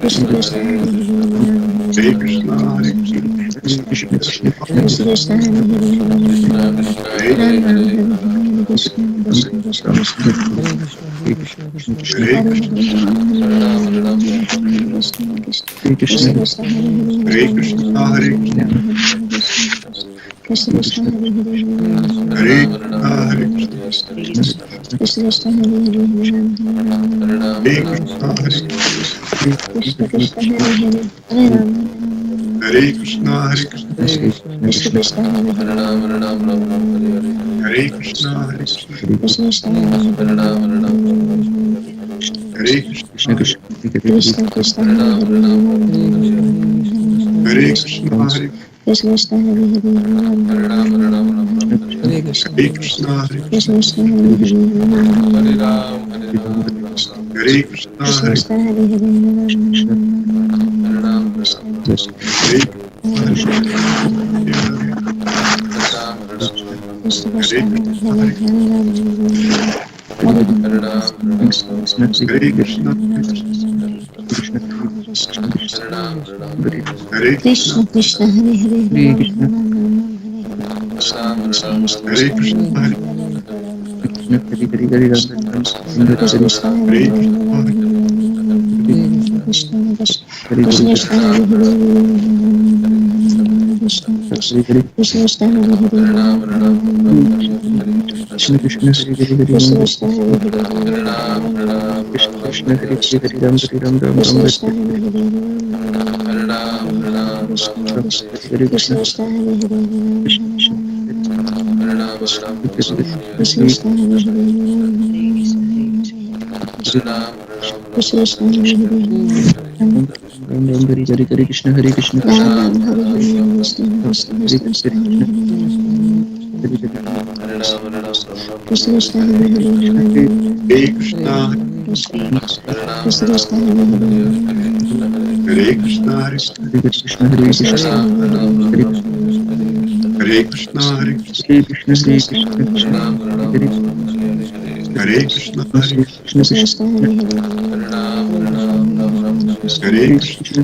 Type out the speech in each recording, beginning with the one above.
Krishna Krishna Hare Hare Hare Krishna, Hare Krishna Krishna Hare Hare Ram Ram Hare Hare Krishna Krishna Krishna Krishna Hare Hare Krishna, Hare Krishna Krishna Krishna Krishna Hare Hare Hare Krishna, Hare Krishna Krishna Hare Hare Hare Krishna, Hare Krishna Krishna Hare Hare Hare Krishna, Hare Krishna Krishna Hare Hare Hare Ram Hare Krishna, Hare Krishna Krishna Hare Hare Hare Krishna, Hare Krishna Krishna Hare Hare Hare Krishna, Krishna Krishna Hare Hare Hare Krishna, Hare Krishna Krishna Hare Hare Hare Krishna, Hare Krishna Krishna Hare Hare Hare Krishna, Krishna Hare Krishna Hare Hare Hare Krishna Hare Krishna Hare Krishna, Hare Hare Krishna, Hare Krishna, Krishna Krishna Hare Hare Hare Krishna, Hare Krishna Hare Krishna, Krishna Krishna Krishna Hare Hare Krishna Krishna Krishna Hare Hare Krishna Krishna Hare Hare Hare Krishna Ram Krishna Hare Hare Krishna Krishna Hare Hare Hare Ram Hare Ram Ram Ram Krishna Hare Krishna Hare Hare Krishna Ram Krishna Hare Krishna Krishna Krishna Hare Hare Krishna Krishna Krishna Hare Hare Krishna Krishna Hare Hare Ram Ram Hare Hare Hare Krishna Hare Krishna Ram Krishna Ram Hare Hare Krishna Krishna Hare Krishna Krishna Hare Hare Hare Krishna Krishna Hare Hare Hare Krishna, Krishna Krishna Hare Hare Hare Krishna, Hare Hare Krishna Hare Krishna Krishna Krishna Hare Hare Krishna, Hare Hare Krishna Krishna Hare Krishna Krishna Hare Krishna Hare Hare Krishna, Hare Krishna Krishna Krishna Krishna Hare Hare Hare Hare Krishna, Krishna Hare Krishna Krishna Krishna Hare Hare Hare Hare Krishna Krishna, Krishna Hare Hare Hare Krishna Hare Krishna Hare Krishna, Hare Hare Krishna Hare Krishna Krishna Krishna Hare Hare Hare Ram Hare Ram Ram Hare Krishna Krishna Hare Hare Hare Ram Hare Krishna Hare Krishna Krishna Krishna Hare Hare Hare Krishna, Ram Hare Ram Ram Hare Hare Krishna Hare Krishna Krishna Krishna Hare Hare Hare Krishna, Hare Hare Krishna Krishna Krishna Hare Hare Hare Hare Krishna, Krishna Krishna Hare Krishna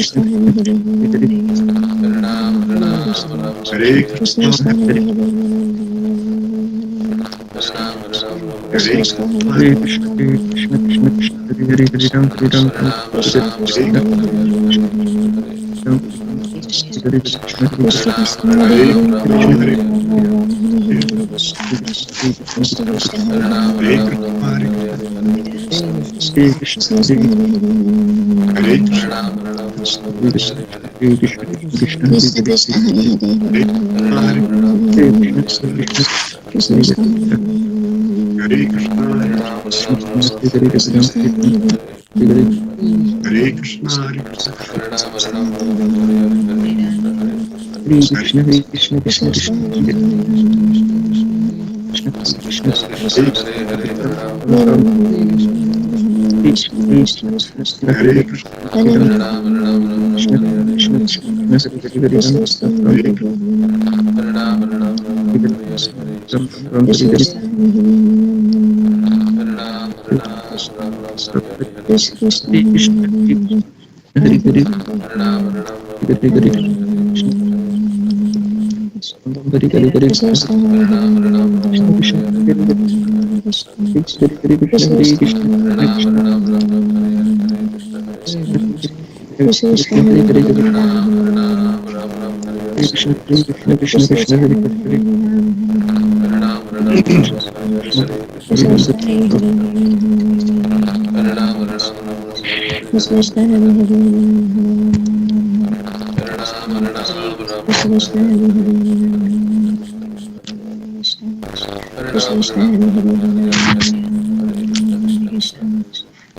Hare Krishna Hare Hare Hare Krishna, Hare Hare Krishna Krishna Krishna Hare Krishna Hare Hare Hare Hare Krishna, Hare Krishna Krishna Hare Hare Krishna Ram Krishna Hare Hare Ram Hare Hare Hare Krishna, Hare Hare Hare Krishna Hare Krishna Krishna Krishna Krishna Krishna Hare Hare Hare Krishna Krishna Hare Ram Ram Hare Krishna Krishna Krishna Krishna Krishna Krishna Hare Hare Hare Krishna, Hare Ram Hare Krishna Krishna Krishna Hare Hare Ram Krishna Ram Hare Krishna Hare Ram Ram Hare Krishna Hare Krishna Hare Krishna Krishna Hare Krishna Hare Hare Hare Hare Hare Krishna Ram Hare Hare Hare Krishna Krishna Krishna Hare Krishna Krishna Hare Hare Hare Krishna Hare Krishna Hare Krishna Krishna Hare Hare Hare Hare Krishna Hare Krishna Krishna Krishna Hare Hare Krishna Hare Ram Krishna Hare Krishna Krishna Hare Krishna Krishna Hare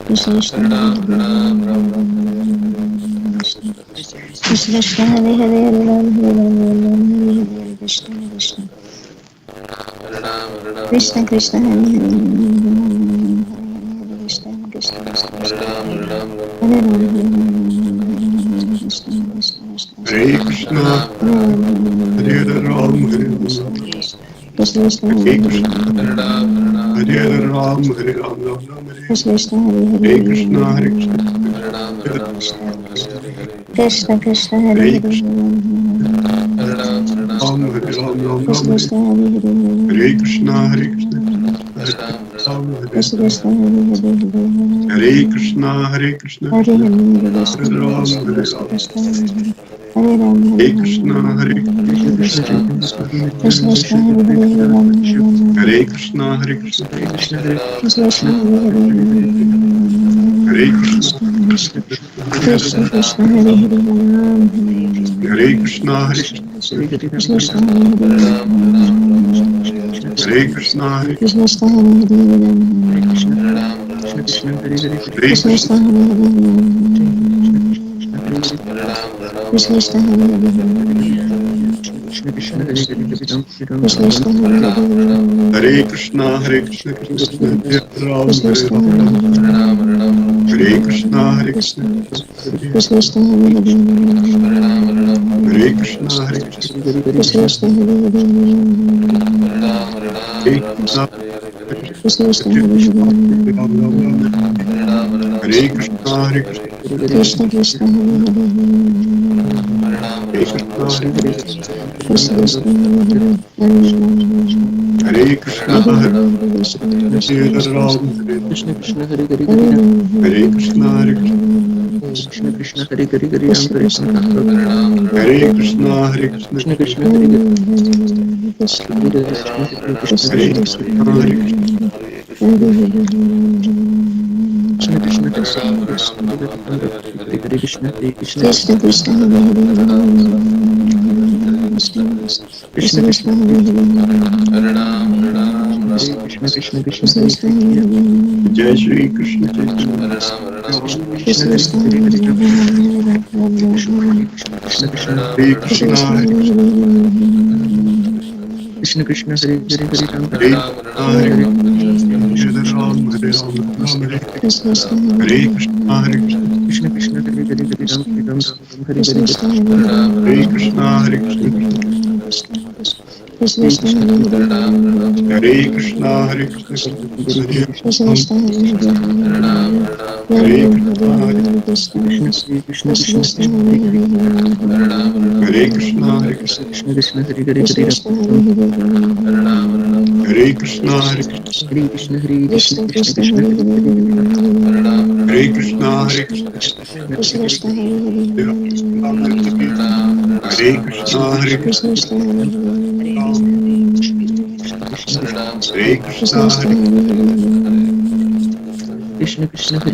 Krishna Krishna Hare Krishna Krishna Hare Hare Ram Hare Ram Ram Hare Hare Krishna Krishna Krishna Krishna Hare Hare Krishna Krishna Krishna Hare Ram Krishna Krishna Krishna Hare Krishna, Hare Ram Hare Ram, Hare Ram, Krishna Krishna Krishna Krishna Hare Hare Krishna, Hare Hare Ram, Hare Ram, Ram Ram, Hare Hare. Krishna Krishna Hare Hare Krishna, Hare Hare Krishna, Krishna Krishna Hare Hare Hare Krishna, Ram, Hare Ram, Ram Ram, Krishna Hare Krishna Hare. Hare Hare Hare Krishna, Hare Krishna, Hare Ram, Hare Krishna Ram. Krishna Hare Hare Hare Krishna, Hare Krishna, Hare Hare Krishna Hare Ram, Krishna Hare Krishna Ram. Krishna Hare Ram Hare Hare Ram Krishna, Hare Krishna Krishna Krishna Krishna Krishna Hare Hare Ram Hare Krishna, Hare Krishna, Krishna Hare Krishna Krishna Hare Hare Hare Krishna, Krishna Krishna Hare Hare Ram Hare Krishna, Hare Krishna Hare Hare Ram Krishna Krishna Ram Hare Hare Hare Krishna, Hare Krishna Krishna Hare Hare Hare Ram Krishna Krishna Krishna Hare Hare Hare Hare Krishna Krishna, Krishna Hare Hare Krishna Krishna Hare Hare Krishna Krishna Hare Hare Krishna Krishna Hare Hare Ram Ram Krishna Ram Krishna Hare Hare Hare Krishna, Hare Krishna, Krishna Krishna, Hare Ram, Krishna Hare Krishna Ram. Hare Hare Hare Krishna, Hare Krishna, Krishna Krishna Hare Hare Hare Krishna, Hare Krishna, Krishna Krishna Hare Hare Hare Krishna, Krishna Krishna Hare Hare Ram Ram Ram. Hare Krishna, Hare Krishna, Krishna Krishna Hare Hare Hare Krishna, Hare Krishna, Krishna Krishna Hare Hare Hare Krishna, Hare Hare Hare Krishna Krishna Hare Krishna Ram, Krishna Krishna Hare Hare Hare Ram Hare Krishna, Hare Krishna, Krishna Krishna Hare Hare Ram Krishna Ram Krishna Hare Hare Krishna, Hare Krishna, Krishna Krishna Hare Hare Krishna Hare Krishna Hare Krishna Krishna Hare Krishna Krishna, Hare Hare Hare Krishna, Krishna Krishna Hare Hare Krishna Hare Krishna Krishna Krishna Hare Hare Krishna Krishna Krishna Krishna Hare Hare Hare Krishna Krishna Krishna Krishna Hare Krishna Hare Hare Hare Jai Shri Krishna Chaitanya. Krishna Krishna Hare Krishna Hare Hare Hare Hare Krishna Krishna Hare Krishna Krishna, Krishna Hare Hare Krishna, Krishna Krishna Hare Hare Hare Ram Hare Ram Krishna, Hare Hare Hare Hare Ram, Hare Ram, Ram Hare. Krishna Hare Krishna, Hare Krishna, Krishna Krishna Hare Hare Hare Ram Ram Ram Hare Hare Krishna Hare Krishna, Hare Krishna, Hare Krishna Hare Krishna, Hare Krishna, Hare Ram, Hare Krishna, Hare Krishna Krishna Krishna Hare Krishna, Hare Krishna, Krishna Krishna Hare Hare Hare Ram Hare Krishna, Hare Krishna, Hare Krishna Hare Krishna Krishna Krishna Krishna Hare Hare Hare Krishna, Hare Krishna, Krishna Krishna Hare Hare Ram, Hare Krishna, Hare Krishna, Krishna Krishna Hare Ram, Hare Krishna, Krishna Hare Krishna Krishna Hare Hare Krishna Krishna Hare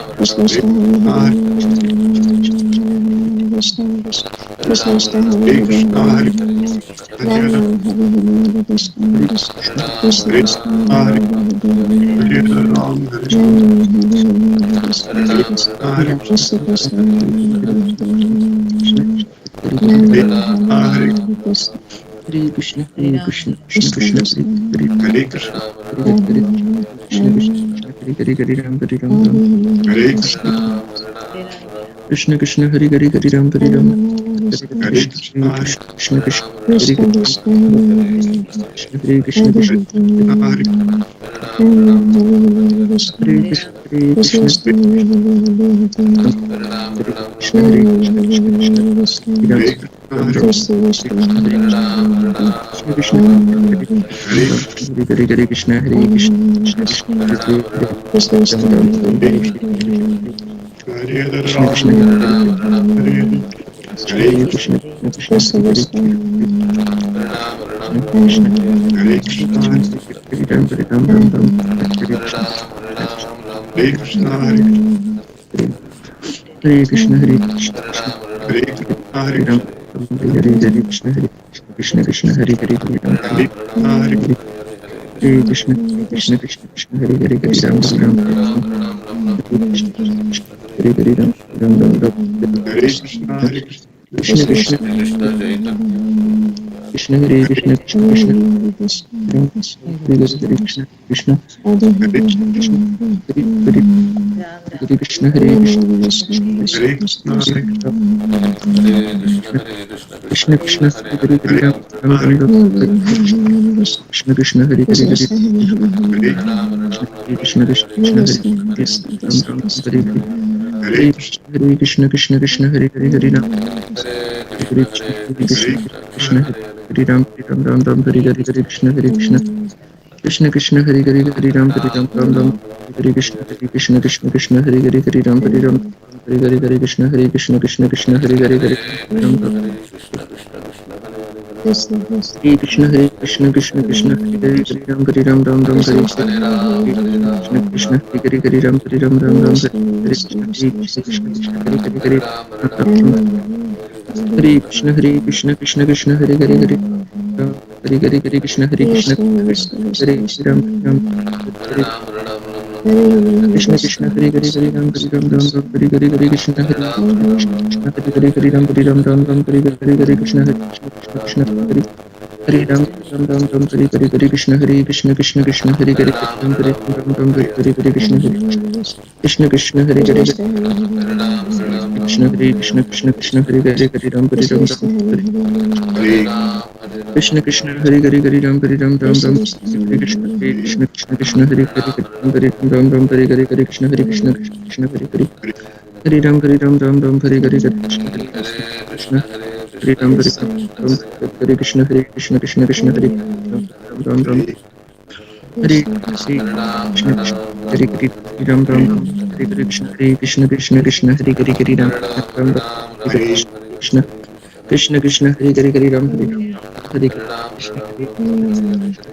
Krishna Krishna Krishna Hare Hare Krishna, Hare Krishna, Ram Ram Hare Hare Krishna Krishna Krishna Hare Krishna Krishna, Hare Hare Hare Ram, Hare Ram Hare Krishna Krishna, Hare Krishna Krishna Hare Hare Ram Hare Hare Krishna Krishna Hare Krishna Krishna Krishna Krishna Krishna Hare Hare Krishna, Hare Hare Krishna Krishna Hare Hare Hare Ram Hare Ram Ram Hare Krishna, Krishna Krishna Hare Hare Hare Ram Hare Ram Hare Krishna, Hare Krishna Krishna Krishna Hare Krishna Hare Krishna Krishna Hare Hare Krishna Krishna Krishna Hare Hare Krishna, Hare Krishna Hare Hare Krishna Hare Krishna Hare Krishna Ram, Krishna Hare Hare Krishna Krishna Krishna Hare Krishna, Ram Hare Ram Ram Ram Hare Krishna, Hare Hare Krishna Hare Krishna Hare Krishna, Hare Ram Hare Krishna Hare Krishna Krishna Hare Hare Hare Ram Hare Krishna, Hare Hare Krishna Krishna Krishna Krishna Hare Hare Hare Ram Hare Ram Hare Hare Ram Ram Ram Ram Hare Krishna, Hare Krishna Krishna Krishna Krishna Hare Krishna Krishna Krishna Ram Hare Hare Krishna Krishna Hare Krishna Hare Krishna Hare Krishna, Hare Krishna Krishna Hare Hare Ram Ram Ram Ram Krishna Krishna Hare Hare Hare Krishna Krishna Krishna Hare Ram Ram Hare Hare Hare Hare Krishna Krishna Krishna Hare Hare Hare Ram Hare Krishna Krishna Hare Ram Ram Ram Ram Hare Hare Hare Krishna Hare Krishna Krishna Krishna Hare Hare Hare Ram Ram Ram Hare Krishna Krishna Krishna Hare Hare Hare Ram Hare Ram Hare Hare Krishna Hare Krishna Krishna Krishna Hare Hare Hare Ram Ram Hare Krishna Hare Krishna Krishna Krishna Hare Hare Hare Ram Hare Ram Ram Ram Hare Krishna Krishna Hare Hare Ram Hare Ram Ram Ram Hare Krishna Krishna Krishna Hare Hare Hare Hare Krishna Hare Krishna Krishna Krishna Hare Hare Hare Hare Hare Hare Krishna Hare Krishna Hare Ram Ram Hare Krishna Krishna Hare Hare Hare Ram Hare Ram Ram Ram Hare Hare Hare Krishna Hare Krishna Hare Hare Ram Hare Ram Ram Ram Hare Hare Hare Krishna Hare Krishna Hare Hare Ram Ram Ram Ram Hare Hare Hare Krishna Hare Krishna Krishna Krishna Hare Hare Ram Hare Ram Ram Hare Hare Hare Krishna Hare Krishna Krishna Hare Hare Krishna Hare Krishna Krishna Krishna Hare Hare Hare Ram Hare Ram Ram Krishna Krishna Hare Hare Hare Ram Hare Ram Ram Ram Hare Krishna Krishna Krishna Krishna Hare Hare Ram Hare Ram Ram Hare Hare Hare Krishna Hare Krishna Krishna Hare Hare Hare Ram Ram Ram Hare Hare Hare Krishna Krishna Hare Ram Hare Krishna Hare Krishna Krishna Krishna Hare Ram Ram Hare Krishna Hare Hare Ram Ram Hare Krishna Hare Krishna Krishna Krishna Hare Hare Hare Ram Ram Hare Krishna Krishna Krishna Hare Hare Hare Ram Hare Hare Krishna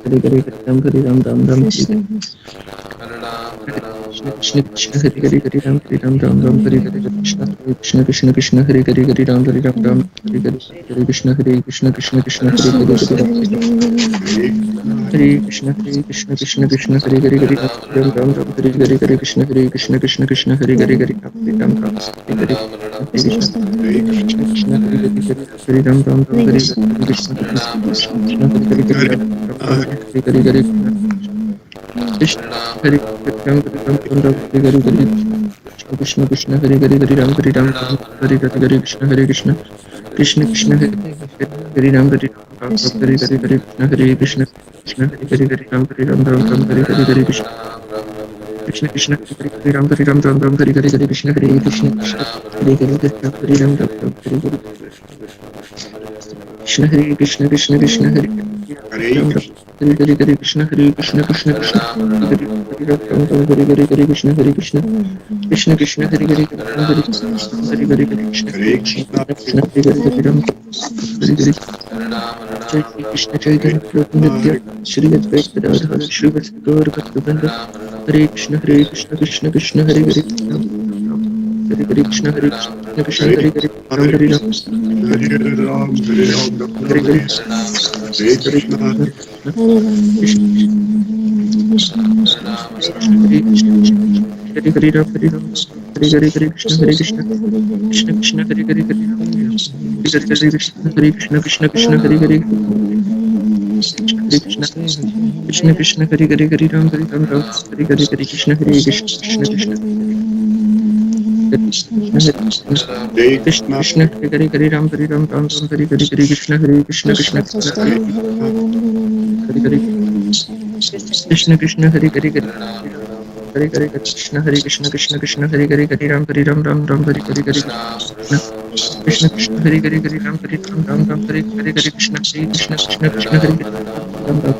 Hare Hare Ram Hare Ram Ram Ram Krishna Krishna Hare Hare Hare Ram Hare Ram Ram Ram Hare Hare Krishna Krishna Krishna Hare Hare Hare Ram Hare Ram Ram Hare Hare Krishna Hare Krishna Krishna Krishna Hare Hare Hare Hare Krishna Krishna Krishna Hare Hare Hare Ram Ram Ram Hare Hare Hare Krishna Hare Krishna Krishna Krishna Hare Hare Hare Ram Ram Ram Hare Hare Krishna Krishna Hare Hare Hare Ram Ram Ram Hare Hare Krishna Krishna Hare Hare Hare Ram Ram Hare Hare Krishna Hare Ram Ram Hare Hare Hare Krishna Krishna Hare Hare Hare Ram Hare Ram Hare Hare Krishna Hare Krishna Krishna Krishna Hare Hare Ram Hare Ram Hare Hare Krishna Hare Krishna Krishna Hare Hare Ram Hare Ram Ram Hare Hare Hare Krishna Krishna Krishna Hare Ram Hare Ram Ram Hare Hare Hare Krishna Hare Krishna Hare Hare Ram Hare Ram Ram Hare Hare Krishna Hare Krishna Krishna Krishna Hare Ram Ram Hare Hare Hare Krishna Hare Krishna Krishna Krishna Hare Hare Ram Ram Hare Hare Hare Krishna Hare Krishna Krishna Krishna Hare Hare Ram Hare Hare Hare Krishna Krishna Hare Hare Hare Ram Hare Hare Jai Krishna Chaitanya Prabhu Nitya Shri Advaita Radha Shri Vasador Bhaktivinoda Hare Krishna Krishna Krishna Hare Hare Ram Hare Hare Krishna Hare Krishna Krishna Hare Hare Ram Hare Ram Hare Ram, Hare Ram, Hare Hare Hare Krishna, Hare Hare Ram Hare Ram Hare Hare Hare Krishna Hare Krishna Krishna Krishna Hare Hare Hare Ram Hare Hare Krishna Krishna Krishna Hare Hare Hare Krishna Krishna Krishna Hare Hare Hare Ram Hare Ram Ram Hare Hare Hare Krishna Hare Krishna Krishna Hare Krishna Krishna Hare Hare Hare Ram Hare Ram Ram Ram Hare Hare Hare Krishna Hare Krishna Krishna Hare Hare Krishna Krishna Hare Hare Hare Hare Hare Krishna Hare Krishna Krishna Krishna Hare Hare Hare Ram Hare Ram Ram Ram Hare Hare Hare Krishna Krishna Hare Hare Hare Ram Hare Ram Ram Ram Hare Hare Hare Krishna Krishna Krishna Krishna Hare Ram Ram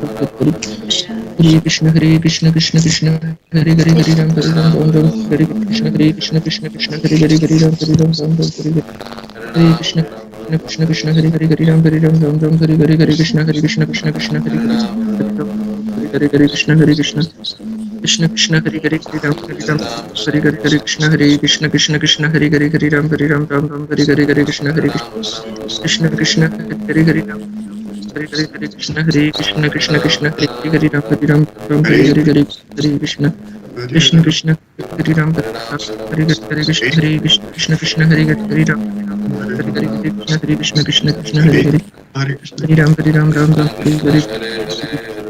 Hare Krishna Krishna Krishna Krishna Hare Hare Hare Ram Hare Ram Ram Ram Hare Krishna Krishna Krishna Krishna Hare Hare Hare Ram Hare Ram Ram Ram Hare Krishna Krishna Krishna Hare Hare Hare Ram Hare Ram Ram Ram Hare Hare Hare Krishna Krishna Krishna Krishna Hare Hare Hare Krishna Hare Krishna Krishna Krishna Hare Hare Hare Ram Hare Ram Hare Hare Hare Krishna Hare Krishna Krishna Krishna Hare Hare Hare Ram Hare Ram Ram Ram Hare Hare Hare Krishna Hare Krishna Krishna Hare Hare Ram Hare Hare Hare Krishna Hare Krishna Krishna Krishna Hare Hare Ram Hare Ram Ram Hare Hare Hare Krishna Krishna Krishna Hare Ram Hare Hare Hare Krishna Hare Krishna Krishna Hare Hare Ram Hare Hare Krishna Hare Krishna Krishna Krishna Hare Hare Hare Ram, Ram Ram, Hare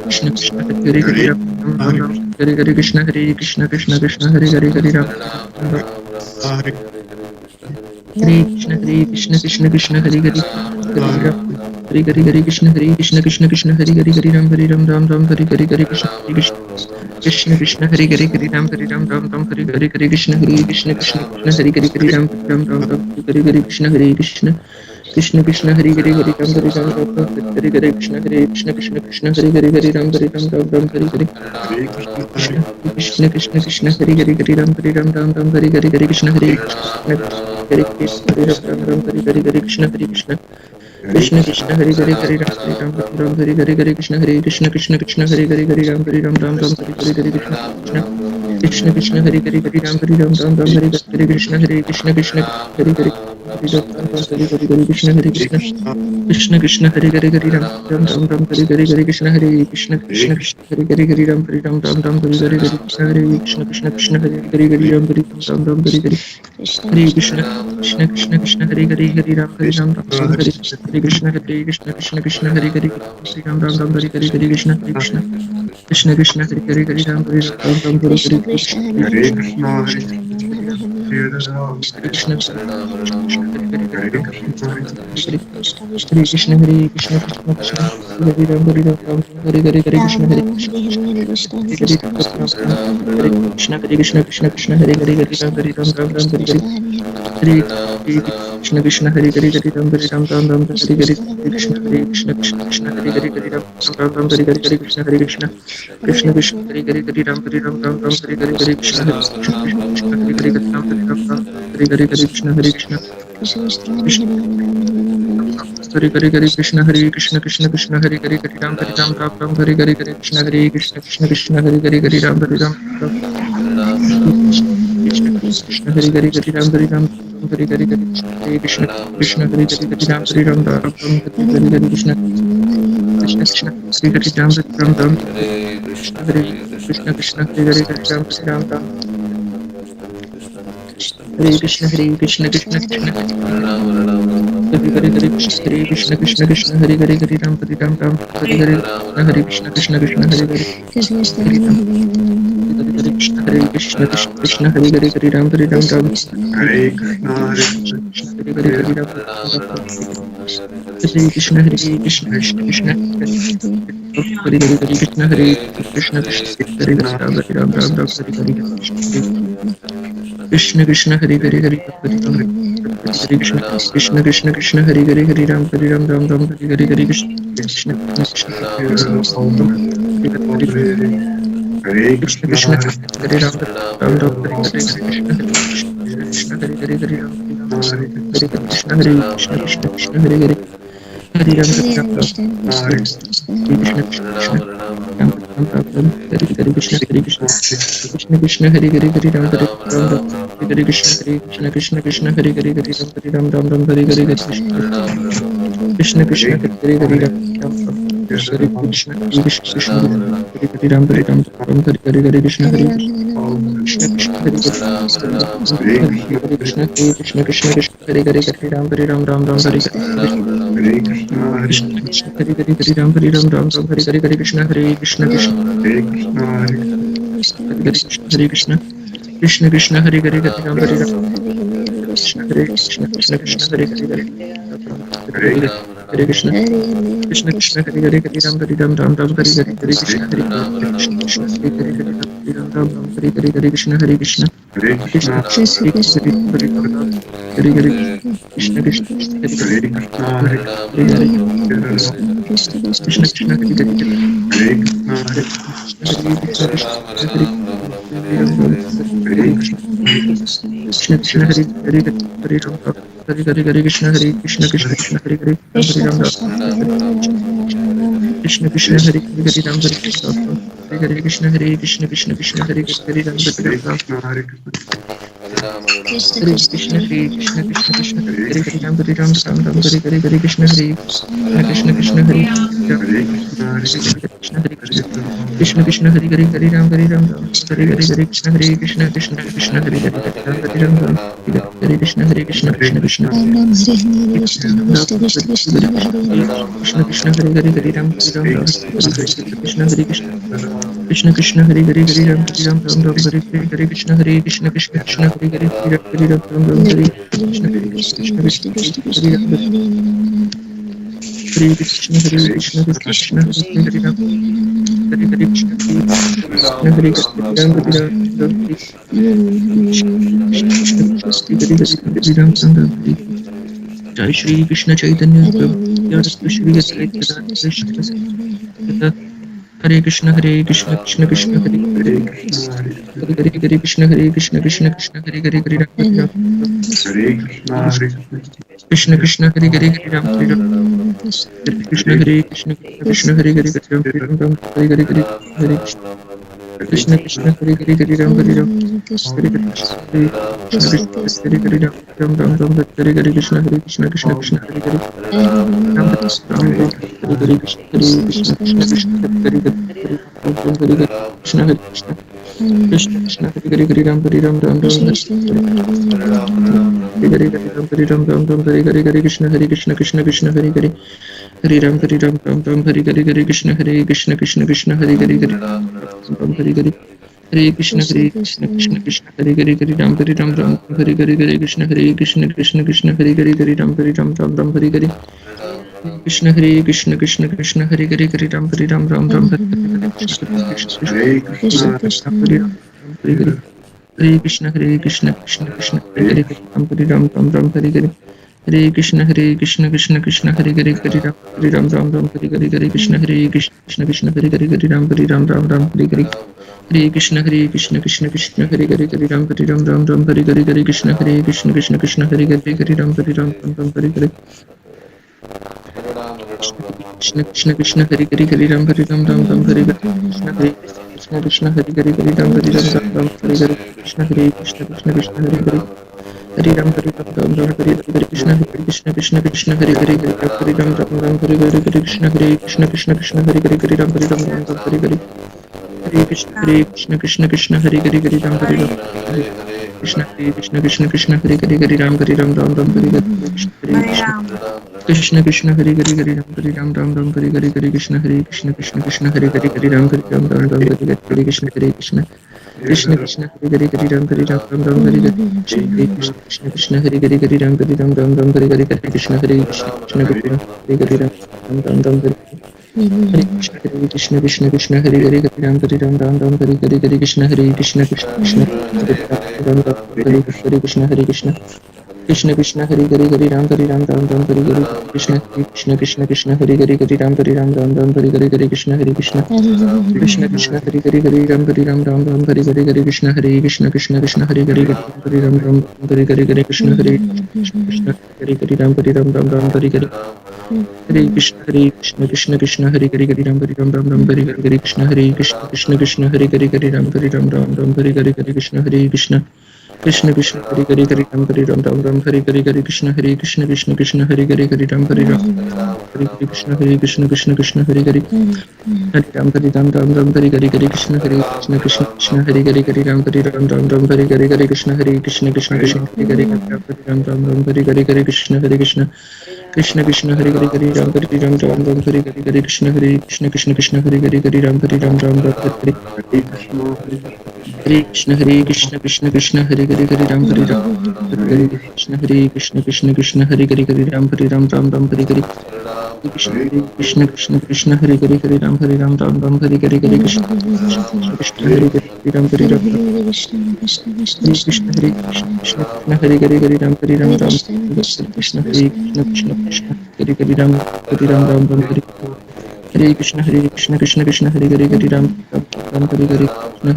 Krishna, Krishna Hare Hare, Ram Ram Ram, Hare Krishna, Krishna Krishna, Hare Hare, Ram Ram Ram, Hare Krishna, Krishna Krishna, Krishna Hare Hare, Hare Ram, Hare Krishna, Krishna Krishna, Hare Hare, Hare Ram Ram Ram, Hare Krishna, Krishna Krishna, Hare Hare, Hare Ram Ram Ram, Hare Krishna, Krishna Krishna, Hare Hare, Ram Ram Ram, Hare Krishna, Krishna Krishna Krishna, Hare Hare, Hare Ram Ram Ram, Hare Krishna, Krishna Krishna, Hare Hare, Ram Ram Ram, Hare Hare, Krishna Krishna Krishna, Hare Hare, Ram Ram Ram, Hare Hare, Krishna Hare Hare Ram Ram, Hare Hare, Krishna Krishna Krishna Krishna, Hare Hare, Hare Ram Ram, Hare Hare, Krishna Hare Krishna Krishna, Hare Hare, Ram Ram Ram, Hare Hare, Krishna Krishna, Hare Hare, Ram Ram Ram, Hare Hare, Krishna Krishna Krishna, Hare Hare, Krishna Hare Krishna, Krishna Krishna, Hare Hare, Ram Ram, Hare Hare, Krishna Hare Krishna Krishna, Hare Hare, Ram Ram, Hare Hare, Krishna Hare Krishna Krishna, Hare Hare, Ram Ram, Hare Hare, Hare Krishna, Krishna Krishna Krishna, Hare Hare, Ram Ram, Hare Krishna, Krishna Krishna, Hare Hare, Ram Ram, Hare Hare, Krishna Krishna, Krishna Krishna, Hare Hare, Ram Ram, Hare Krishna Hare, Krishna, Hare Hare, Krishna Krishna Krishna, Hare Krishna, Hare Ram, Hare Hare, Krishna Hare Ram Krishna, Ram, Hare Hare, Krishna Hare Krishna Krishna, Hare Krishna, Hare Krishna, Krishna Krishna, Hare Hare, Ram Ram, Hare Hare, Hare Krishna Krishna, Hare Hare, Ram Ram, Hare Hare, Krishna Krishna Krishna, Hare Hare, Ram Ram, Hare Hare, Krishna Hare Krishna, Krishna Krishna, Hare Hare, Ram Ram, Hare Hare, Krishna Hare Krishna, Hare Hare, Ram Hare Hare, Krishna Hare Krishna, Hare Hare, Krishna Hare Krishna, Krishna Krishna, Hare Hare, Ram Ram, Hare Hare, Krishna Hare Krishna, Krishna Krishna, Hare Hare, Ram Krishna Hare Hare, Ram Hare Hare, Krishna Krishna, Hare Hare, Ram Hare Hare, Krishna Krishna Krishna, Hare Hare, Ram Krishna Hare Krishna Krishna, Hare Hare, Ram Hare Krishna, Hare Krishna Krishna Krishna, Hare Hare, Krishna Krishna Krishna, Hare Hare, Ram Hare Hare, Hare Krishna Krishna Krishna, Hare Hare, Hare Krishna, Hare Krishna Krishna, Hare Hare, Ram Hare Ram, Hare Krishna, Hare Krishna Krishna, Hare Hare, Krishna Hare Krishna Krishna, Hare Ram Hare Ram, Krishna Krishna, Hare Hare, Hare Krishna Krishna Krishna, Hare Hare, Ram Hare Ram, Hare Hare, Krishna Krishna, Hare Krishna, Hare Ram, Hare Krishna, Hare Hare, Ram Hare Krishna, Hare Krishna Krishna, Hare Hare, Hare Ram, Hare Krishna, Krishna Krishna, Hare Hare, Ram Hare Krishna, Krishna Krishna, Hare Hare, Ram Hare Hare, Krishna Krishna, Hare Hare, Ram Hare Krishna, Krishna Hare Ram, Hare Hare, Krishna Hare Krishna Krishna, Hare Krishna, Krishna Krishna, Hare Hare, Ram Hare Ram, Hare Krishna Krishna, Hare Hare, Ram Hare Ram, Hare Hare, Krishna Hare Krishna Krishna, Hare Krishna, Krishna Krishna, Hare Hare, Ram Hare Ram, Krishna Hare Krishna, Krishna Krishna, Hare Hare, Hare Krishna, Krishna Krishna, Hare Hare, Ram Hare Ram, Hare Hare, Krishna Hare Krishna, Hare Ram, Hare Hare, Krishna Hare Krishna, Krishna Krishna, Hare Hare, Krishna Krishna, Hare Hare, Krishna Krishna, Krishna Krishna, Hare Hare, Hare Hare, Krishna Hare Krishna, Krishna Hare Hare, Krishna Krishna, Hare Hare, Ram Hare Hare, Krishna Hare Krishna, Krishna Hare Hare, Ram Hare Hare, Hare Krishna, Hare Krishna, Krishna Krishna, Hare Hare, Ram Hare Ram, Hare Hare, Krishna Hare Krishna, Krishna Hare Hare Krishna, Hare Krishna Hare Krishna Krishna, Krishna Krishna Hare Hare Hare Ram Hare Hare Krishna Hare Krishna Krishna Krishna Hare Hare Hare Krishna Hare Krishna Hare Krishna Krishna Krishna, Ram Ram Hare Hare Krishna Krishna Krishna Krishna Hare Hare Krishna Krishna Hare Hare Hare Ram Hare Krishna Hare Krishna Krishna Krishna Hare Hare Hare Ram Hare Hare Krishna Hare Krishna Krishna Krishna Hare Hare Hare Ram Hare Krishna Krishna Krishna Krishna Krishna Hare Hare Hare Krishna Hare Krishna Krishna Krishna Hare Hare Ram Hare Hare Krishna Krishna Hare Ram Hare Jai Shri Krishna Chaitanya Hare Prabhu Nityananda Shri Advaita Krishna Sita Hare Krishna Krishna Krishna Hare Hare Krishna, Hare Krishna Krishna Krishna Hare Hare Ram Hare Krishna, Hare Krishna Krishna Hare Hare Ram Hare Ram Hare Krishna Krishna Hare Hare Ram Hare Ram Hare Hare Hare Krishna Krishna Hare Hare Ram Hare Ram Hare Krishna Hare Hare Ram Ram Ram Hare Hare Krishna Hare Krishna Krishna Krishna Hare Hare Ram Ram Ram Hare Hare Krishna Krishna Krishna Hare Hare Ram Ram Hare Krishna Hare Krishna Krishna Krishna Hare Hare Ram Hare Ram Ram Ram Hare Hare Ram Hare Ram Ram Ram Hare Hare Krishna Hare Krishna Krishna Krishna Hare Hare Hare Ram Ram Ram Hare Hare Krishna Krishna Krishna Hare Hare Ram Hare Hare Hare Krishna Krishna Krishna Hare Hare Ram Ram Hare Hare Krishna Krishna Hare Hare Ram Ram Hare Hare Krishna Krishna Krishna Hare Hare Ram Ram Hare Hare Krishna Hare Krishna Krishna, Krishna Hare Krishna Krishna Krishna Hare Hare Ram Hare Hare Hare Krishna Krishna Krishna Hare Hare Ram Hare Hare Krishna Krishna Hare Hare Ram Hare Hare Hare Krishna Krishna Hare Hare Ram Hare Hare Krishna Krishna Hare Hare Ram Hare Hare Krishna Krishna Hare Hare Ram Hare Hare Krishna Hare Krishna Ram Hare Hare Krishna Krishna Hare Hare Hare Ram Hare Krishna Krishna Hare Hare Hare Ram Hare Hare Krishna Krishna Hare Hare Ram Hare Hare Hare Krishna Hare Hare Ram Hare Hare Krishna Krishna Hare Hare Ram Hare Hare Krishna Hare Hare Ram Hare Hare Krishna Krishna Hare Hare Ram Hare Hare Krishna Krishna Hare Hare Ram Hare Hare Krishna Hare Hare Ram Hare Hare Krishna Hare Hare Hare Krishna Hare Hare Ram Hare Krishna Krishna Ram Hare Krishna Hare Krishna Krishna Hare Hare Ram Hare Hare Krishna Hare Hare Ram Hare Hare Krishna Krishna Hare Hare Ram Hare Hare Krishna Hare Hare Krishna Hare Ram Hare Hare Hare Krishna Hare Krishna Hare Krishna Hare Krishna Hare Krishna Hare Krishna Krishna Hare Hare Ram Hare Hare Krishna Hare Ram Hare Krishna Hare Hare Hare Ram Hare Hare Krishna Hare Ram Hare Hare Krishna Hare Hare Krishna Hare Krishna Krishna Hare Hare Ram Hare Hare Krishna Hare Ram Hare Krishna Hare Hare Ram Hare Krishna Hare Ram Hare Hare Krishna Hare Hare Ram Hare Hare Krishna Hare Ram Hare Krishna Hare Hare Ram Krishna Hare Ram Hare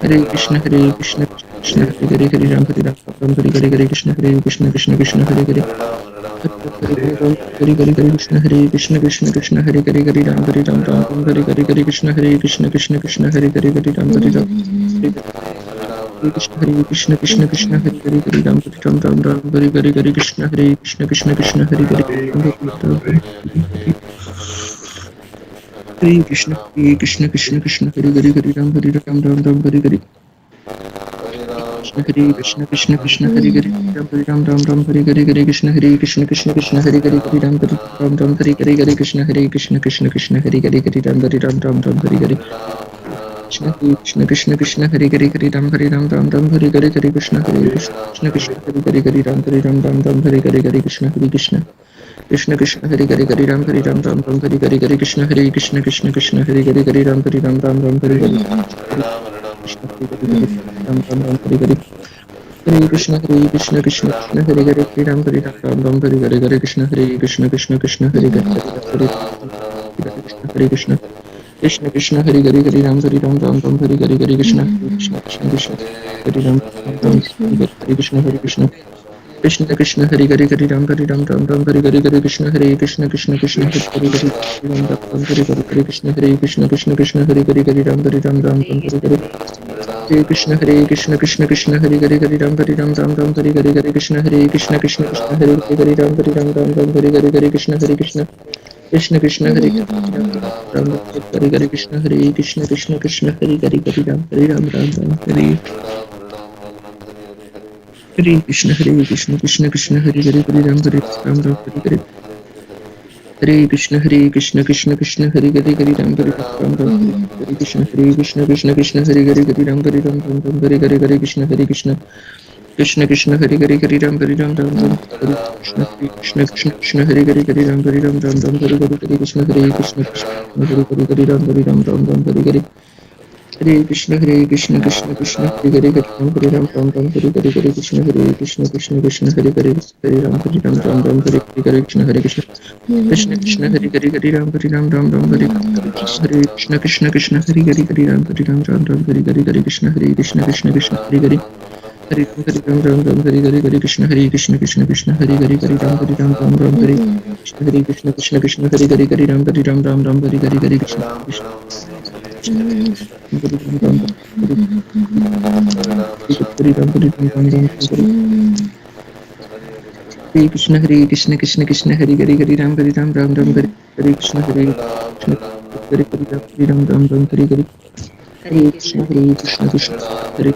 Hare Krishna Hare Krishna Hare Hare Ram Hare Hare Krishna Hare Ram Hare Hare Hare Krishna Hare Hare Ram Hare Hare Krishna Hare Hare Hare Krishna Hare Krishna Hare Hare Ram Hare Hare Krishna Hare Krishna Hare Hare Ram Hare Hare Krishna Krishna Krishna Hare Hare Hare Ram Ram Ram Hare Hare Hare Krishna Hare Krishna Krishna Krishna Hare Hare Hare Krishna Krishna Krishna Krishna Hare Hare Hare Ram Ram Ram Hare Hare Krishna Krishna Krishna Hare Hare Ram Ram Hare Hare Hare Krishna Krishna Krishna Krishna Hare Hare Hare Ram Ram Hare Hare Hare Krishna Krishna Krishna Krishna Hare Hare Hare Ram Hare Hare Krishna Krishna Krishna Hare Hare Hare Ram Ram Hare Hare Hare Krishna Krishna Krishna Hare Hare Hare Ram Hare Hare Hare Krishna Krishna Krishna Krishna Hare Hare Hare Ram Hare Hare Hare Krishna Krishna Krishna Krishna Hare Hare Hare Ram Hare Hare Hare Krishna Krishna Krishna Hare Hare Ram Hare Hare Krishna Krishna Krishna Krishna Hare Hare Hare Krishna Krishna Krishna Hare Hare Hare Ram Hare Hare Krishna Krishna Krishna Krishna Hare Ram Hare Krishna Hare Krishna Krishna Krishna Hare Hare Hare Ram Hare Hare Krishna Krishna Krishna Krishna Hare Hare Ram Hare Hare Krishna Krishna Krishna Hare Hare Ram Hare Hare Hare Krishna Krishna Krishna Hare Hare Ram Hare Hare Krishna Krishna Krishna Krishna Hare Hare Ram Hare Hare Krishna Krishna Krishna Krishna Hare Ram Hare Hare Krishna Krishna Krishna Hare Hare Ram Hare Hare Krishna Krishna Krishna Hare Hare Ram Hare Hare Krishna Krishna Krishna Hare Hare Ram Hare Krishna Krishna Krishna Hare Hare Ram Hare Krishna Krishna Krishna Hare Hare Ram Krishna Krishna Hare Hare Ram Hare Krishna Krishna Hare Hare Hare Krishna Krishna Krishna Hare Hare Ram Hare Hare Krishna Krishna Krishna Hare Hare Ram Hare Krishna Hare Krishna Krishna Hare Hare Ram Hare Krishna Krishna Hare Hare Ram Hare Krishna Krishna Hare Hare Hare Hare Krishna Krishna Hare Hare Ram Hare Krishna Krishna Hare Hare Ram Hare Hare Krishna Hare Krishna Krishna Krishna Hare Hare Ram Hare Krishna Hare Ram Hare Hare Hare Krishna Krishna Hare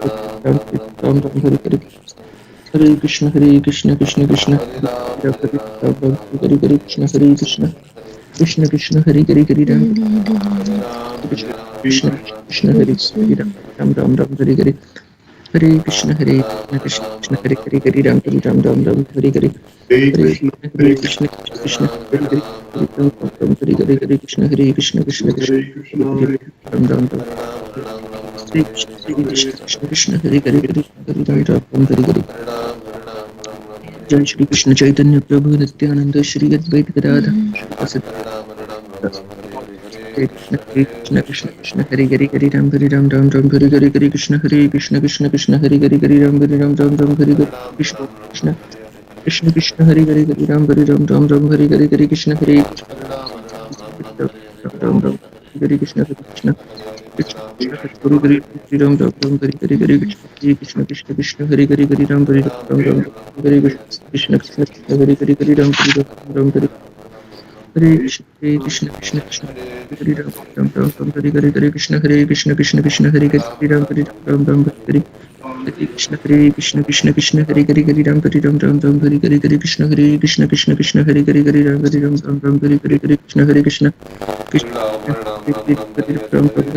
Ram Hare Hare Hare Krishna Krishna Krishna Hare Krishna Hare Krishna Krishna Krishna Hare Hare Ram Krishna Krishna Hare Ram Hare Hare Hare Krishna Krishna Hare Hare Ram Hare Hare Hare Krishna Krishna Hare Hare Hare Krishna Krishna Ram Hare Krishna Hare Hare Hare Jai Shri Krishna Chaitanya Prabhu Nityananda Shri Advaita Gadadhar Krishna Krishna Hare Hare Ram Hare Hare Krishna Krishna Hare Hare Ram Hare Hare Krishna Krishna Hare Hare Ram Hare Hare Krishna Hare Hare Krishna Krishna Guru Hare Ram Hare Hare Krishna Krishna Hare Hare Ram Hare Krishna Hare Hare Ram Hare Hare Krishna Krishna Hare Ram Hare Hare Krishna Krishna Hare Ram Hare Krishna Krishna Hare Ram Hare Hare Krishna Krishna Hare Ram Hare Krishna Hare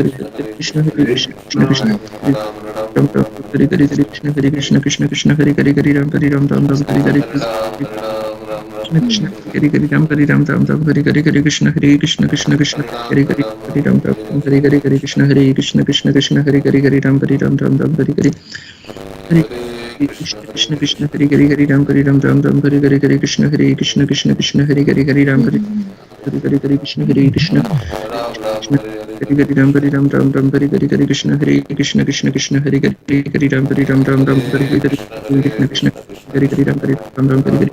Krishna Krishna Hare Krishna Hare Krishna Hare Ram Hare Krishna Hare Ram Hare Krishna Hare Ram Hare Krishna Hare Krishna Hare Ram Hare Hare Krishna Hare Ram Hare Krishna Hare Ram Hare Krishna Hare Krishna Hare Ram Hare Krishna Hare Krishna Hare Ram Hare Krishna Hare Ram Hare Krishna Hare Ram Hare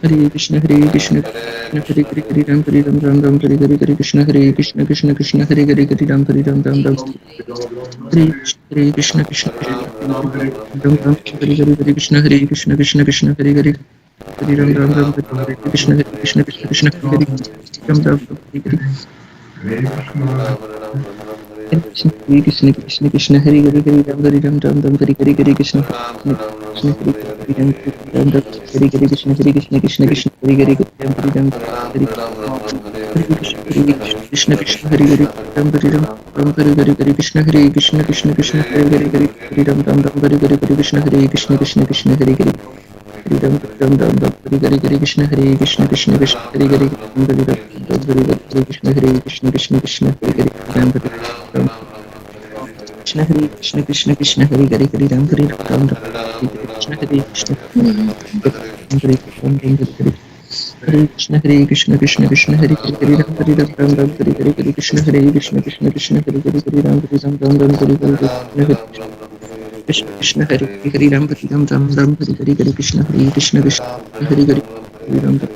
Hare Krishna Krishna Hare Hare Ram Ram Hare Krishna Krishna Krishna Hare Hare Ram Ram Hare Krishna Krishna Ram Ram Hare Krishna Krishna Hare Hare Ram Ram Hare Krishna Krishna Hare Hare Ram Ram Hare Krishna Krishna Krishna Hare Hare Ram Ram Hare Hare Krishna Krishna Ram Ram Hare Krishna Krishna Krishna Hare Hare Ram Hare Krishna Krishna Hare Hare Ram Hare Hare Krishna Krishna Krishna Hare Hare Ram Hare Hare Krishna Krishna Hare Hare Ram Ram Hare Hare Krishna Krishna Hare Hare Ram Hare Krishna Krishna Hare Hare Ram Krishna Hare Hare Ram Krishna Krishna Hare Krishna Krishna Hare Hare Ram Hare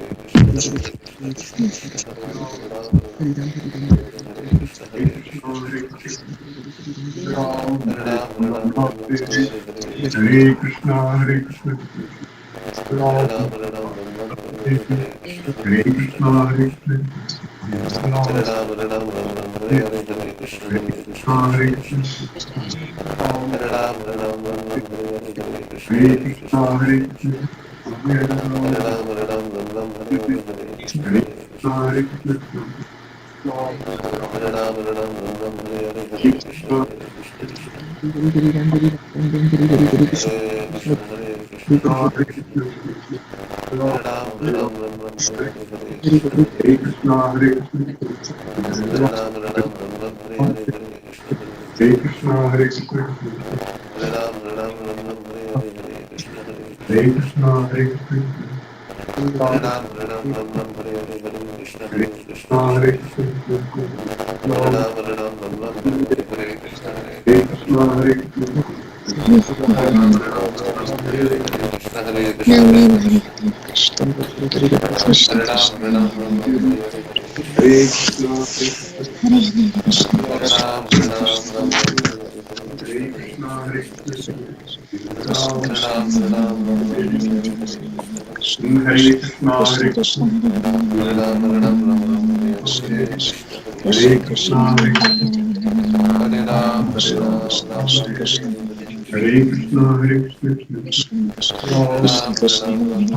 Krishna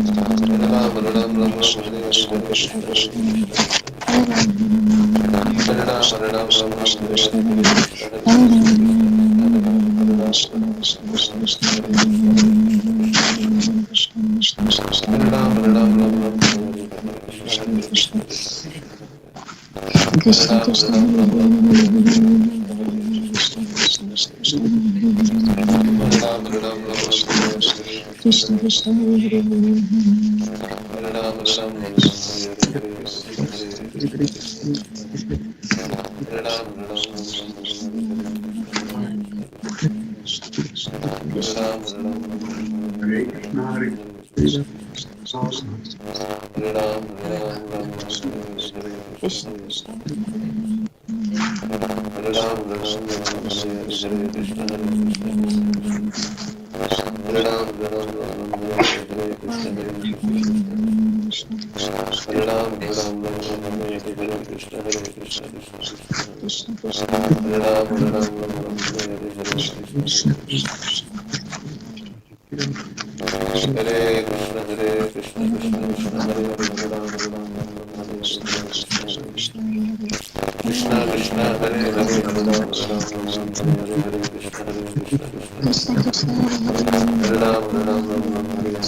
Krishna Hare Hare Ram Krishna Hare Hare Ram Hare Hare Krishna Krishna Hare Hare Ram Hare Krishna, Hare Krishna, Ram, Hare Krishna, Hare Krishna, Hare Krishna, Ram, Hare Krishna, Hare Krishna, Ram, Hare Krishna, Hare Krishna, Hare Krishna, Hare Krishna,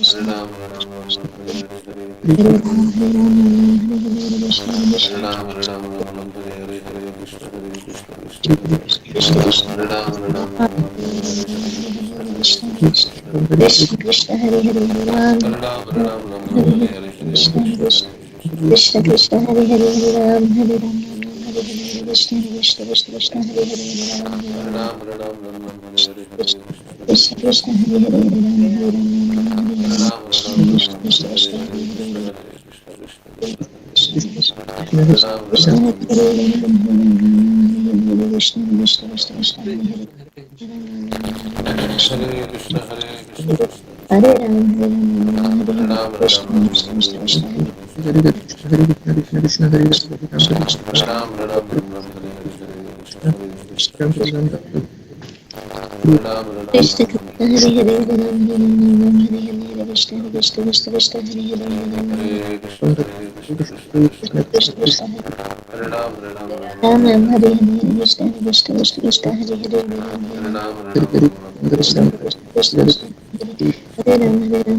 Hare Ram, Hare Ram, Hare Krishna, Krishna Krishna, Krishna Krishna, Hare Hare, Hare Ram, Hare Hare, Krishna Krishna, Krishna Krishna, Hare Hare, Hare Ram, Hare Ram, Hare Hare, Krishna Krishna, Krishna Krishna, Hare Hare, Hare Ram, Hare Ram, Krishna Krishna, Hare Hare, Hare Ram, Hare Ram, Hare Hare, Krishna Krishna, Krishna Krishna, Hare Hare, Krishna Krishna, Krishna Hare Hare, Hare Ram, Hare Ram, Hare Hare, Krishna Krishna, Krishna Krishna, Hare Hare, Hare Ram, Hare Ram, Hare Hare, Krishna Krishna, Krishna Krishna, Hare Krishna Krishna, Hare Hare, Hare Ram, Hare Ram, Hare Hare, Krishna Krishna, Krishna Krishna, Hare Hare, Hare Ram, Krishna Krishna, Krishna Ram Ram, Hare Hare, Krishna Krishna, Krishna Krishna, Hare Hare, Hare Ram,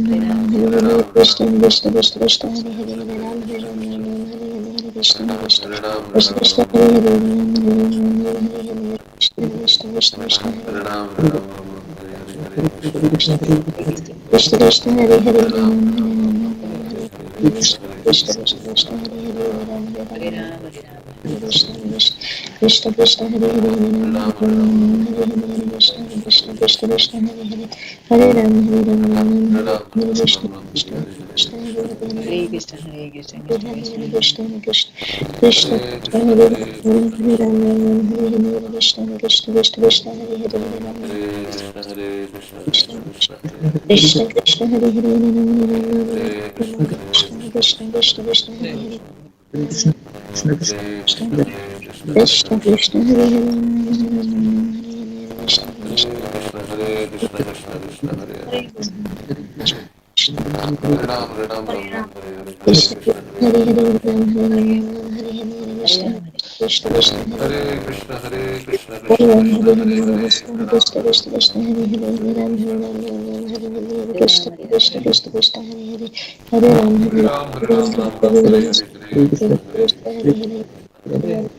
Hare Ram, Krishna Krishna, Krishna Krishna, Hare Ram, Hare Ram, Hare Ram, Hare Hare, Krishna Krishna, Krishna Krishna, Hare Hare, Hare Ram, Hare Ram, Hare Ram, Hare Hare, Krishna Krishna, Krishna Krishna, Hare Hare, Hare Ram, Hare Ram, Hare Hare, Krishna Krishna, Krishna Krishna, Hare Krishna Krishna, Hare Hare, Hare Ram, Hare Ram, Krishna Krishna, Krishna Krishna, Hare Hare, Hare Ram, Hare Ram, Krishna Krishna, Krishna Hare Hare, Hare Ram, Hare Ram, Hare Hare, Krishna Krishna, Krishna Krishna, Hare Hare, Hare Ram, Hare Ram, Hare Hare, Krishna Krishna, Krishna Hare Hare, Hare Ram, Hare Hare, Krishna Krishna, Krishna Krishna, Hare Hare, Hare Ram, Hare Hare, Krishna Krishna, Krishna Krishna, Hare Hare, Hare Ram, Krishna Krishna, Krishna Hare Hare, Hare Ram, Hare Ram, Krishna Krishna, Krishna Krishna, Hare Hare, Krishna Krishna, Hare Hare, Krishna Krishna, Krishna Hare Hare, Ram, Hare Ram, Hare Hare, Krishna Krishna, Krishna Hare Hare Ram, Hare Hare, Krishna Krishna, Krishna Krishna, Hare Hare, Hare Ram, Hare Ram, Hare Hare, Krishna Krishna, Krishna Krishna, Hare Hare, Hare Ram, Hare Ram, Hare Ram, Hare Hare, Krishna Hare Hare,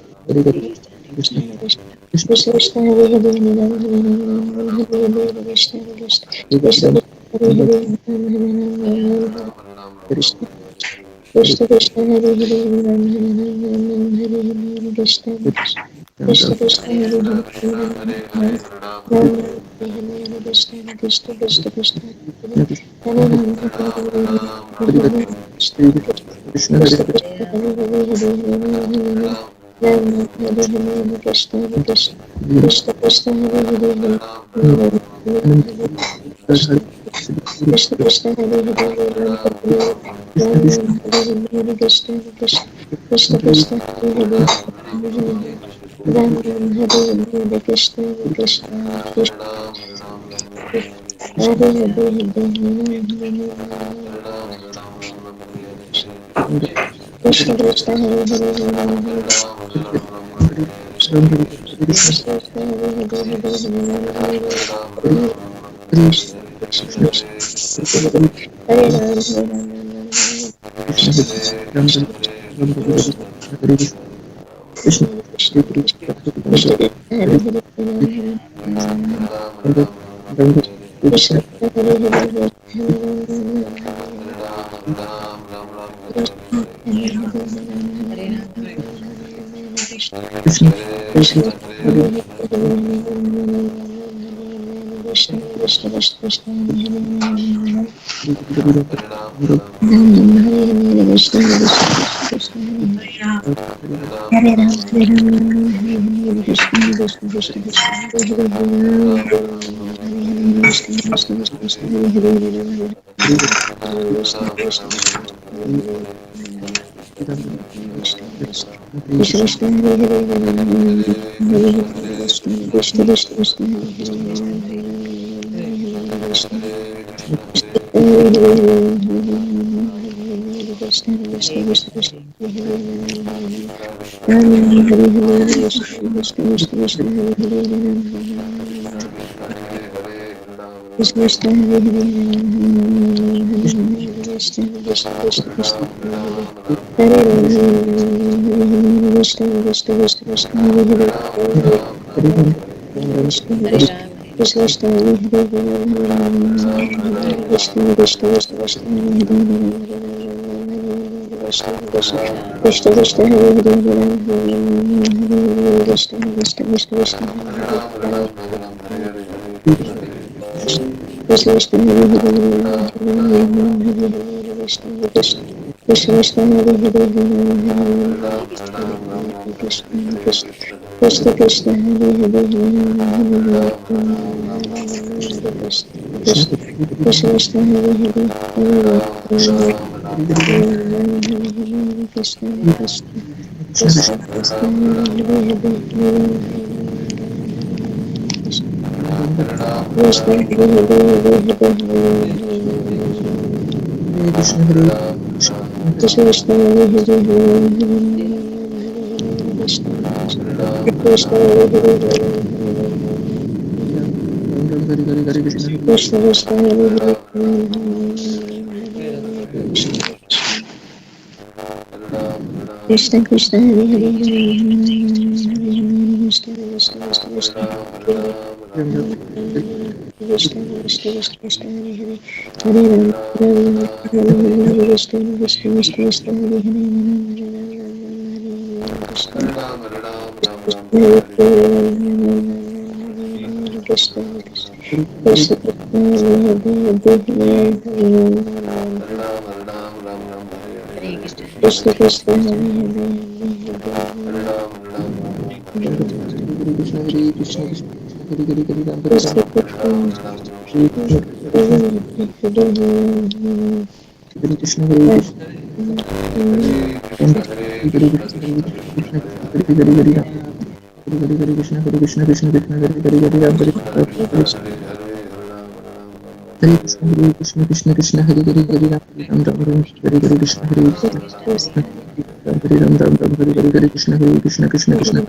Krishna Krishna, Krishna Krishna, Hare Hare, Hare Ram, Hare Ram, Hare Hare, Krishna Krishna, Krishna Hare Hare, Ram, Hare Ram, Krishna Krishna Krishna, Hare Hare, Ram, Hare Ram, Hare Hare, Krishna Krishna Krishna, Hare Hare, Ram, Hare Hare, Krishna Krishna, Krishna Krishna, Hare Ram, Hare Hare, Krishna Krishna Krishna, Hare Hare, Hare Ram, Hare Hare, Krishna Krishna, Krishna Krishna, Hare Hare, Krishna Krishna Krishna, Hare Hare, Ram, Hare Hare, Krishna Krishna, Krishna Krishna, Hare Hare, Ram, Hare Hare, Krishna Krishna, Krishna Hare Hare, Krishna Krishna, Hare Hare, Krishna Krishna, Hare Hare, Hare Ram, Hare Ram, Krishna Hare Hare, Krishna Hare Hare, Krishna Krishna Krishna Krishna Krishna, Hare Hare, Krishna Krishna, Hare Ram, Hare Ram, Hare Hare, Krishna Krishna, Krishna Krishna, Hare Hare, Krishna Krishna, Krishna Krishna, Hare Hare, Hare Ram, Krishna Krishna, Krishna Krishna, Hare Hare, Hare Ram, Hare Hare, Krishna Krishna, Krishna Krishna, Hare Hare, Krishna Krishna, Krishna Krishna, Krishna Ram, Hare Hare, Krishna Krishna, Krishna Krishna, Hare Hare, Krishna Krishna, Hare Hare, Krishna Krishna, Hare Hare, Krishna Krishna Krishna Hare Hare Hare Krishna Krishna Krishna Hare Krishna Krishna Krishna Hare Hare Hare Ram Hare Krishna Krishna Krishna Hare Hare Krishna Krishna Krishna Krishna Krishna Hare Krishna Krishna Krishna Hare Hare Hare Ram Ram Ram Hare Hare Krishna Hare Krishna Hare Ram Ram Ram Hare Hare Krishna Hare Krishna Krishna Krishna Hare Krishna Krishna Hare Krishna Hare Krishna Krishna Krishna Hare Hare Hare Ram Ram Hare Hare Krishna Krishna Krishna Krishna Hare Hare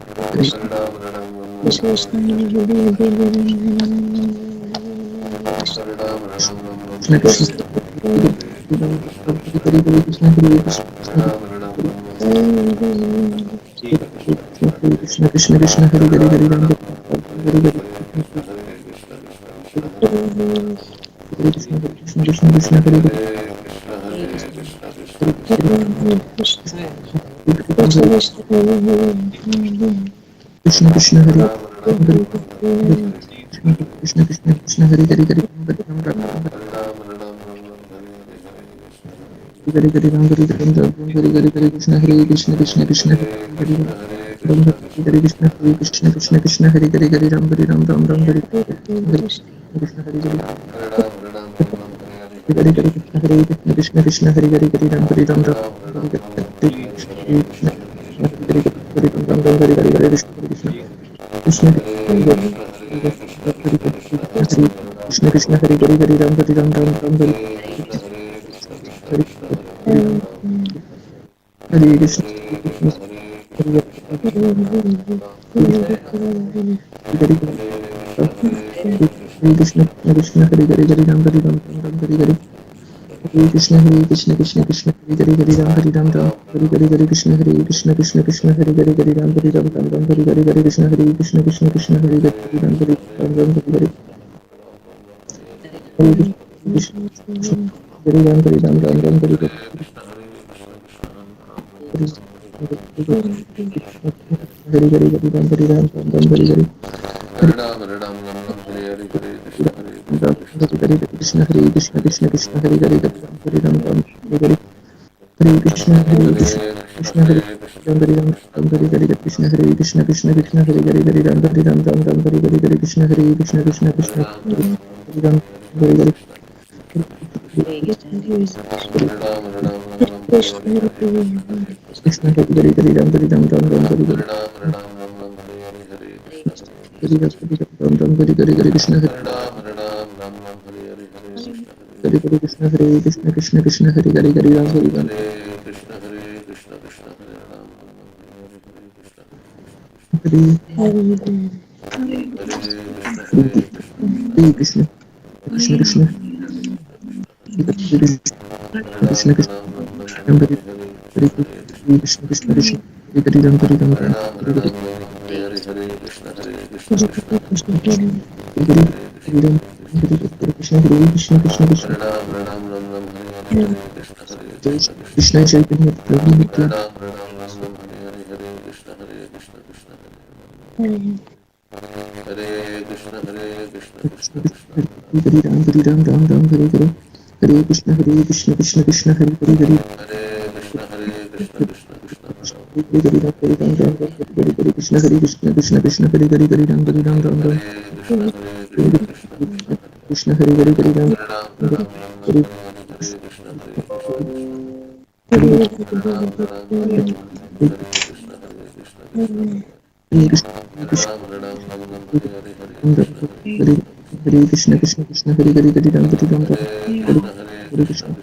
Krishna Krishna Hare Krishna Krishna Krishna Hare Hare Hare Ram Ram Hare Hare Ram Hare Ram Hare Hare Hare Krishna Hare Krishna Krishna Krishna Hare Hare Ram Hare Krishna Hare Krishna Krishna Krishna Hare Hare Hare Ram Hare Ram Ram Ram Hare Krishna Hare Hare Hare Hare Krishna Hare Krishna Krishna Hare Hare Hare Ram Hare Ram Ram Hare Krishna Krishna Krishna Hare Hare Hare Ram Hare Ram Ram Ram Hare Hare Krishna Krishna Krishna Hare Hare Hare Ram Hare Ram Ram Hare Hare Hare Krishna Krishna Krishna Hare Hare Hare Ram Hare Ram Ram Hare Hare Hare Krishna Krishna Krishna Hare Hare Hare Ram Hare Ram Ram Ram Hare Hare Hare Krishna Krishna Krishna Hare Hare Ram Hare Ram Ram Hare Hare Hare Ram Hare Ram Ram Ram Hare Hare Hare Hare Hare Ram Hare Ram Ram Ram Hare Hare Krishna Krishna Krishna Hare Hare Hare Ram Ram Hare Hare Hare Krishna Krishna Hare Ram Hare Ram Ram Hare Hare Krishna Krishna Krishna Hare Hare Hare Ram Hare Ram Ram Ram Hare Hare Hare Krishna Krishna Krishna Hare Ram Hare Hare Krishna Hare Hare Hare Ram Hare Ram Ram Ram Hare Hare Hare Ram Ram Hare Hare Hare Krishna Hare Hare Hare Krishna Krishna Krishna Hare Hare Hare Ram Hare Ram Hare Hare Krishna Krishna Krishna Hare Hare Krishna Krishna Ram Hare Hare Krishna Krishna Krishna Hare Hare Ram Hare Ram Ram Hare Hare Hare Hare Ram Hare Krishna Hare Krishna Krishna Krishna Jai Shri Krishna Chaitanya Prabhu Nityananda Krishna Krishna Hare Ram Ram Hare Hare Hare Krishna Krishna Krishna Hare Hare Hare Hare Hare Ram Hare Ram Ram Ram Hare Hare Krishna Krishna Hare Hare Hare Ram Hare Ram Ram Ram Hare Krishna Hare Hare Hare Ram Hare Hare Krishna Krishna Hare Krishna Krishna Hare Hare Hare Ram Hare Ram Ram Hare Krishna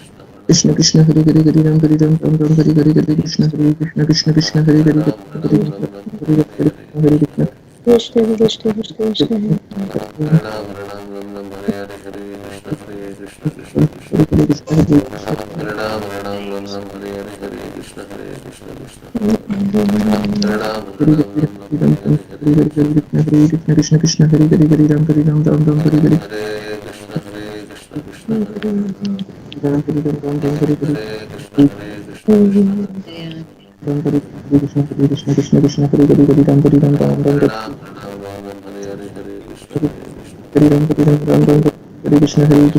Krishna Krishna Hare Hare Hare Ram Hare Ram Ram Ram Hare Hare Hare Krishna Krishna Hare Hare Hare Hare Krishna Krishna Krishna Hare Hare Hare Ram Hare Ram Ram Ram Hare Hare Ram Hare Ram Ram Ram Hare Hare Ram Hare Krishna Krishna Krishna Hare Hare Hare Ram Hare Ram Ram Ram Hare Ram Hare Ram Ram Ram Hare Krishna Hare Krishna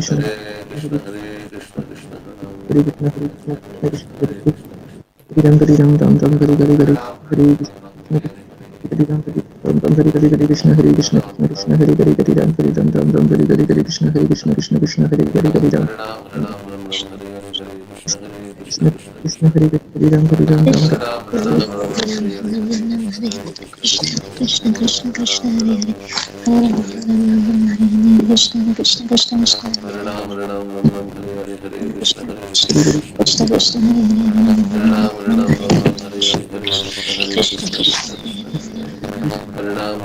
Hare Krishna Hare Krishna Krishna Krishna Hare Ram Ram Ram Hare Hare Hare Hare Krishna Hare Ram Hare Ram Hare Krishna Hare Krishna Krishna Hare Hare Hare Ram Hare Ram Ram Ram Hare Hare Hare Krishna Hare Krishna Krishna Hare Hare Hare Ram Krishna Krishna Hare Hare Ram Hare Ram Ram Krishna Krishna Krishna Hare Hare Hare Hare Krishna Krishna Krishna Krishna Krishna Krishna Hare Hare Krishna Krishna Krishna Hare Hare Hare Ram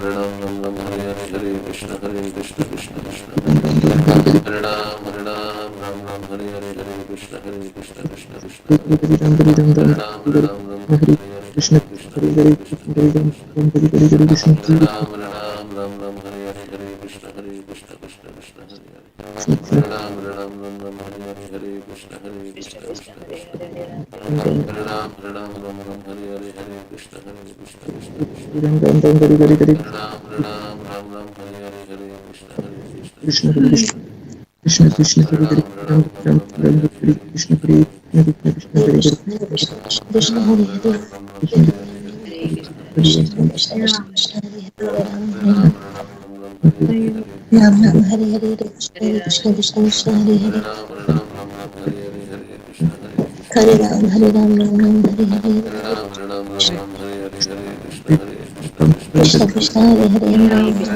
Ram Hare Hare Hare Krishna Ram Ram Ram Hare Hare Hare Krishna Hare Krishna Krishna Hare Hare Ram Ram Ram Hare Hare Krishna Hare Krishna Hare Hare Krishna Hare Hare Krishna Krishna Krishna Krishna Hare Hare Ram Ram Hare Hare Krishna Krishna Krishna Hare Hare Hare Ram Ram Ram Hare Hare Krishna Krishna Hare Hare Ram Ram Hare Hare Krishna Krishna Krishna Krishna Hare Hare Krishna Krishna Krishna Hare Krishna Krishna Hare Hare Ram Hare Ram Ram Ram Hare Hare Krishna Krishna Krishna Krishna Hare Hare Ram Hare Ram Ram Ram Hare Hare Krishna Krishna Hare Ram Ram Ram Hare Hare Hare Hare Krishna Ram Krishna Hare Hare Hare Ram Hare Ram Ram Ram Hare Hare Krishna Krishna Krishna Krishna Hare Hare Ram Hare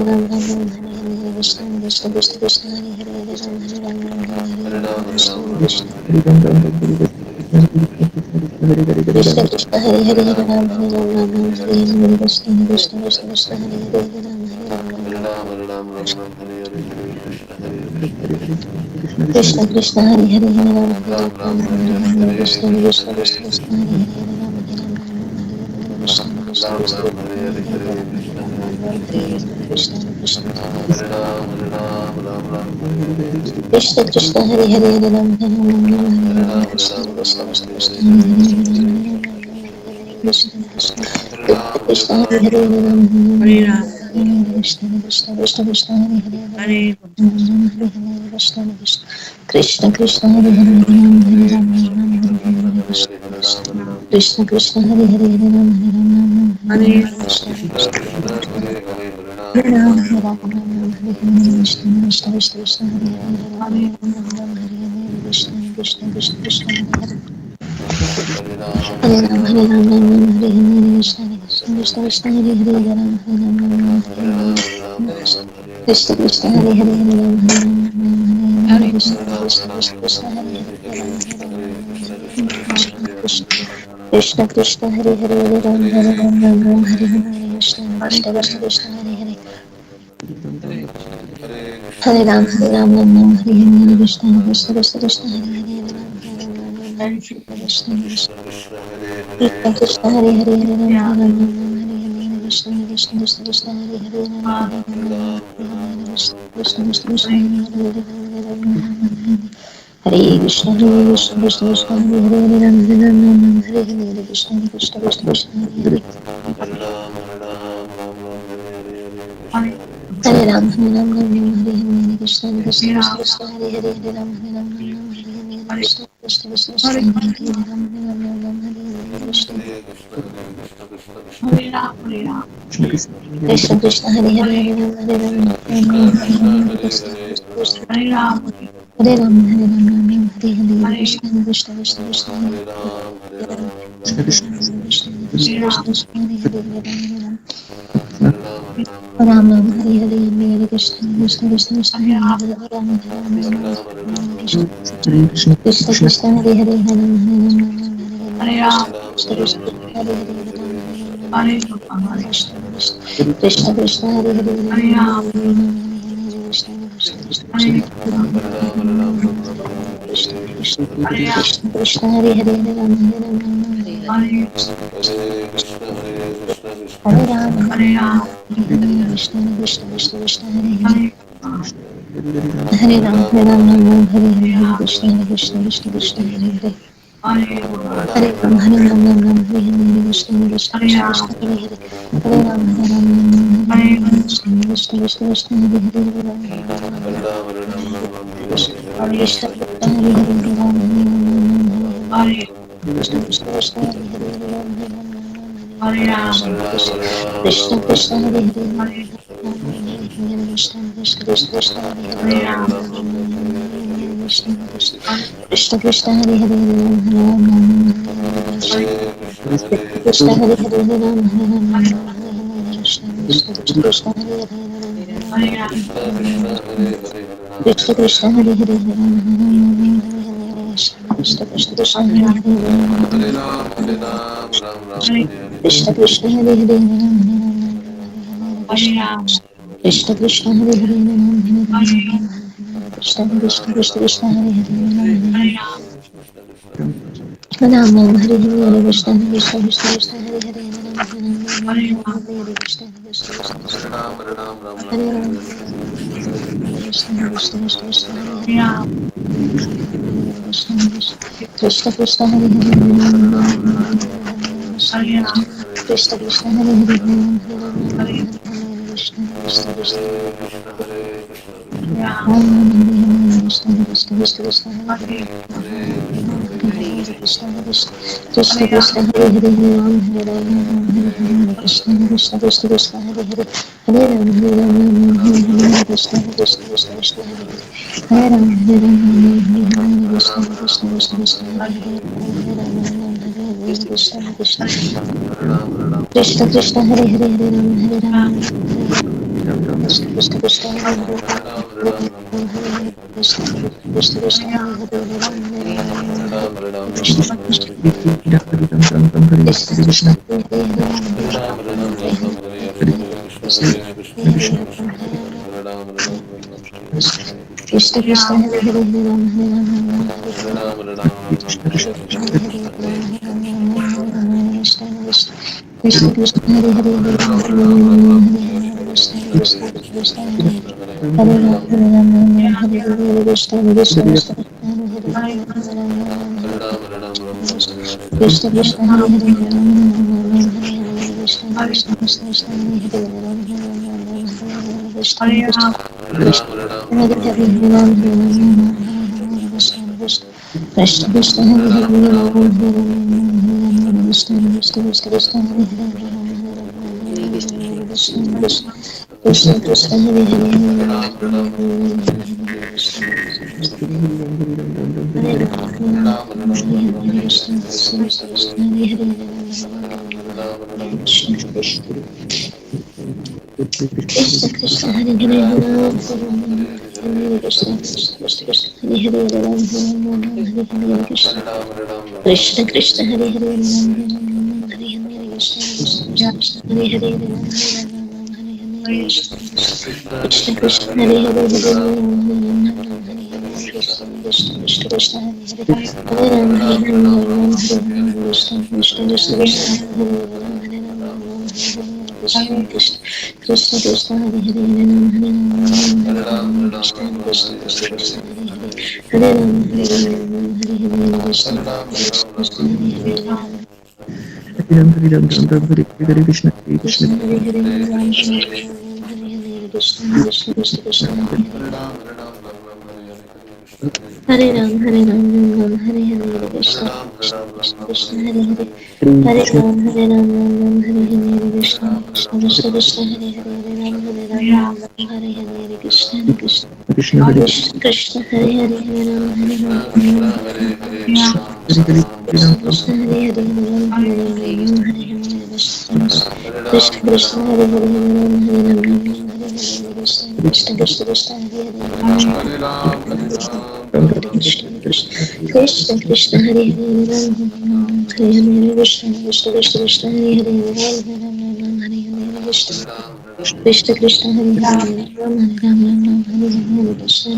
Ram Ram Krishna Krishna Krishna Krishna Hare Hare Hare Ram Hare Ram Ram Hare Hare Krishna Krishna Krishna Krishna Hare Hare Ram Hare Ram Ram Hare Hare Krishna Krishna Krishna Krishna Krishna Krishna Krishna Hare Hare Hare Ram Hare Ram Ram Hare Krishna Krishna Krishna Krishna Hare Hare Krishna Krishna Krishna Hare Hare Hare Ram Hare Ram Krishna Krishna Krishna Krishna Hare Hare Hare Krishna Krishna Krishna Krishna Hare Hare Ram Hare Ram Ram Hare Krishna Krishna Hare Hare Hare Ram Hare Ram Hare Krishna Krishna Hare Ram Hare Ram Ram Hare Krishna Krishna Krishna Krishna Hare Hare Ram Hare Krishna Krishna Krishna Krishna Hare Hare Hare Ram Ram Ram Hare Hare Krishna Krishna Krishna Krishna Hare Hare Ram Hare Ram Ram Hare Krishna Krishna Hare Hare Hare Ram Hare Ram Hare Krishna Krishna Krishna Krishna Hare Hare Ram Hare Ram Krishna Krishna Krishna Krishna Hare Hare Hare Ram Hare Ram Ram Ram Hare Hare Krishna Krishna Krishna Krishna Hare Hare Hare Ram Ram Ram Hare Hare Krishna Krishna Krishna Krishna Hare Hare Hare Ram Ram Ram Krishna Krishna Krishna Krishna Hare Hare Hare Ram Ram Ram Hare Hare Krishna Krishna Krishna Krishna Hare Hare Ram Hare Ram Krishna Krishna Krishna Hare Hare Hare Krishna Krishna Krishna Hare Hare Ram Hare Ram Hare Hare Krishna Krishna Krishna Krishna Hare Hare Hare Ram Ram Ram Hare Hare Krishna Krishna Krishna Krishna Hare Hare Hare Ram Ram Hare Hare Krishna Krishna Krishna Krishna Hare Hare Ram Ram Hare Hare Krishna Krishna Krishna Hare Hare Hare Ram Hare Ram Hare Ram Krishna Krishna Krishna Hare Ram Hare Hare Krishna Krishna Krishna Krishna Hare Ram Krishna Krishna Krishna Hare Hare Ram Ram Hare Hare Hare Krishna Krishna Krishna Krishna Hare Hare Ram Ram Krishna Krishna Krishna Hare Hare Ram Hare Krishna Krishna Hare Hare Ram Krishna Krishna Hare Hare Krishna Krishna Krishna Krishna Hare Hare Ram Hare Ram Krishna Krishna Krishna Krishna Hare Ram Hare Ram Ram Hare Hare Krishna Krishna Krishna Krishna Hare Hare Hare Ram Hare Ram Ram Ram Hare Hare Krishna Krishna Krishna Krishna Hare Hare Hare Ram Hare Ram Ram Ram Hare Hare Krishna Krishna Krishna Krishna Hare Hare Hare Ram Krishna Krishna Hare Hare Ram Hare Krishna Krishna Krishna Hare Hare Ram Krishna Krishna Hare Hare Krishna Krishna Krishna Hare Hare Krishna Krishna Hare Hare Krishna Hare Hare Krishna Krishna Hare Krishna Krishna Hare Hare Krishna Krishna Krishna Hare Krishna Krishna Hare Hare Krishna Krishna Hare Hare Krishna Krishna Krishna Krishna Hare Hare Ram Ram Hare Hare Krishna Krishna Krishna Krishna Hare Hare Ram Hare Krishna Krishna Krishna Hare Ram Krishna Krishna Krishna Krishna Hare Krishna Krishna Hare Hare Krishna Krishna Hare Hare Krishna Krishna Krishna Krishna Krishna Krishna Krishna Hare Krishna Krishna Krishna Hare Hare Ram Hare Ram Krishna Krishna Krishna Krishna Hare Hare Hare Ram Hare Krishna Krishna Krishna Krishna Hare Hare Ram Hare Krishna Krishna Krishna Krishna Hare Hare Krishna Krishna Krishna Krishna Hare Hare Hare Ram Hare Ram Krishna Krishna Krishna Hare Hare Krishna Krishna Krishna Hare Hare Ram Krishna Krishna Krishna Hare Krishna Krishna Hare Hare Ram Hare Ram Krishna Krishna Hare Hare Ram Krishna Krishna Krishna Hare Hare Ram Hare Krishna Krishna Krishna Krishna Krishna Hare Hare Krishna Krishna Krishna Krishna Hare Hare Krishna Krishna Krishna Hare Hare Ram Krishna Krishna Krishna Hare Hare Ram Krishna Krishna Krishna Hare Hare Krishna Krishna Krishna Hare Hare Krishna Krishna Hare Hare Krishna Krishna Hare Hare Ram Ram Ram Hare Hare Krishna Krishna Krishna Hare Hare Ram Ram Ram Hare Hare Krishna Krishna Krishna Hare Hare Ram Ram Ram Hare Hare Krishna Krishna Krishna Krishna Hare Ram Hare Ram Ram Hare Ram Krishna Krishna Krishna Krishna Hare Ram Hare Ram Ram Hare Krishna Krishna Krishna Krishna Hare Hare Ram Hare Ram Ram Hare Krishna Krishna Krishna Krishna Hare Ram Hare Ram Hare Hare Krishna Krishna Hare Hare Ram Hari Ram Ram Ram Hari Hari Hari Krishna Hari Krishna Krishna Hare Hare Ram Ram Hare Hare Krishna Krishna Krishna Krishna Hare Hare Hare Ram Ram Ram Hare Hare Krishna Krishna Krishna Krishna Hare Hare Hari Hare Krishna Ram Ram Hare Hare Krishna Krishna Krishna Krishna Hare Hare Ram Hare Hare Krishna Krishna Krishna Hari Krishna Krishna Hare Hare Ram Hare Ram Krishna Hari Hari Hari Ram Krishna Krishna Hare Hare Ram Hare Ram Hare Hare Krishna Krishna Krishna Hare Hare Ram Hare Ram Hare Hare Krishna Krishna Krishna Krishna Hare Hare Ram Ram Krishna Krishna Krishna Krishna Hare Hare Ram Hare Hare Krishna Krishna Krishna Krishna Hare Hare Ram Hare Hare Krishna Krishna Krishna Hare Hare Ram Hare Hare Krishna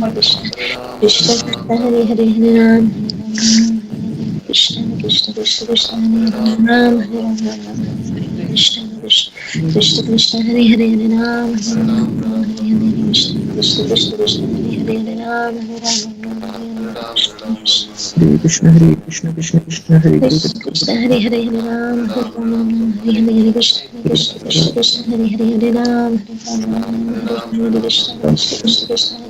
Krishna Krishna Krishna Hare Hare Ram Krishna Krishna Krishna Krishna Hare Hare Ram Hare Ram Krishna Krishna Krishna Krishna Hare Hare Ram Hare Hare Krishna Krishna Krishna Krishna Hare Hare Ram Hare Ram Hare Krishna Hare Krishna Krishna Krishna Hare Hare Krishna Krishna Hare Hare Hare Ram Hare Ram Hare Hare Krishna Krishna Krishna Krishna Hare Hare Hare Ram Hare Ram Hare Hare Krishna Krishna Krishna Krishna Hare Hare Hare Ram Hare Ram Hari Hari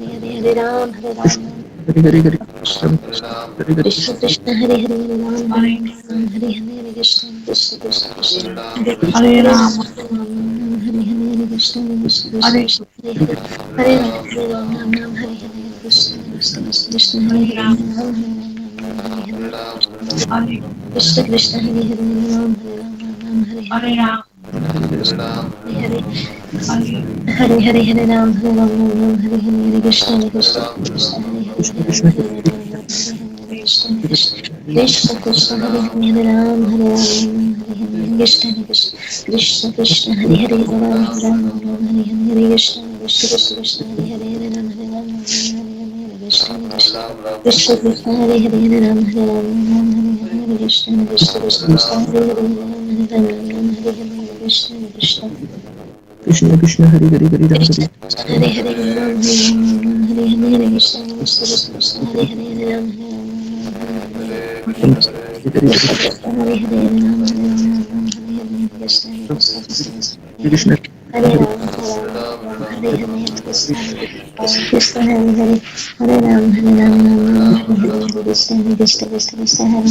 Hari Ram Hari Hari Krishna Krishna Hare Hare Hare Ram Hare Ram Hare Hare Krishna Krishna Krishna Krishna Hare Ram Hare Hare Krishna Krishna Krishna Hare Hare Hare Ram Hare Ram Hare Hare Krishna Krishna Krishna Hare Hare Ram Hare Hare Krishna Krishna Hare Hare Ram Hare Ram Hare Hare Hare Hare Hare Hare Ram Hare Ram Hare Hare Krishna Krishna Krishna Hare Krishna Hare Krishna Ram Hare Hare Krishna Krishna Krishna Krishna Hare Hare Ram Hare Ram Hare Hare Krishna Krishna Krishna Krishna Hare Hare Ram Ram Hare Hare Krishna Krishna Krishna Hare Hare Ram Hare Ram Hare Krishna Krishna Krishna Krishna Hare Hare Ram Hare Ram Hare Hare Krishna Krishna Krishna Hare Hare Ram Hare Ram Hare Hare Krishna Krishna Krishna Krishna Hari Hari Hari Ram Krishna Hari Hare Hare Ram Hare Hare Krishna Krishna Hare Hare Ram Ram Hari Hari Hari Krishna Hare Hare Ram Hare Hare Krishna Krishna Krishna Hare Hari Ram Hare Hare Krishna Krishna Hare Hare Hare Ram Hare Ram Hare Hare Krishna Krishna Krishna Hare Hare Hare Hari Ram Hare Hare Krishna Hari Hari Krishna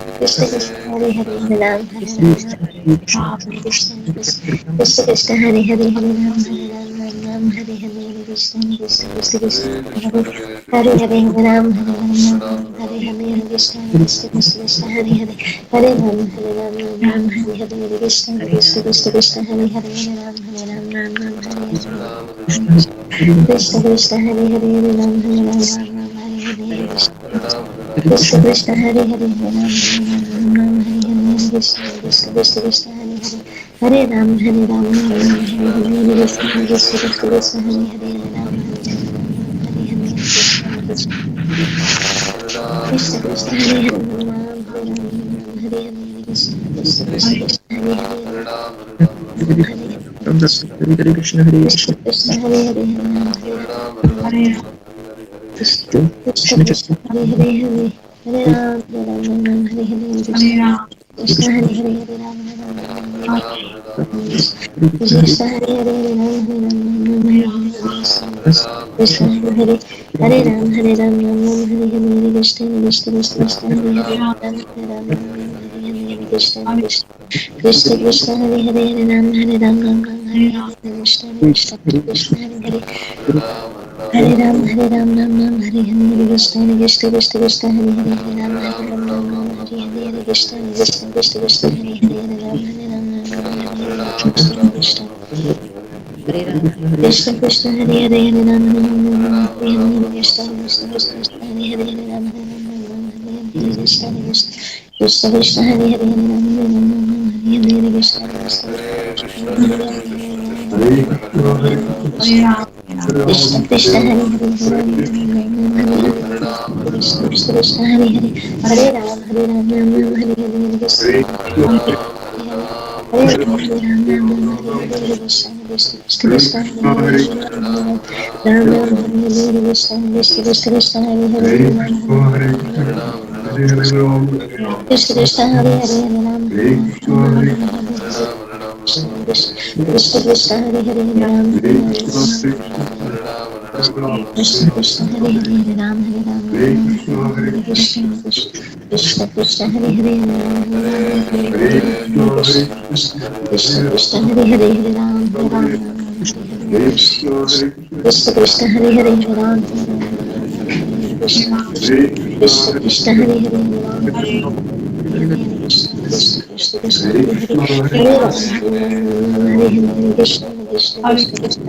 Krishna Hare Hare Ram Hare Hari Ram Krishna Krishna Hari Krishna Hari Ram Krishna Krishna Hare Hare Hare Ram Hare Ram Hare Hare Krishna Krishna Krishna Krishna Hare Hare Hare Ram Hare Ram Hare Hare Krishna Krishna Krishna Krishna Hare Hare Hare Ram Hare Hare Krishna Krishna Krishna Krishna Hare Hare Ram Hare Krishna Hari Hari Ram Krishna Krishna Hare Hare Ram Hare Ram Hare Hare Hari Krishna Krishna Krishna Hare Hare Ram Hare Hare Krishna Krishna Krishna Krishna Hare Ram Hare Ram Hare Hare Krishna Krishna Krishna Krishna Hare Hare Ram Hare Hare Krishna Krishna Hare Hare Ram Hare Ram Hare Hare Krishna Krishna Krishna Krishna Hare Hare Hari Ram Hari Hari Krishna Hari Krishna Krishna Krishna Hare Hare Ram Hare Krishna Krishna Krishna Krishna Hare Hare Hare Ram Hare Hare Krishna Krishna Hare Hare Hare Ram Hare Ram Krishna Hari Krishna Hare Hare Hare Ram Krishna Hare Hare Hare Ram Hare Ram Hare Hare Krishna Krishna Krishna Hare Hare Ram Hare Ram Hare Hare Krishna Krishna Krishna Krishna Hare Hare Hare Ram Hare Ram Hare Hare Krishna Krishna Krishna Hare Hare Hare Ram Hare Hare Krishna Krishna Krishna Krishna Hare Hare Hare Ram Hare Hare Krishna Krishna Krishna Krishna Hare Hare Hare Ram Hare Ram Hare Hare Krishna Krishna Krishna Krishna Hare Hare Hare Ram Hare Ram Hare Hare Krishna Krishna Krishna Krishna Hare Hare Hare Ram Hare Ram Hare Krishna Krishna Krishna Krishna Hare Hare Hare Ram Hare Ram Hare Hare Krishna Krishna Krishna Krishna Hare Hare Hare Ram Krishna Krishna Krishna Hare Hare Hare Ram Hare Ram Ram Ram Hare Hare Krishna Hare Ram Hare Ram Ram Ram Hare Hare Krishna Krishna Krishna Hare Hare Ram Ram Hare Hare Krishna Krishna Krishna Hare Hare Ram Krishna Krishna Hare Hare Ram Krishna Krishna Hare Hare Ram Krishna Krishna Hare Hare Ram Hare Ram Hare Krishna Krishna Krishna Hare Hare Ram Krishna Krishna Hare Hare Ram Krishna Krishna Hare Hare Ram Krishna Krishna Hare Hare Ram Krishna Krishna Hare Hare Ram Hare Hare Krishna Krishna Krishna Hare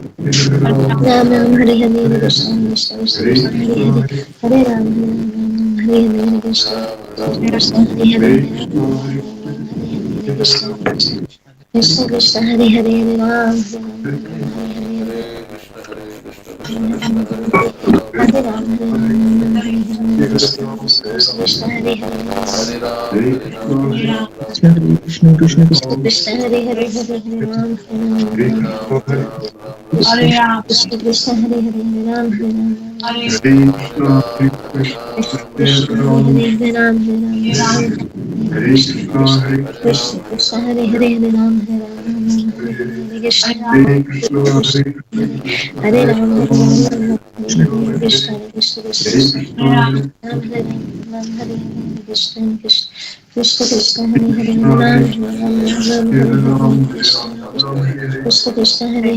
Hare Ram Ram Hare Hare Krishna Krishna Krishna Hare Hare Hare Ram Hare Hare Krishna Krishna Hare Hare Krishna Krishna Krishna Hare Hare Ram Hare Ram Krishna Krishna Hare Hare Krishna Krishna Krishna Krishna Hare Hare Hare Ram Krishna Krishna Hare Hare Ram Krishna Hare Hare Ram Krishna Krishna Hare Hare Ram Krishna Hare Ram Krishna Krishna Krishna Ram Hare Ram Hare Krishna Krishna Krishna Hare Hare Ram Krishna Krishna Hare Hare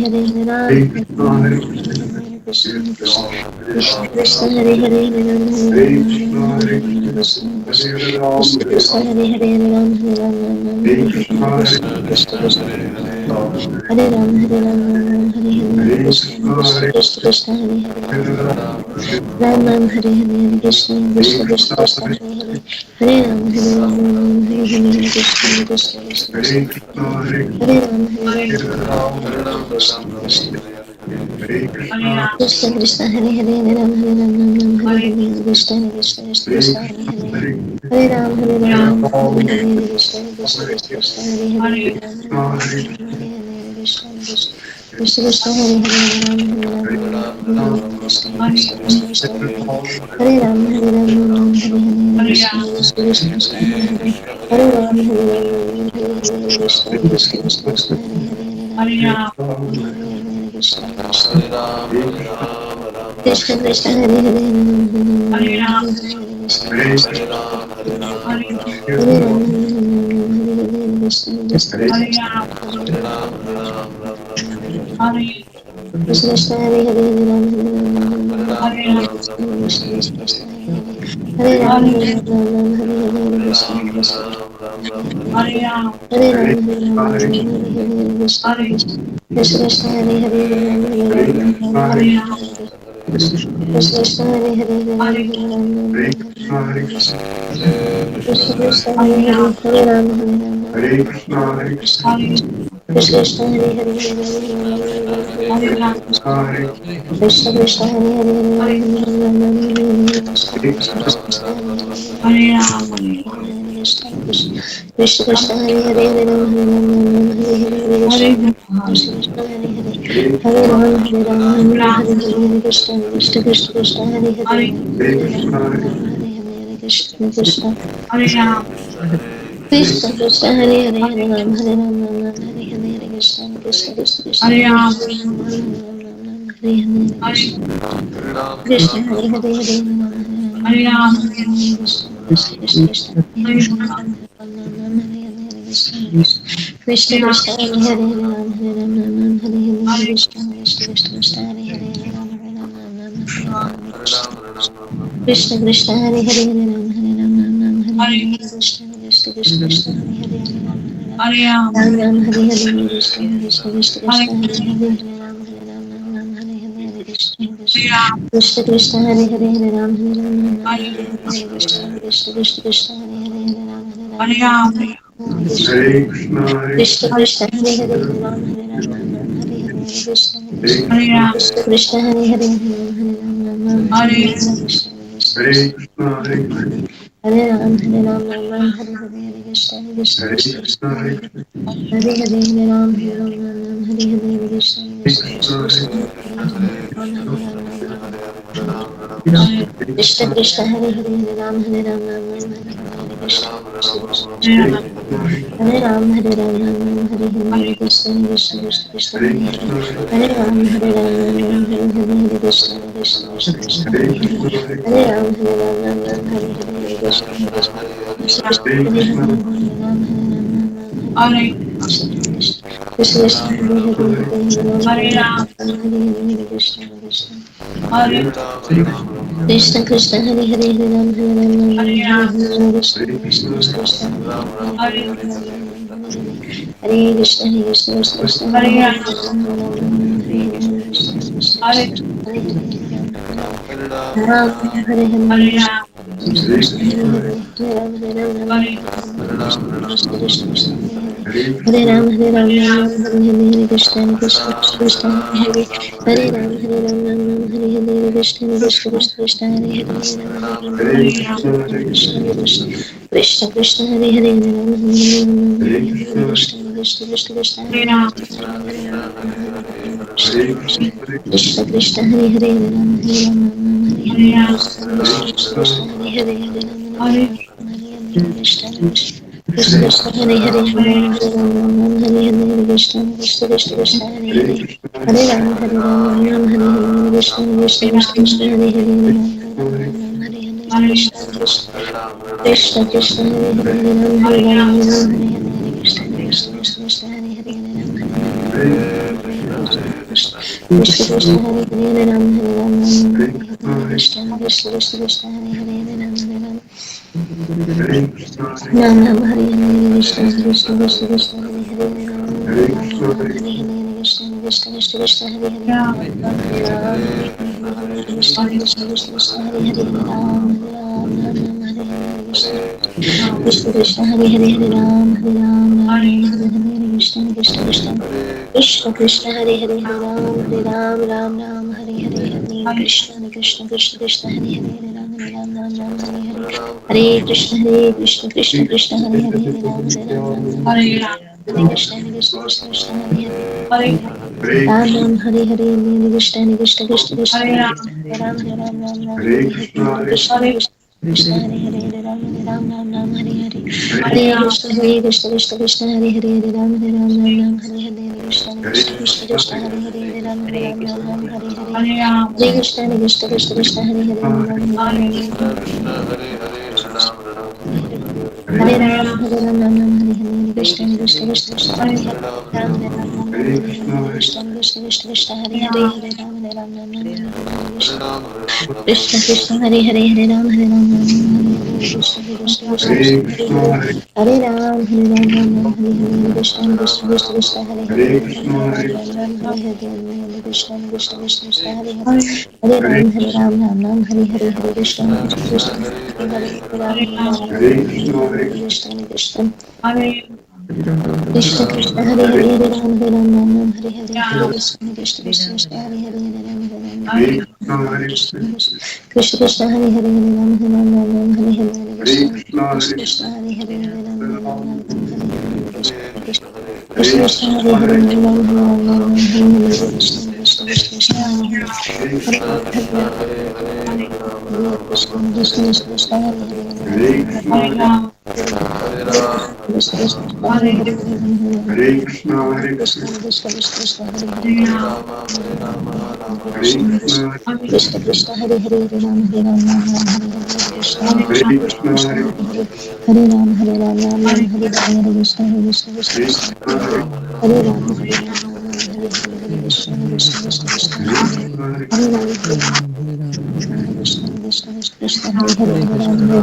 Ram Krishna Krishna Hare Hare Ram Krishna Krishna Hare Hare Ram Krishna Krishna Hare Ram Hare Ram Hare Hare Krishna Krishna Hare Hare Ram Ram Hare Hare Krishna Krishna Krishna Hare Hare Hare Ram Hare Ram Hare Hare Krishna Krishna Krishna Hare Ram Hare Ram Krishna Krishna Krishna Krishna Hare Hare Ram Hare Ram Hare Hare Krishna Krishna Krishna Hare Hare Ram Hare Ram Hare Hare Krishna Krishna Krishna Hare Hare Ram Hare Krishna Krishna Krishna Hare Hare Ram Hare Ram Krishna Krishna Krishna Hare Ram Hare Ram Hare Hare Krishna Krishna Hare Ram Hare Ram Krishna Krishna Krishna Hare Krishna Krishna Krishna Hare Hare Hare Ram Krishna Krishna Krishna Hare Hare Ram Hare Ram Hare Ram Hare Hare Krishna Krishna Hare Ram Hare Ram Krishna Krishna Hare Hare Ram Hare Ram Krishna Hare Hare Ram Krishna Krishna Hare Hare Ram Hare Krishna Krishna Hare Hare Krishna Krishna Hare Hare Krishna Krishna Hare Hare Hare Ram Hare Ram Hare Hare Krishna Krishna Krishna Hare Hare Krishna Krishna Krishna Krishna Hare Hare Hare Ram Hare Ram Hare Hare Krishna Krishna Krishna Hare Hare Krishna Hare Hare Hare Ram Krishna Krishna Krishna Krishna Hare Hare Ram Hare Ram Hare Hare Krishna Krishna Hare Hare Ram Hare Ram Krishna Krishna Hare Hare Ram Hare Ram Hare Hare Krishna Krishna Hare Hare Ram Ram Hare Hare Krishna Krishna Krishna Krishna Hare Hare Ram Hare Ram Ram Ram Hare Hare Krishna Krishna Krishna Krishna Hare Hare Hare Ram Hare Ram Ram Ram Hare Hare Krishna Krishna Krishna Krishna Hare Hare Hare Ram Hare Ram Ram Ram Hare Krishna Hare Krishna, Hare Krishna Krishna Hare Hare Hare Ram Hare Ram Ram Ram Hare Hare Krishna Krishna Krishna Krishna Hare Hare Hare Ram Hare Ram Ram Ram Hare Hare Krishna Krishna Hare Krishna, Hare Krishna, Hare Ram Ram Ram Hare Hare Hare Krishna Krishna Hare Krishna Krishna, Krishna Hare Hare Krishna, Hare Hare Hare Ram Ram Ram Hare Hare Krishna Krishna Krishna, Krishna Hare Krishna Krishna, Hare Ram Hare Ram Ram Ram Hare Krishna Krishna, Krishna Hare Hare Hare Ram Hare Ram Ram Ram Hare Hare Krishna Krishna Krishna Hare Krishna Krishna, Hare Hare Ram Ram Hare Hare Krishna Krishna Krishna Krishna Hare Hare Krishna, Hare Ram Ram Ram Hare Hare Krishna Krishna Krishna Krishna Hare Hare Krishna, Hare Ram Ram Ram Hare Hare Krishna Krishna Krishna Krishna Hare Hare Krishna, Hare Ram Ram Ram Hare Krishna Krishna Krishna Hare Hare Ram Ram Hare Krishna Krishna Krishna Krishna Hare Hare Hare Ram Hare Ram Hare Hare Krishna Hare Krishna Krishna, Krishna Krishna Hare Hare Hare Hare Krishna Hare Krishna Krishna Krishna Hare Hare Ram Hare Ram Hare Hare Krishna Krishna Krishna Hare Hare Ram Hare Hare Krishna Hare Krishna Hare Krishna, Hare Ram Hare Ram Krishna Krishna Krishna Hare Hare Krishna, Ram Hare Ram Ram Ram Hare Hare Krishna Krishna Krishna Krishna Hare Hare Ram Hare Ram Ram Ram Hare Hare Krishna Krishna Krishna Krishna Hare Hare Ram Hare Ram Hare Ram Krishna, Hare Krishna Krishna, Krishna Krishna Krishna Hare Hare Ram Hare Ram Ram Hare Hare Krishna, Hare Krishna Krishna Krishna Krishna Hare Hare Hare Krishna, Hare Krishna Krishna Hare Hare Ram Hare Ram Ram Hare Hare Krishna Hare Krishna Krishna Krishna, Krishna Hare Hare Ram Hare Ram Ram Hare Hare Krishna Krishna Krishna Hare Krishna Hare Hare Ram Hare Ram Ram Hare Hare Krishna Krishna Krishna Krishna Hare Hare Hare Krishna, Hare Hare Ram Ram Hare Hare Krishna Krishna Krishna Krishna Hare Hare Ram Ram Ram Hare Hare Krishna Krishna Krishna Krishna Hare Hare Ram Hare Ram Ram Hare Hare Krishna Krishna Krishna Krishna Hare Hare Ram Hare Ram Hare Ram Hare Hare Krishna Krishna Krishna Hare Hare Ram Hare Ram Ram Hare Hare Krishna Krishna Krishna Krishna Hare Hare Ram Hare Ram Ram Ram Hare Hare Krishna Krishna Krishna Krishna Hare Hare Ram Ram Ram Hare Hare Krishna Krishna Krishna Krishna Hare Hare Ram Hare Ram Hare Hare Krishna Krishna Krishna Krishna Hare Hare Ram Hare Ram Ram Ram Hare Hare Krishna Krishna Krishna Hare Hare Hare Ram Hare Ram Ram Ram Hare Hare Krishna Krishna Krishna Krishna Krishna Hare Hare Hare Ram Ram Ram Hare Hare Hare Krishna Krishna Krishna Krishna Hare Hare Hare Ram Hare Ram Ram Ram Hare Hare Hare Krishna Krishna Krishna Hare Hare Hare Ram Hare Ram Ram Ram Hare Krishna Krishna Krishna Krishna Hare Hare Ram Ram Hare Hare Hare Krishna Krishna Krishna Krishna Hare Ram Hare Ram Ram Ram Hare Hare Krishna Krishna Krishna Hare Hare Hare Ram Hare Ram Ram Ram Hare Hare Hare Krishna Krishna Krishna Hare Hare Hare Ram Hare Ram Ram Ram Hare Hare Krishna Krishna Krishna Krishna Hare Hare Hare Ram Hare Ram Ram Ram Hare Hare Hare Krishna Krishna Krishna Krishna Hare Hare Ram Hare Ram Ram Hare Ram Hare Ram Ram Ram Hare Hare Krishna Krishna Krishna Krishna Hare Hare Ram Hare Ram Ram Ram Hare Hare Krishna Krishna Krishna Krishna Hare Hare Hare Ram Hare Ram Ram Ram Hare Hare Krishna Krishna Krishna Hare Hare Hare Ram Hare Ram Ram Ram Hare Hare Krishna Krishna Krishna Krishna Hare Hare Hare Ram Hare Ram Ram Ram Hare Hare Krishna Krishna Krishna Krishna Hare Hare Ram Ram Ram Ram Hare Hare Krishna Krishna Krishna Krishna Hare Hare Hare Ram Ram Ram Hare Hare Hare Krishna Krishna Krishna Hare Hare Ram Ram Ram Krishna Krishna Krishna Krishna Hare Hare Hare Ram Hare Ram Ram Ram Hare Hare Hare Krishna Krishna Krishna Krishna Hare Hare Hare Ram Hare Ram Ram Hare Krishna Krishna Krishna Hare Hare Hare Ram Hare Ram Ram Ram Hare Hare Hare Krishna Krishna Krishna Hare Hare Hare Ram Hare Ram Ram Ram Hare Hare Krishna Krishna Krishna Hare Hare Hare Ram Hare Ram Ram Ram Hare Hare Krishna Krishna Krishna Hare Hare Hare Hare Krishna Krishna Krishna Hare Hare Hare Krishna Krishna Hare Hare Krishna, Hare Krishna Krishna, Krishna Krishna Hare Hare Krishna Krishna Krishna Hare Hare Hare Ram Hare Ram Ram Ram Hare Hare Krishna Krishna Hare Krishna Krishna, Krishna Hare Hare Hare Hare Ram Hare Ram Ram Ram Hare Hare Hare Krishna Krishna Krishna Krishna Hare Hare Hare Ram Hare Ram Ram Ram Hare Hare Hare Krishna Krishna Krishna Krishna Hare Hare Hare Ram Hare Ram Krishna Krishna Krishna Krishna Hare Hare Hare Ram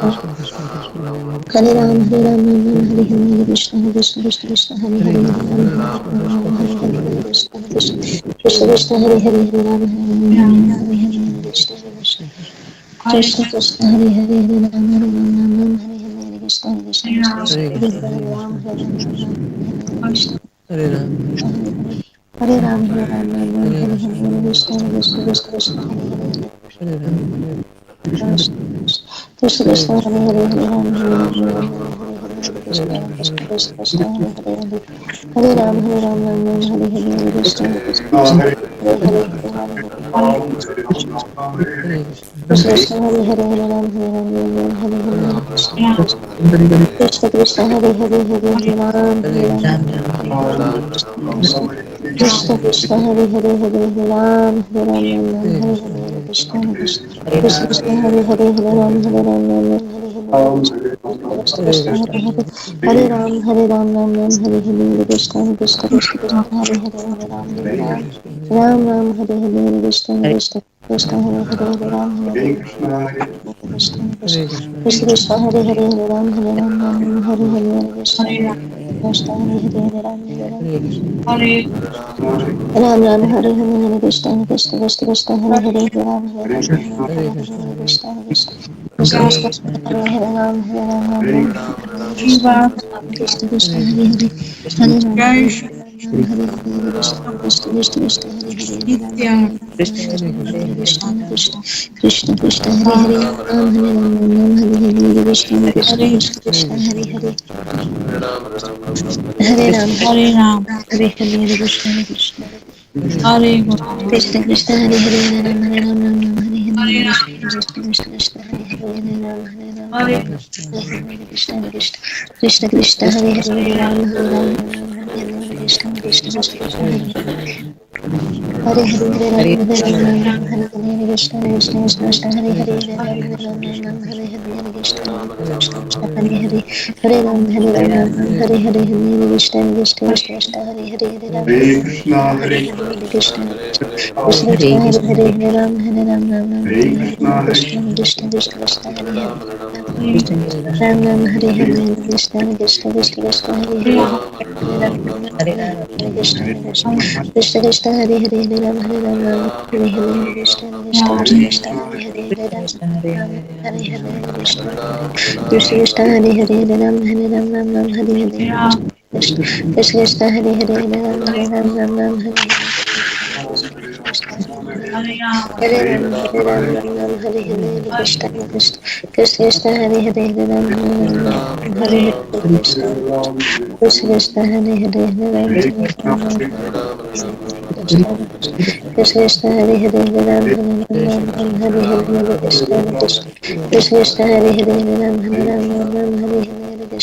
Hare Ram Hare Ram, Hare Ram, Ram Ram, Hare Hare, Hare Krishna, Hare Krishna, Krishna Krishna, Hare Hare, Hare Ram, Hare Ram, Hare Hare, Hare Krishna, Hare Krishna, Krishna Krishna, Hare Hare, Hare Ram, Hare Ram, Hare Hare, Hare Krishna, Hare Krishna, Krishna Krishna, Hare Hare, Hare Ram, Hare Ram, Ram Ram, Hare Hare, Hare Krishna, Hare Krishna, Krishna Krishna, Hare Hare Krishna, Hare, Hare Ram, Hare Ram, Ram Ram, Hare Krishna, Hare Ram, Hare Hare, Hare Ram, Hare Ram, Ram Ram, Hare Hare Krishna, Hare, Hare Krishna, Hare Krishna, Krishna Krishna, Hare Hare, Hare Hare Ram, Hare Krishna, Krishna Hare Krishna, Hare Krishna, Hare, Hare Ram, Krishna Hare Ram, Krishna, Ram Ram, Hare Hare, Hare Hare Krishna, Ram, Krishna Hare Krishna, Hare Krishna, Krishna, Hare Hare, Hare Ram, Hare Ram, Ram Ram, Hare Hare, Hare Krishna, Krishna Krishna, Hare Hare, Hare Ram, Hare Hare Krishna, Krishna Krishna, Hare Hare, Hare Ram, Hare Ram, Ram Ram, Hare Hare, Hare Hare Ram, Krishna, Hare Hare, Krishna Krishna, Hare Hare, Hare Ram, Hare Hare Ram, Krishna, Hare Hare, Krishna Krishna, Krishna Hare Hare, Hare Ram, Hare Ram, Ram Ram, Hare Hare Krishna, Hare, Hare Hare Krishna, Hare Krishna, Hare Krishna Krishna, Hare Hare, Hare Ram, Hare Ram, Ram Ram, Hare Hare, Hare Krishna Hare Krishna, Krishna, Hare Hare, Hare Ram, Hare Ram, Ram Ram, Hare Hare, Hare Krishna, Krishna Krishna, Krishna Hare Hare, Hare Ram, Hare Hare Ram, Krishna, Ram Ram, Hare Hare, Hare Krishna, Krishna Krishna, Hare Hare, Hare Ram, Hare Ram, Krishna Krishna, Hare Krishna, Krishna Krishna, Hare Hare, Hare Ram, Hare Ram, Ram Ram, Hare Hare, Hare Krishna Krishna, Hare Hare, Hare Ram, Hare Ram, Hare Krishna, Ram Ram, Hare Hare, Hare Krishna, Krishna Krishna, Krishna Hare Hare, Hare Ram, Hare Ram, Krishna, Ram Ram, Hare Hare Krishna, Hare, Hare Hare Krishna, Hare Krishna, Ram, Krishna Hare Krishna, Krishna, Hare Hare Hare Ram, Hare Ram, Ram Ram, Hare Krishna, Hare Krishna Krishna, Hare Hare Krishna, Hare, Hare Ram, Hare Ram, Ram Hare Hare Hare, Hare Krishna, Krishna Krishna, Krishna Hare Hare, Hare Ram, Hare Ram, Krishna, Ram Hare Ram, Krishna, Hare Hare Krishna, Krishna Krishna, Krishna Hare Hare, Ram Hare Ram, Ram Ram, Hare Hare, Hare Krishna, Krishna Krishna, Hare Krishna Krishna, Hare Hare, Hare Krishna, Ram, Hare Hare, Hare Krishna, Hare Krishna. Hare Krishna Krishna, Hare Hare, Hare Ram, Hare Ram, Ram Ram, Hare Hare, Hare Krishna, Krishna Krishna, Hare Hare, Hare Ram, Hare Ram, Ram Hare Ram, Krishna, Hare Hare, Hare Krishna, Hare Krishna, Krishna Krishna, Hare Hare, Hare Ram, Hare Ram, Ram Ram, Hare Hare, Hare Krishna, Krishna Krishna, Krishna Hare Hare Krishna, Hare, Hare Hare Hare, Hare Ram, Hare Hare Ram, Krishna, Ram Hare Ram, Hare Hare, Hare Krishna, Krishna Krishna, Krishna Hare Hare Hare, Krishna, Hare Ram, Hare Hare Krishna, Ram, Ram Krishna Ram, Hare Krishna, Hare, Hare Krishna, Hare Krishna Ram, Krishna, Hare Hare Ram, Hare, Hare Ram, Hare Ram, Ram Ram, Hare Hare Ram, Hare, Hare Krishna, Krishna Krishna, Krishna Hare Hare, Hare Ram, Hare Hare Krishna, Ram, Hare Hare, Hare Krishna, Krishna Hare Krishna, Hare Krishna, Hare, Hare Hare Ram, Hare Ram, Ram Ram, Hare Hare, Hare Krishna, Krishna, Krishna Krishna, Krishna Hare Hare, Krishna, Hare Krishna, Ram Ram, Hare Hare, Hare Krishna, Krishna Krishna, Krishna Hare Hare, Hare Ram, Hare Hare Hare, Krishna Krishna, Krishna Krishna, Hare Hare, Hare Ram, Hare Ram, Ram Hare Hare, Hare Krishna, Krishna Krishna, Hare Hare, Hare Ram, Krishna, Hare Ram Hare, Hare Hare Krishna, Hare, Hare Krishna, Krishna Krishna, Hare Hare, Hare Ram, Hare Ram, Ram Ram, Hare Hare, Hare Krishna, Hare Krishna, Krishna Krishna, Hare Hare, Hare Ram, Hare Ram, Ram Ram, Hare Hare, Krishna Krishna, Hare Hare, Hare Ram, Hare Ram, Ram Ram, Hare Hare, Hare Krishna, Krishna Krishna, Hare Hare, Hare Ram, Hare Ram, Ram Hare Hare, Hare Hare Krishna, Krishna Krishna, Hare Hare, Hare Ram, Hare Ram, Ram Hare Krishna Krishna Krishna, Hare Hare, Hare Ram, Hare Ram, Ram Ram, Hare Hare, Hare Krishna, Krishna Krishna Krishna, Hare Hare, Hare Ram, Hare Ram, Ram Ram, Hare Hare, Hare Krishna, Krishna Krishna Krishna, Hare Hare, Hare Ram, Hare Ram, Ram Ram, Hare Hare, Hare Krishna, Krishna Krishna, Hare Hare, Hare Hare, Hare Ram, Hare Ram, Ram Hare Hare, Hare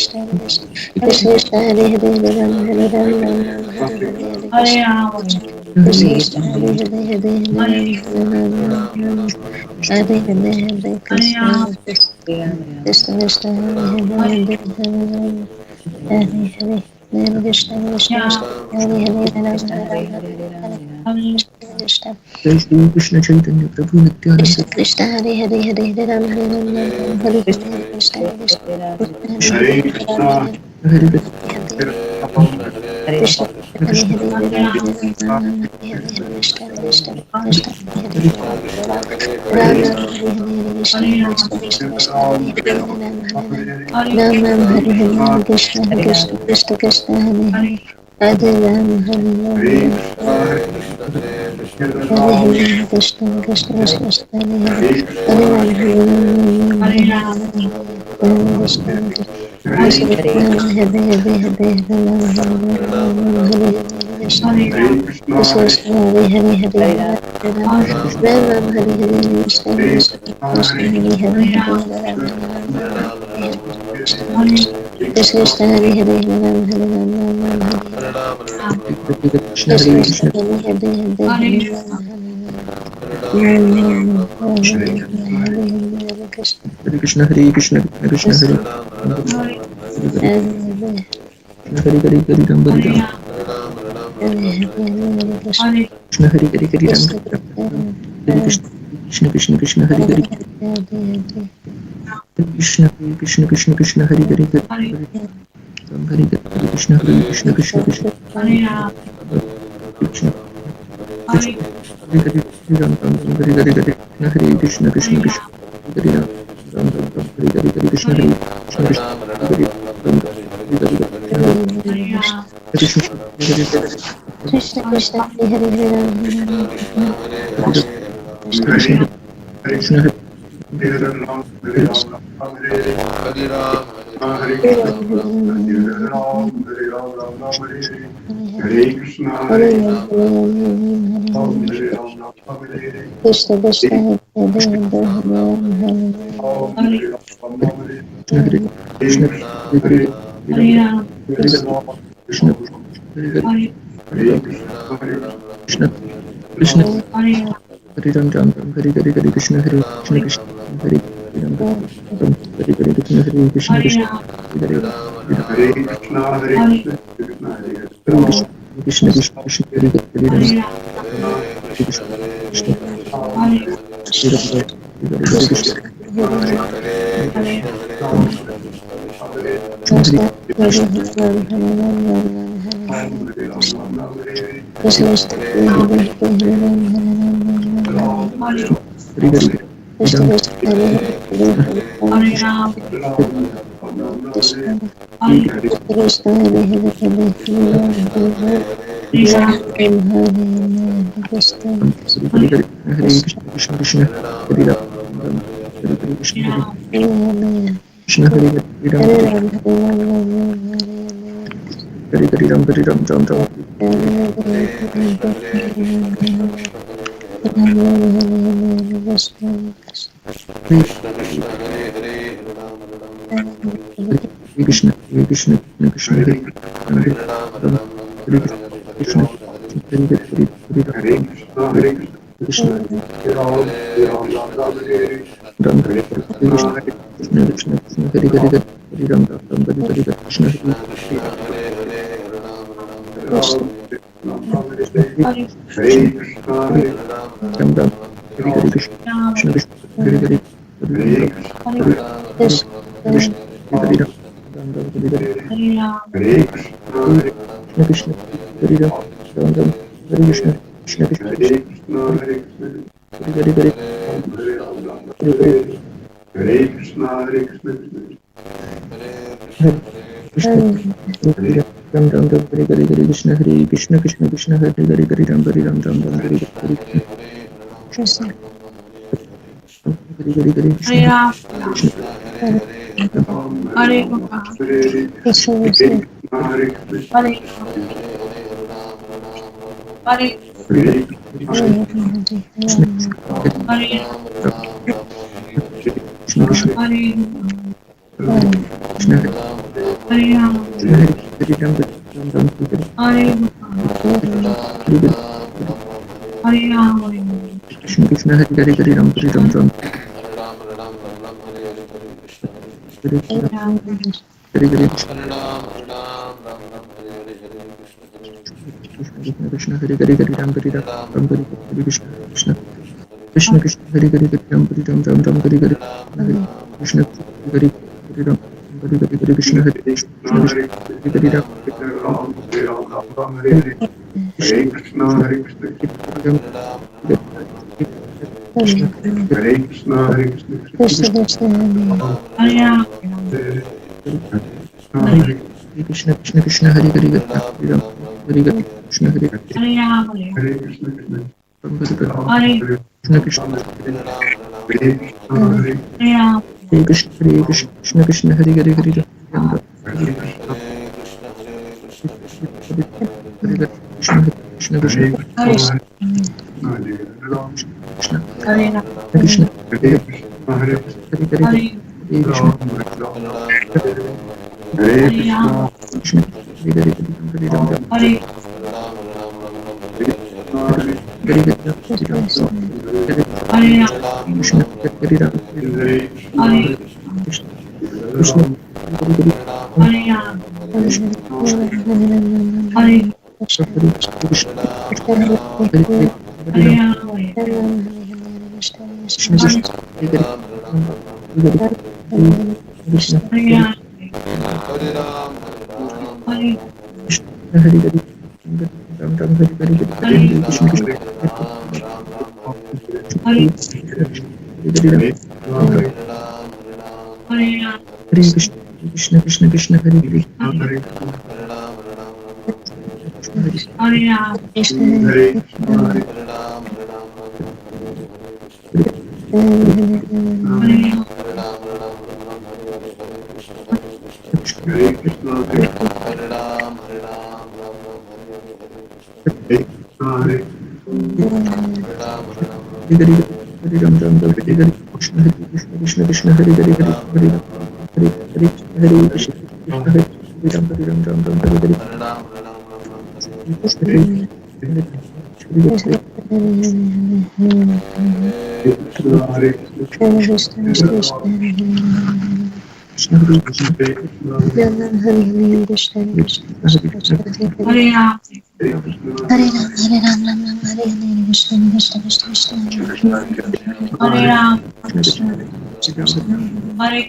Krishna, Krishna Krishna, Hare Hare, Hare Ram, Hare Hare, Hare Krishna, Krishna Krishna, Hare Hare, Hare Ram, Hare Ram, Hare Krishna, Krishna जय श्री कृष्ण चैतन्य प्रभु Nityanand Krishna Krishna, Hare Hare, Hare Ram, Hare Ram, Ram Ram, Hare Hare, Hare Krishna, Krishna Krishna, Hare Hare, Hare Ram, Hare Ram, Hare Krishna Hare Krishna, Hare Hare, Hare Ram, Hare Ram, Ram Ram, Hare Hare, Hare Krishna, Krishna Krishna, Hare Hare, Hare Ram, Ram Ram, Hare Hare, Hare Krishna, Krishna Krishna, Krishna Hare Hare, Hare Ram, Hare Ram, Ram Ram, Hare Hare, Hare Krishna, Krishna Krishna, Krishna Hare Hare, Hare Ram, Hare Ram, Hare Hare, Krishna Krishna, Krishna Krishna, Hare Hare, Hare Ram, Hare Ram, Ram Ram, Hare Hare, Hare Krishna, Krishna Krishna, Hare Hare, Hare Hare, Hare Ram, Hare Ram, Ram Ram, Hare Hare, Hare Krishna, Krishna Krishna, Hare Hare, Hare Ram, Ram Ram, Hare Hare, Hare Krishna, Krishna Krishna, Hare Hare, Hare Ram, Hare Ram, Ram Ram, Hare Hare, Krishna Krishna, Krishna Hare Hare, Hare Ram, Hare Ram, Ram Ram, Hare Hare, Krishna Krishna Hare Krishna, Krishna Hare Hare, Hare Hare, Hare Hare, Krishna Hare Krishna Hare Krishna Krishna Krishna, Hare Hare Hare Hare Krishna Hare Hare Hare Ram Hare, Hare Krishna, Krishna Hare Hare Hare Ram Krishna Hare Krishna, Krishna Krishna Krishna Krishna Hare Hare Hare Hare, Hare Hare. Krishna Krishna Krishna Krishna Hari Hari Hari Ram Hari Hari Krishna Hari Krishna Krishna Krishna Krishna Krishna Hari Hari Ram Ram Ram Hari Hari Hari Krishna Hari Krishna Krishna Krishna Hari Ram Ram Ram Ram Hari Hari Hari Krishna Hari Krishna Krishna Hari Ram Ram Hari Hari Krishna Hari Hari Krishna Krishna Hare Hare Hare Ram Krishna Krishna Hari Hare Krishna, Hare Krishna Krishna Hare Krishna Krishna Krishna Hari Ram Ram Ram Hari Hari Hari Krishna Hari Krishna Krishna Hari Ram Ram Ram Hari Hari Krishna Hari Krishna Krishna Hari Hari Hare Krishna, Hare Krishna, Krishna Hare Hare. Krishna Krishna Krishna Hari Hari Ram Krishna Krishna Hari Krishna Krishna Krishna Hari Krishna Hare Krishna, Ram Hare Krishna Krishna Krishna Krishna Hari Hari Hari Ram Ram Ram Hari Hari Krishna Hari Ram Ram Hari Hari Krishna Krishna Krishna Hari Hari Krishna Hari Ram Ram Ram Hari Hari Krishna Hari Ram Ram Ram Hari Krishna Krishna Krishna Hari Hari Hari Hare Krishna, Hare Krishna, Krishna Ram Ram Ram Hari Hari Hari Krishna Hari Krishna Krishna Krishna Hari Hari Hari Ram Hari Ram Ram Ram Hari Hari Krishna Hari Hari Hari Krishna Hare Gopal, Krishna Hare Hare Krishna Hare Krishna Krishna Hare Krishna Hare Ram, Hari Hari Ram Ram Ram Hari Hare Gopal, Hari Hare Ram, Krishna Krishna Hari Hari Hari Ram Hari Ram Ram Hari Hari Hari Krishna Hari Hari Hari Ram Hari Ram Ram Hari Hari Krishna Krishna Krishna Krishna Hari Hari Hari Ram Hari Ram Ram Ram Hari Hari Krishna Hari Hari Ram Hari Hari Hari Krishna Hari Krishna Hari Hari Ram Hare Krishna, Hare Krishna, Krishna Hare Krishna, Hare Krishna, Krishna Krishna Hare Ram, Krishna Krishna Krishna Hari Hari Hari Ram Hari Hari Krishna Hari Hare Ram, Hare Krishna, Krishna, Hare Krishna Krishna Hare Krishna, Hare Hare Ram, Hare Krishna Krishna Krishna Hari Hari Hari Ram Hare Krishna Krishna Krishna Hare Krishna Hare Ram, Krishna Hare Krishna, Hare Krishna, Hari Hari Hare Krishna Hare Krishna, Krishna Hari Hari Hari Ram Hare Hari Hari Hare Ram, Krishna Hari Ram Hare Krishna Hare Ram, Hare Krishna Hare Ram, Krishna Krishna Hare Ram, Hare Hare Hare Ram Ram Hare Hare Hare Hare Hare Hare Krishna Krishna Hare Hare Ram Hare Ram, Hare Krishna Krishna Krishna Hare Hare Hare Krishna Hare Hare Ram, Hare Ram, Hare Hare Hare Ram Ram Ram Hare Hare Krishna Hare Krishna Krishna Krishna Hare Hare Hare Hare Ram Hare Hare Hare Krishna Krishna Hare Hare Ram Ram Ram Hare Hare Krishna Hare Hare Krishna Hare Krishna Hare Ram, Hare Ram, Hare Hare Ram, Hare Ram, Hare Ram Ram Hare Hare Hare Krishna Krishna Krishna Krishna Hare Hare Ram Hare Ram, Hare Hare Krishna Krishna Krishna Hare Hare Ram Hare Ram, Krishna Krishna Hare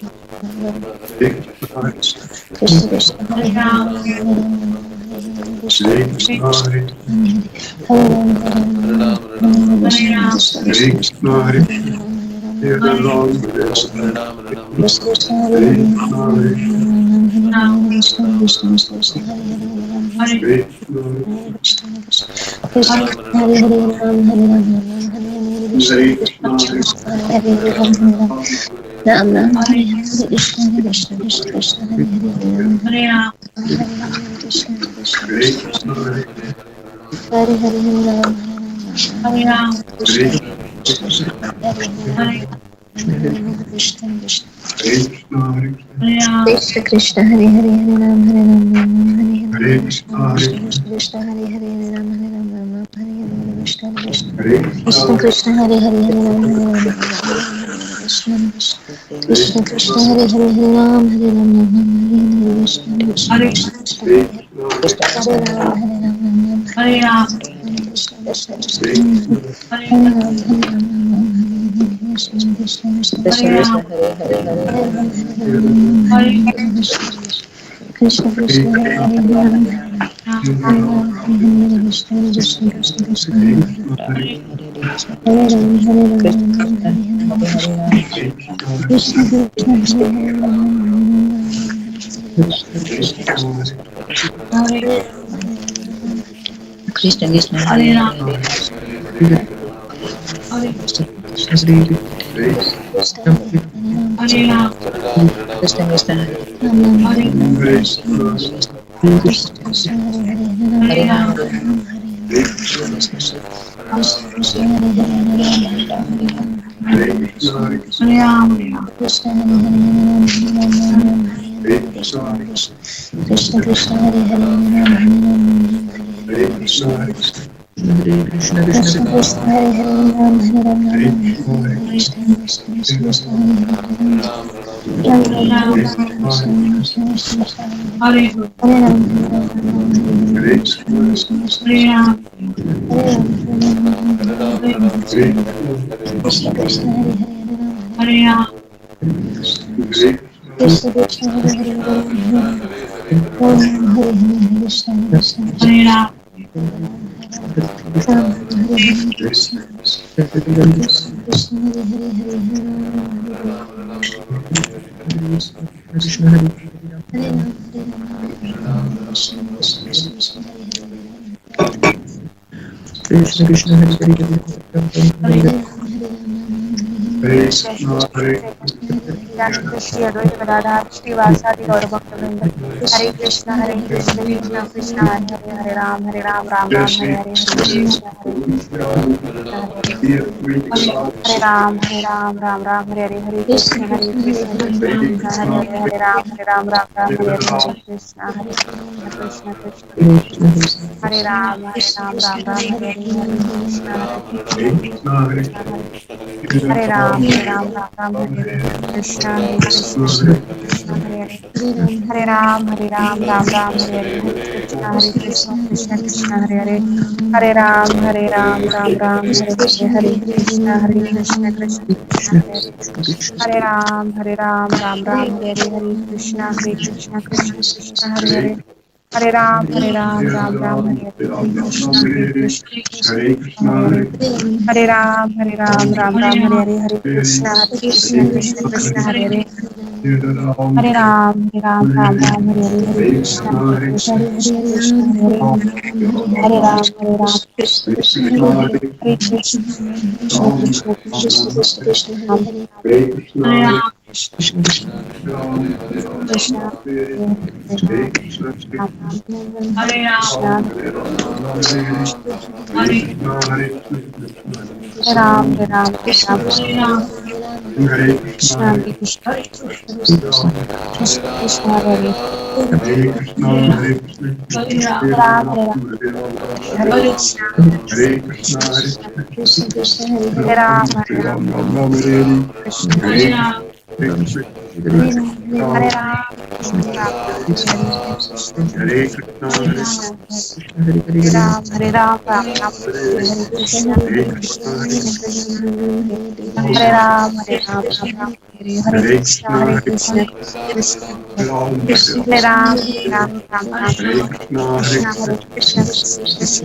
Krishna Krishna Hare Ram, Krishna Krishna Hare Hare Hare Ram Hare Ram Hare Krishna Krishna Krishna Hare Hare Hare Ram Hare Hare Krishna Krishna Krishna Krishna Hare Hare Hare Ram Hare Ram Krishna Krishna Krishna Hare Hare Hare Ram Hare Ram Hare Krishna Krishna Hare Krishna Hare Ram Hare Ram Hare Ram, Krishna Krishna Krishna Hare Hare Ram Hare Ram Krishna Krishna Krishna Hare Ram, Hare Krishna Krishna Hare Ram Hare Ram Hare Krishna Krishna Krishna Krishna Hare Hare Ram Hare Ram Krishna Krishna Hare Hare Krishna Krishna Hare Hare Ram, Hare Hare Krishna Hare Ram, Krishna Krishna Hare Hare Hare Hare Ram, Hare Hare Ram, Krishna Krishna Hare Hare Hare Krishna Hare Krishna Krishna Krishna Krishna Hare Hare Ram Hare Ram Hare Krishna Krishna Krishna Hare Hare Ram, Hare Hare Ram, Krishna Krishna Hare Hare Hare Ram, Krishna Krishna Hare Hare Ram Hare Hare Krishna Krishna Hare Ram, Ram Hare Hare Krishna Krishna Krishna Hare Hare Hare Krishna Hare Hare Ram Krishna Krishna Krishna Hare Krishna Krishna Hare Hare Hare Ram Ram Hare Hare Shri Advaita Gadadhar Srivasadi Gaura Bhaktavinda Hare Krishna Krishna Krishna Hare Hare Hare Ram Ram Hare Hare Hare Krishna Hare Ram Ram Ram Hare Hare Krishna Krishna Krishna Hare Hare Ram Ram Hare Hare Krishna Krishna Krishna Hare Ram Ram Hare Hare Krishna Krishna Hare Ram Ram Hare Hare Krishna Krishna, Hare Krishna, Krishna Hare Hare, Hare Ram, Ram Ram, Hare Hare, Hare Krishna, Krishna Krishna, Hare Hare, Hare Ram, Ram Ram, Hare Hare, Hare Krishna, Krishna Krishna, Hare Hare, Hare Ram, Ram Ram, Hare Hare, Hare Krishna, Krishna Krishna, Hare Hare, Hare Ram, Ram Ram, Hare Hare, Hare Krishna, Krishna Hare Hare, Hare Ram, Ram Ram, Hare Hare, Hare Krishna, Krishna Hare Hare, Hare Ram, Ram Ram, Hare Hare, Hare Krishna, Krishna Hare Hare, Hare Ram, Hare Krishna, Krishna Ram, Hare Ram, Krishna, Hare Ram, Hare Ram, Krishna, Hare Hare Ram, Ram Ram, Hare Ram, Krishna, Krishna Hare Krishna Hare Hare, Hare Ram, Hare Ram, Hare Hare Krishna, Krishna Hare Hare Hare Ram, Krishna, Hare Ram, Hare Ram, Ram Hare Hare, Hare Ram, Hare Ram, Ram Ram, Hare Krishna Krishna, Hare Krishna Krishna, Hare Hare Ram, Ram, Ram Ram, Hare Krishna, Krishna Hare, Hare Ram, Ram Hare Ram, Ram, Krishna Hare Krishna, Krishna Hare Hare, Hare Ram, Ram Hare Krishna,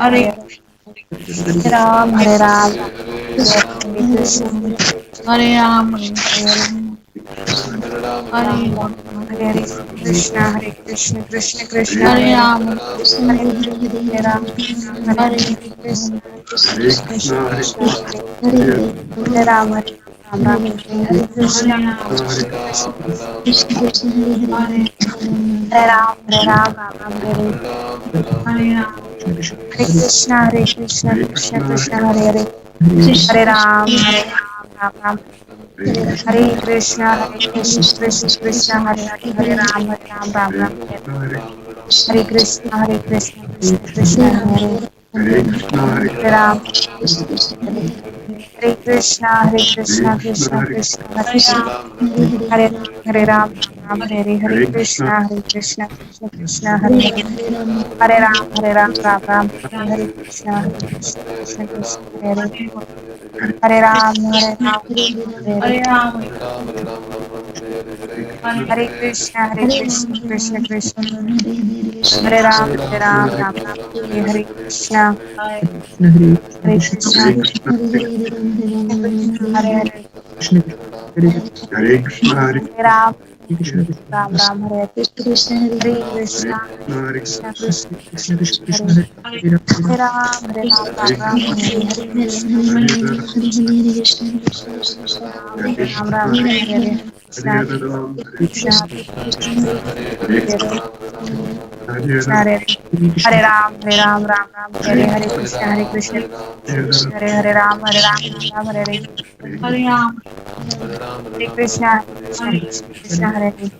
Hare Ram, Hare Hare, Hare Ram Ram, Ram, Hare Hare, Krishna Hare Krishna, Krishna Krishna Hare Hare Hare, Ram, Hare Hare Ram, Hare Hare Krishna, Krishna Krishna Hare, Hare Ram, Ram Ram, Hare Hare Krishna, Ram, Krishna Hare Hare Ram, Ram Ram, Hare Hare Ram, Hare Krishna, Krishna Krishna Hare Hare, Hare Ram, Ram Ram, Hare Krishna, Krishna Hare Hare, Hare Ram, Ram Ram, Hare Krishna, Krishna Hare Hare, Hare Ram, Hare Krishna, Krishna Krishna Hare Hare Ram, Hare, Hare Ram, Hare Hare Krishna, Krishna Hare Hare, Hare Ram, Ram Hare Krishna, Krishna Hare Hare, Hare Ram, Hare Hare, Hare Ram, Hare Hare Krishna, Krishna Krishna, Krishna Hare Ram, Ram Hare Hare Krishna, Hare Hare Krishna, Krishna Hare Hare, Hare Ram, Ram Hare Krishna Hare Hare Hare Krishna, Krishna Hare Hare Hare Ram, Ram Hare Hare Krishna, Ram Hare Hare Krishna, Krishna Hare Krishna Hare Hare Ram, Hare Hare Krishna, Krishna Hare Ram, Hare Hare Hare Ram, Hare Krishna, Hare Krishna Hare Hare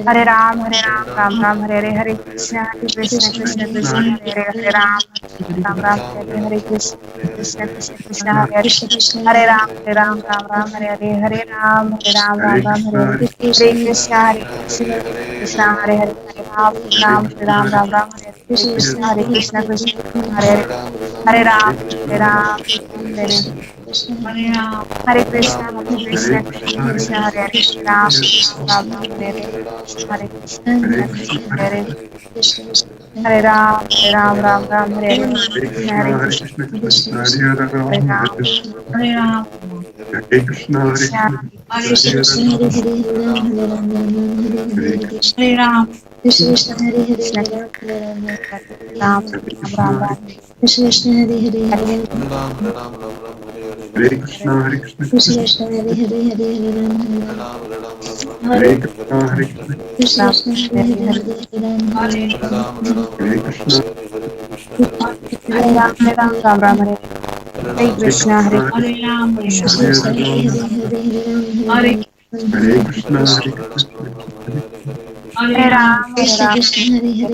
Hare Ram Hare Ram, Ram Hare Hare, Hare Krishna, Krishna Hare Hare, Hare Ram, Ram Hare Hare, Hare Krishna, Hare Hare, Krishna Hare Ram, Ram Hare Hare, Hare Ram, Ram Hare Hare, Hare Krishna, Krishna Hare Hare, Hare Ram, Ram Hare Hare, Hare Krishna, Krishna Hare Hare, Hare Ram, Hare Hare, Hare Ram, Hare Krishna, Krishna Hare Hare, Ram, Hare Hare, Hare Krishna, Hare Hare Ram, Ram Hare Hare, Hare Krishna, Hare Ram, Hare Ram, Krishna, Hare Krishna Hare Hare Hare Ram Hare Krishna Hare Ram, Krishna Hare Hare Krishna, Hare Ram Ram, Ram, Krishna Hare Hare Hare Hare Hare, Krishna Hare Hare Hare Ram Ram, Krishna Hare Hare Hare Hare, Hare Ram Hare Hare Ram, Hare Hare Krishna, Hare Hare Ram, Krishna, Krishna Hare Hare Hare Ram Hare Hare Hare Hare Ram, Ram, Hare Krishna Ram, Krishna Hare Hare Hare Krishna, Hare Hare Hare Ram, Hare Ram, Hare Hare Ram, Krishna, Hare Krishna, Krishna Ram, Hare Hare Ram, Ram Ram, Hare Hare, Krishna, Hare Hare Krishna, Krishna, Hare Krishna Krishna, Krishna, Hare Ram, Hare Ram, Hare Ram, Ram Ram, Hare Hare, Hare Krishna, Hare Krishna, Hare Hare Ram, Hare Ram, Ram Ram, Hare Hare Krishna, Hare, Hare Krishna Hare Krishna, Ram, Hare Hare, Hare Ram, Ram Hare Krishna, Hare Hare Hare, Krishna, Hare Krishna Ram, Krishna, Hare Ram, Hare Ram, Ram Hare Ram, Krishna, Ram Hare Hare Hare, Krishna Ram, Hare Ram, Hare Ram, Hare Ram Hare Hare, Krishna, Hare Krishna, Krishna Krishna, Hare Hare Hare Ram, Hare Hare Ram, Ram Ram, Ram, Hare Hare, Hare Krishna, Ram, Hare Krishna, Hare Krishna Krishna, Ram, Hare Hare Ram Hare Hare Ram, Krishna, Hare Hare Ram, Hare Ram Ram, Hare Hare Hare, Ram, Hare Hare Ram, Hare Krishna, Ram Krishna Hare Krishna, Hare Hare Krishna, Hare Ram, Hare Ram, Ram Hare Ram, Hare Ram, Hare, Hare Hare Krishna, Ram, Hare Hare Krishna, Ram, Krishna Hare Krishna, Hare Hare Ram, Hare Ram, Ram Hare Hare, Hare Hare Krishna, Ram Hare Hare Krishna, Ram Krishna Krishna, Hare Hare Hare Ram, Krishna, Hare Krishna, Hare Ram, Hare Ram, Ram Hare Ram, Ram Hare Hare Hare, Hare Krishna, Krishna Hare Krishna, Hare Hare Krishna, Hare Ram, Hare Ram, Hare Hare Ram, Ram, Ram Ram, Hare Hare, Hare Krishna, Hare Krishna, Hare Krishna, Hare Krishna, Hare Ram, Hare Hare Ram, Ram Hare Hare, Hare Krishna, Hare Krishna, Krishna Krishna, Hare Ram, Hare Ram, Hare Krishna, Hare Hare Krishna, Krishna, Krishna Krishna, Hare Hare Ram, Ram, Hare Ram, Hare Krishna Ram, Krishna, Hare Krishna Krishna, Krishna, Hare Krishna Krishna, Hare Hare Ram, Hare Ram, Ram Hare Hare Ram, Hare Krishna, Hare Krishna, Hare Ram, Hare Ram Ram, Hare Krishna, Ram, Krishna Ram Hare Hare Hare, Hare, Krishna Hare Hare Krishna, Ram Hare Ram Hare Ram Ram Hare Hare Ram, Krishna Hare Krishna Ram, Krishna Ram Hare, Hare Hare Krishna, Hare Hare Hare Krishna Ram, Hare Ram, Hare Hare Hare Krishna, Hare Hare Ram Hare Hare Krishna, Krishna Krishna, Hare Krishna Ram, Hare Hare, Krishna Krishna Hare Hare Hare Ram Hare Hare Ram Krishna, Hare Hare Krishna, Ram, Ram Hare Hare Ram, Krishna, Hare Hare Hare Ram Hare Hare Hare Hare Ram, Krishna, Hare Hare Ram, Krishna, Hare Hare Krishna, Ram, Hare Hare Hare Ram, Krishna Hare Krishna Ram Hare Krishna, Hare Krishna, Hare Ram, Hare Krishna Ram, Hare Hare Krishna Hare Ram Hare Hare Hare Krishna, Hare Krishna Krishna, Krishna Krishna Krishna Hare Hare Hare Ram Ram, Hare Krishna, Hare Krishna Krishna, Krishna Hare Hare Hare Ram Hare Ram Hare Krishna Krishna, Hare Krishna, Hare Krishna Krishna, Hare Hare Ram Hare Hare Hare Hare Ram, Ram, Ram Hare Ram, Ram Hare, Hare Krishna, Hare Hare Krishna, Krishna, Hare Krishna, Hare Krishna Ram, Krishna, Ram Hare, Hare Ram, Hare Hare Krishna, Hare Hare Ram, Ram, Hare Krishna, Hare Ram, Hare Ram Hare, Hare Krishna, Hare Krishna, Hare Ram Hare, Hare Krishna, Hare Krishna, Hare Ram, Hare Ram, Hare Ram Hare, Krishna, Hare Hare Krishna, Krishna, Hare Hare Hare Ram, Hare Ram, Hare Hare Ram, Hare Krishna, Hare Krishna, Hare Ram, Hare Hare Ram, Hare Ram, Hare Krishna, Hare Hare Krishna, Krishna, Hare Krishna, Krishna Hare Krishna, Hare Hare, Hare Ram, Hare Ram, Hare Krishna, Hare Hare Krishna, Krishna, Hare Krishna, Hare Krishna Ram, Hare Hare, Ram, Hare Krishna, Hare Krishna, Hare Hare Ram, Hare Ram, Hare Ram, Hare Krishna, Hare Hare Hare, Hare Krishna, Krishna Krishna, Hare Ram, Hare Ram, Hare Krishna, Hare Krishna, Krishna Krishna Hare Hare Hare Ram Hare Ram Krishna Krishna, Hare Hare Ram, Krishna, Hare Hare Ram, Krishna, Krishna, Hare Krishna, Hare Krishna, Hare Hare Ram, Ram, Hare Ram, Ram Hare Hare Krishna, Hare Krishna, Hare Ram, Hare Krishna, Hare Ram, Hare Hare Ram, Hare Ram, Ram, Ram Ram, Hare Hare Hare Krishna, Hare Ram, Krishna, Krishna, Hare Hare Ram, Hare Ram, Ram Ram, Hare Hare Krishna, Hare Krishna, Hare Hare Ram Ram, Hare Hare Ram, Ram Ram, Krishna, Hare Krishna, Krishna, Krishna, Hare Hare Krishna, Hare Krishna, Ram, Hare Ram, Hare Ram Hare Hare, Ram, Hare Krishna, Hare Hare Krishna, Krishna Krishna, Hare Krishna, Krishna, Hare Hare Krishna, Ram, Hare Ram, Ram Hare, Ram Ram Hare Hare Hare Krishna Krishna, Hare Krishna Krishna, Krishna Hare Hare Hare Ram, Hare Ram, Ram Hare Hare, Krishna Hare Krishna, Hare Krishna Hare Krishna Krishna, Krishna Hare Krishna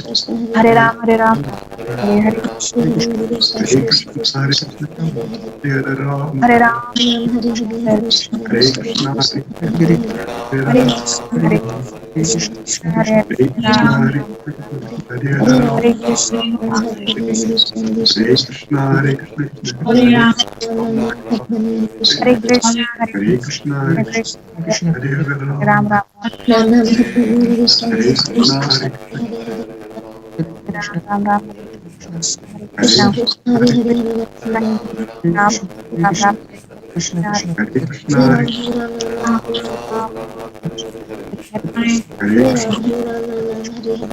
Krishna, Hare Hare Hare Ram, Hare Ram, Ram Hare Hare Hare Krishna Hare Krishna Krishna, Krishna Hare Hare Hare Hare Hare Ram, Krishna, Hare Krishna, Krishna Krishna, Hare Hare Hare Krishna, Ram, Hare Ram Krishna, Hare Hare Ram Hare Ram, Krishna, Ram Hare Hare Krishna, Krishna Krishna Krishna Krishna Hare Krishna Krishna, Hare Krishna, Hare Hare Ram, Hare Krishna Hare Krishna, Hare Hare Krishna, Hare Krishna, Krishna, Krishna Hare Hare Ram, Ram, Ram Ram Ram Hare Hare Krishna Hare Krishna Krishna, Krishna Hare Hare Hare Ram, Ram Ram Hare Krishna, Hare Hare Krishna Krishna, Krishna Hare Hare Hare Hare Krishna Ram Ram, Ram Ram Hare Krishna, Hare Hare Krishna, Hare Hare Ram Hare Ram Ram, Ram Hare Ram Hare Hare Krishna, Hare Hare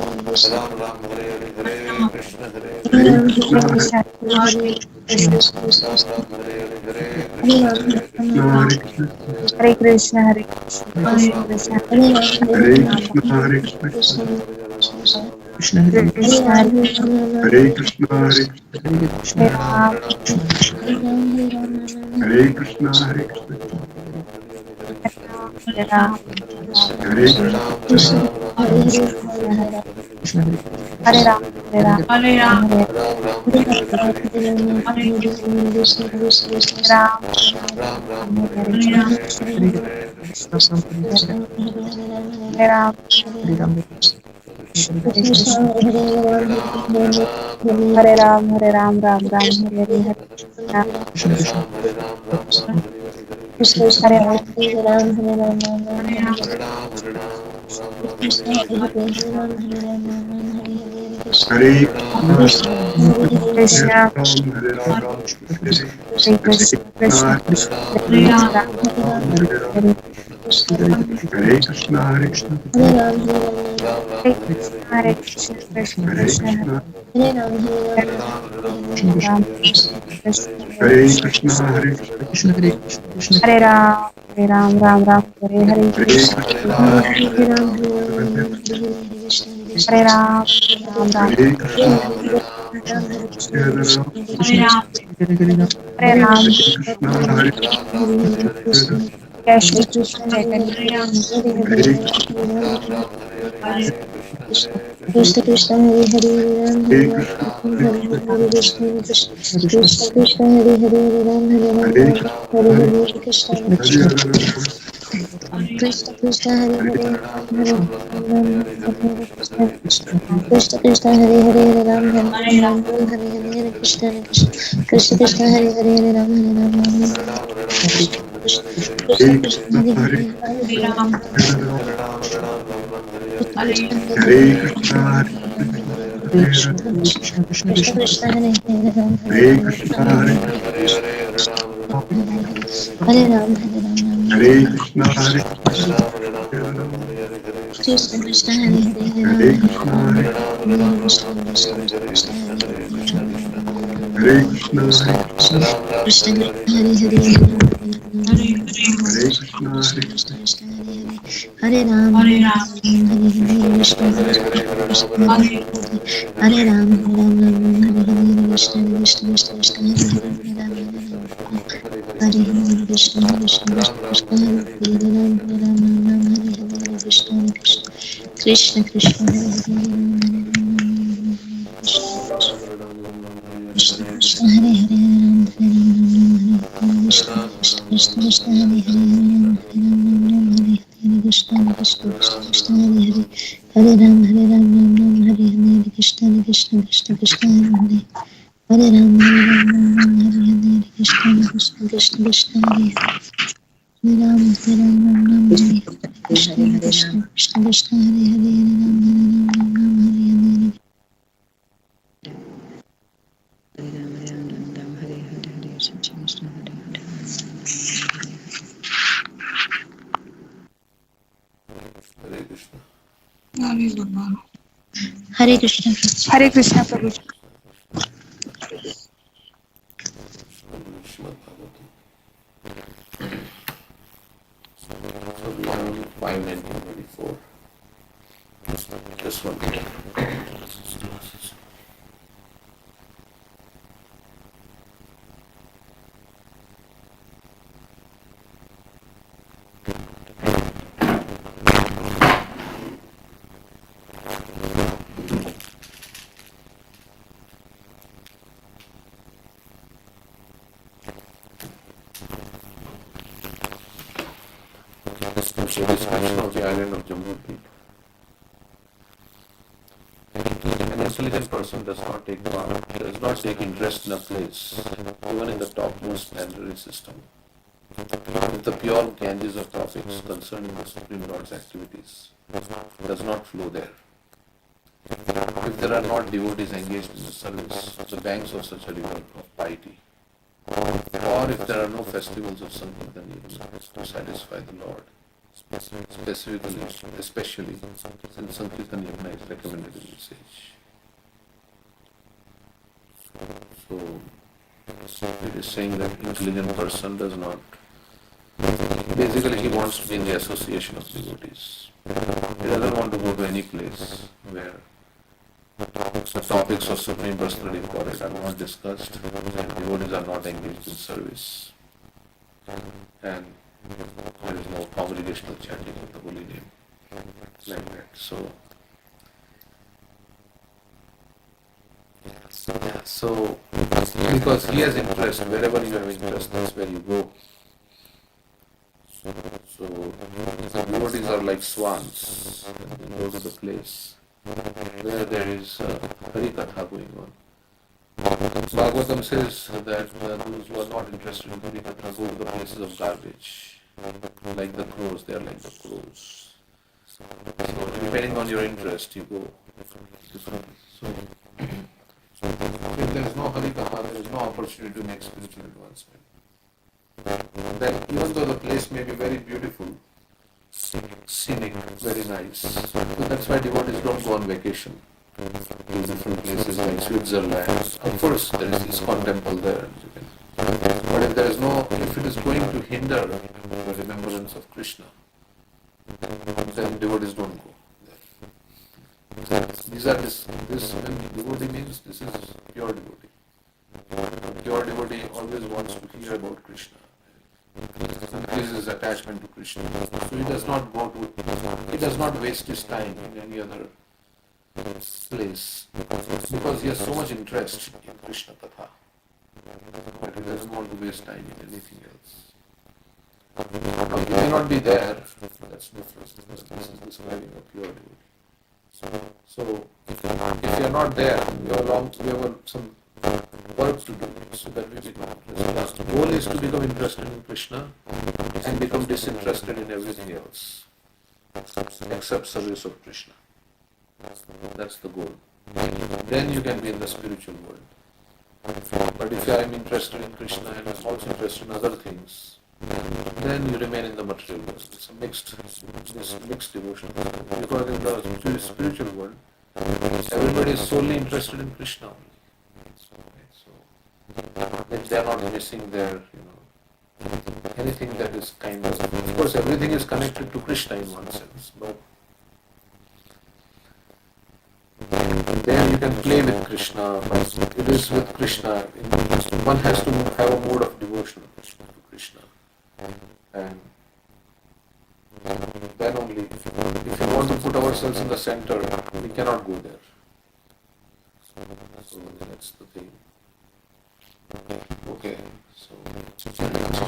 Krishna, Ram Hare Ram Ram Hare Hare Krishna Ram, Hare Ram Krishna, Hare Hare Hare Krishna, Hare Hare Krishna Krishna Krishna Hare Krishna, Hare Krishna, Krishna Krishna, Hare Krishna, Krishna Hare Krishna Hare Hare Krishna, Hare Krishna Ram, Hare Krishna, Hare Krishna, Hare Ram, Hare Krishna, Krishna Hare Hare Ram, Hare Ram, Hare Ram, Hare Hare Ram, Hare Hare Ram, Hare Ram, Hare Krishna, Hare Ram, Ram Ram, Hare Hare, Hare Krishna, Krishna Krishna Hare Ram, Hare Ram, Hare Krishna, Hare Krishna, Krishna, Hare Ram, Hare Hare Krishna, Hare Krishna, Krishna, Hare Krishna, Krishna Hare Krishna, Krishna, Hare Ram, Krishna, Hare Krishna, Hare Krishna, Krishna Hare Krishna Hare Ram, Hare Ram, Ram Ram, Hare Hare Hare Krishna, Krishna, Hare Ram, Ram Ram, Hare Krishna, Hare Ram, Hare Ram, Hare Ram, Krishna, Hare Jai Shri Krishna Chaitanya, Hare Ram, Hare Krishna Krishna Hare Hare Ram Hare Krishna, Ram Hare Krishna Krishna Krishna Hare Hare Ram Hare Ram Hare Hare Hare Krishna Hare Krishna Hare Hare Krishna Krishna Hare Hare Hare Hare Ram Hare Krishna Krishna Krishna Hare Hare Ram Hare Hare Ram, Ram Hare Hare Krishna Krishna Krishna Hare Hare Ram Hare Ram Krishna Hare Krishna Krishna, Hare Hare Hare Hare Ram, Hare Hare Krishna, Hare Hare Krishna Krishna Krishna Krishna Krishna Hare Ram Hare Krishna, Hare Hare Ram Hare Ram Hare Krishna, Hare Krishna Krishna Hare Hare Ram Hare Hare Krishna, Ram Hare Krishna Krishna Krishna Hare Hare Krishna, Hare Krishna Hare Hare Hare Hare Krishna, Hare Krishna Krishna Hare Hare Hare Ram Hare Hare Ram, Hare Krishna Krishna Hare Hare Ram Hare Hare Krishna Krishna Krishna Hare Hare Krishna Krishna Krishna Hare Ram Hare Krishna Krishna Krishna Hare Krishna Krishna Hare Hare Ram Hare Krishna Krishna Krishna Hare Hare Krishna Krishna Krishna Hare Hare Ram Hare Krishna Krishna Krishna Hare Hare Ram Hare Krishna Krishna Krishna Hare Hare Ram Hare Krishna Krishna Krishna Hare Hare Hare Krishna Hare Krishna Prabhu. So we have 5:19:24. Just one minute. This comes to discussion of the island of Jammu and Leave. An intelligent person does not take part, does not take interest in a place, even in the topmost planetary system. If the pure Ganges of topics concerning the Supreme Lord's activities does not flow there, if there are not devotees engaged in the service, the banks of such a river of piety, or if there are no festivals of Sankirtan Yajna to satisfy the Lord, especially since Sankirtan Yajna is recommended in this age. So, It is saying that intelligent person does not. Basically, he wants to be in the association of devotees. He doesn't want to go to any place where the topics of Supreme Personality of Godhead are not discussed and devotees are not engaged in service. And there is no congregational chanting of the holy name like that. So because he has interest, wherever you have interest, that's where you go. So devotees are like swans. They go to the place where there is Hari Katha going on. Bhagavatam says that those who are not interested in Hari Katha go to the places of garbage, like the crows. They are like the crows. So depending on your interest, you go. So if there is no Hari Katha, there is no opportunity to make spiritual advancement. Then even though the place may be very beautiful, scenic, very nice, so that's why devotees don't go on vacation to different places like Switzerland. Of course, there is ISKCON temple there, but if it is going to hinder the remembrance of Krishna, then devotees don't go there. When devotee means this is pure devotee. Pure devotee always wants to hear about Krishna. This is attachment to Krishna. So he does not waste his time in any other place because he has so much interest in Krishna Katha that he doesn't want to waste time in anything else. He may not be there, that's different. This is describing a pure devotee. So if you are not there, we have some work to do so that we become interested. The goal is to become interested in Krishna and become disinterested in everything else except service of Krishna. That's the goal. Then you can be in the spiritual world. But if I am interested in Krishna and I'm also interested in other things, then you remain in the material world. It's a mixed devotion. Because in the spiritual world, everybody is solely interested in Krishna only. If they are not missing their, anything that is of course everything is connected to Krishna in one sense, but there you can play with Krishna, but it is with Krishna. One has to have a mode of devotion to Krishna. And then only, if we want to put ourselves in the center, we cannot go there. So that's the thing. Okay, so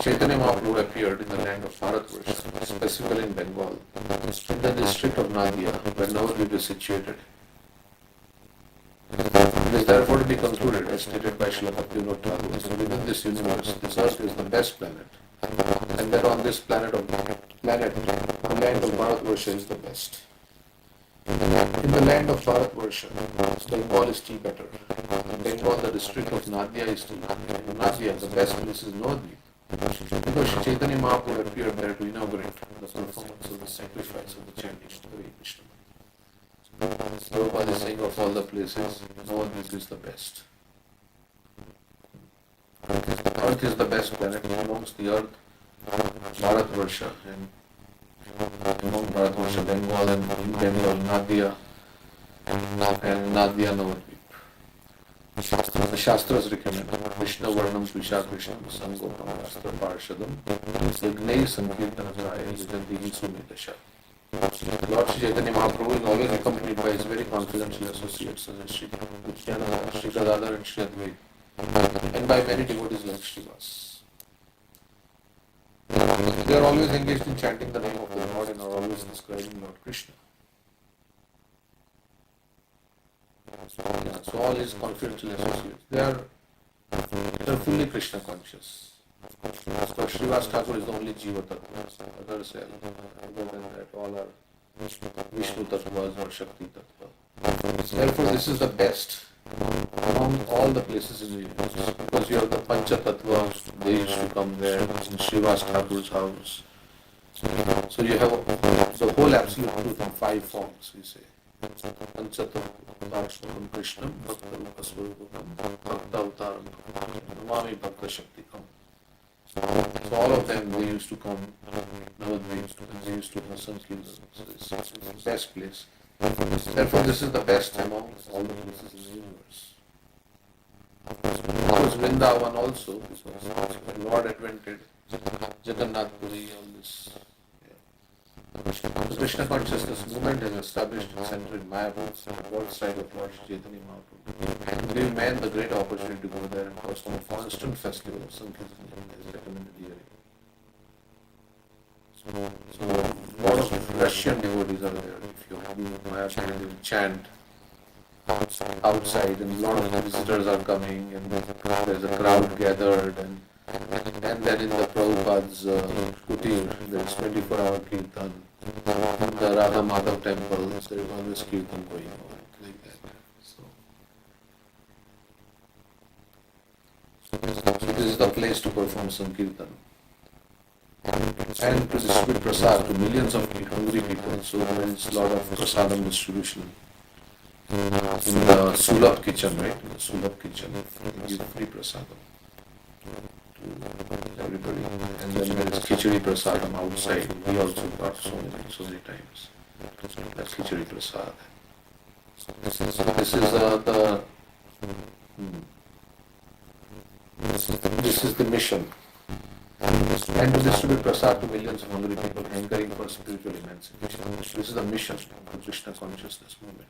Chaitanya Mahaprabhu appeared in the land of Bharatvarsha, specifically in Bengal, in the district of Nadia, where Navadvip is situated. It is therefore to be concluded, as stated by Srila Bhaktivinoda Thakur, so within this universe, this earth is the best planet, and that on this planet, the land of Bharatvarsha is the best. In the land of Bharatvarsha, Bengal is still better. In Bengal, the district of Nadia is still better. In Nadia, the best place is Navadvip. Because Shri Chaitanya Mahaprabhu appeared there to inaugurate the performance of the sacrifice of the chanting of Hare Krishna. Prabhupada is saying of all the places, Navadvip is the best. Earth is the best planet amongst the earth, Bharatvarsha, and among Bharatvarsha, Bengal, and in Bengal, Nadia, and Nadia Navadvip. The Shastras recommend Krishna Varnam Svisha Krishna Sangopam Shastra Parshadam Yagnei Sankirtanachaya Yajantihi Sumedasha. Lord Sri Chaitanya Mahaprabhu is always accompanied by his very confidential associates such as Sri Nityananda, Sri Gadadhar and Sri Advaita, and by many devotees like Srivas. They are always engaged in chanting the name of the Lord and are always describing Lord Krishna. So all his confidential associates, they are fully Krishna conscious. So Srivas Thakur is the only Jiva Tattva. Others are, other than that, all are Vishnu Tattvas or Shakti Tattva. Therefore, this is the best among all the places in the universe. Because you have the Pancha Tattvas, they used to come there in Srivas Thakur's house. So you have the whole absolute truth in 5 forms, we say. Panchatam Krishnam Bhakta Rupa Swarupam Bhakta Avtaram Namami Bhakta Shaktikam. So all of them, they used to come Navadvip, they used to have Sankirtan. So it's the best place. Therefore, this is the best among all the places in the universe. Of course, Vrindavan also, because when Lord advented Jagannath Puri, all this. The Krishna consciousness movement has established its center in Mayapur, the world side of Lord Chaitanya Mahaprabhu. Gave man the great opportunity to go there and perform a constant festival of Sankirtan as recommended hearing. So, a lot of Russian devotees are there. If you have been in Mayapur, they will chant outside, and a lot of visitors are coming, and there's a crowd gathered, and then in the Prabhupada's kutir, there is 24-hour kirtan. In the Radha Madhav temple, there is always kirtan going on, like that. So this is the place to perform Sankirtan. And to distribute prasad to millions of hungry people, so there is a lot of prasadam distribution. In the Sulabh kitchen, right? In the Sulabh kitchen, they give free prasadam to everybody. And then there is Khichdi prasadam outside. We also got so many times. That's Khichdi prasad. So this is the mission. And to distribute prasad to millions of hungry people, hankering for spiritual emancipation. This is the mission of the Krishna consciousness movement.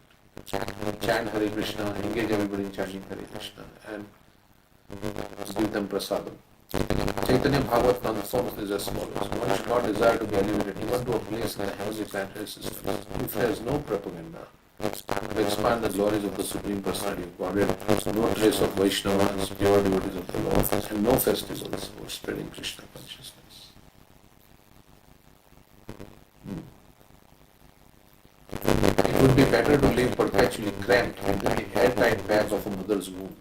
Chant Hare Krishna, engage everybody in chanting Hare Krishna, and give them prasadam. Chaitanya Bhagavat transforms this as follows. One should not desire to be elevated even to a place in the heavenly planetary system. If there is no propaganda to expand the glories of the Supreme Personality of Godhead, no trace of Vaishnavas, pure devotees of the Lord, and no festivals for spreading Krishna consciousness. It would be better to live perpetually cramped into the airtight bag of a mother's womb,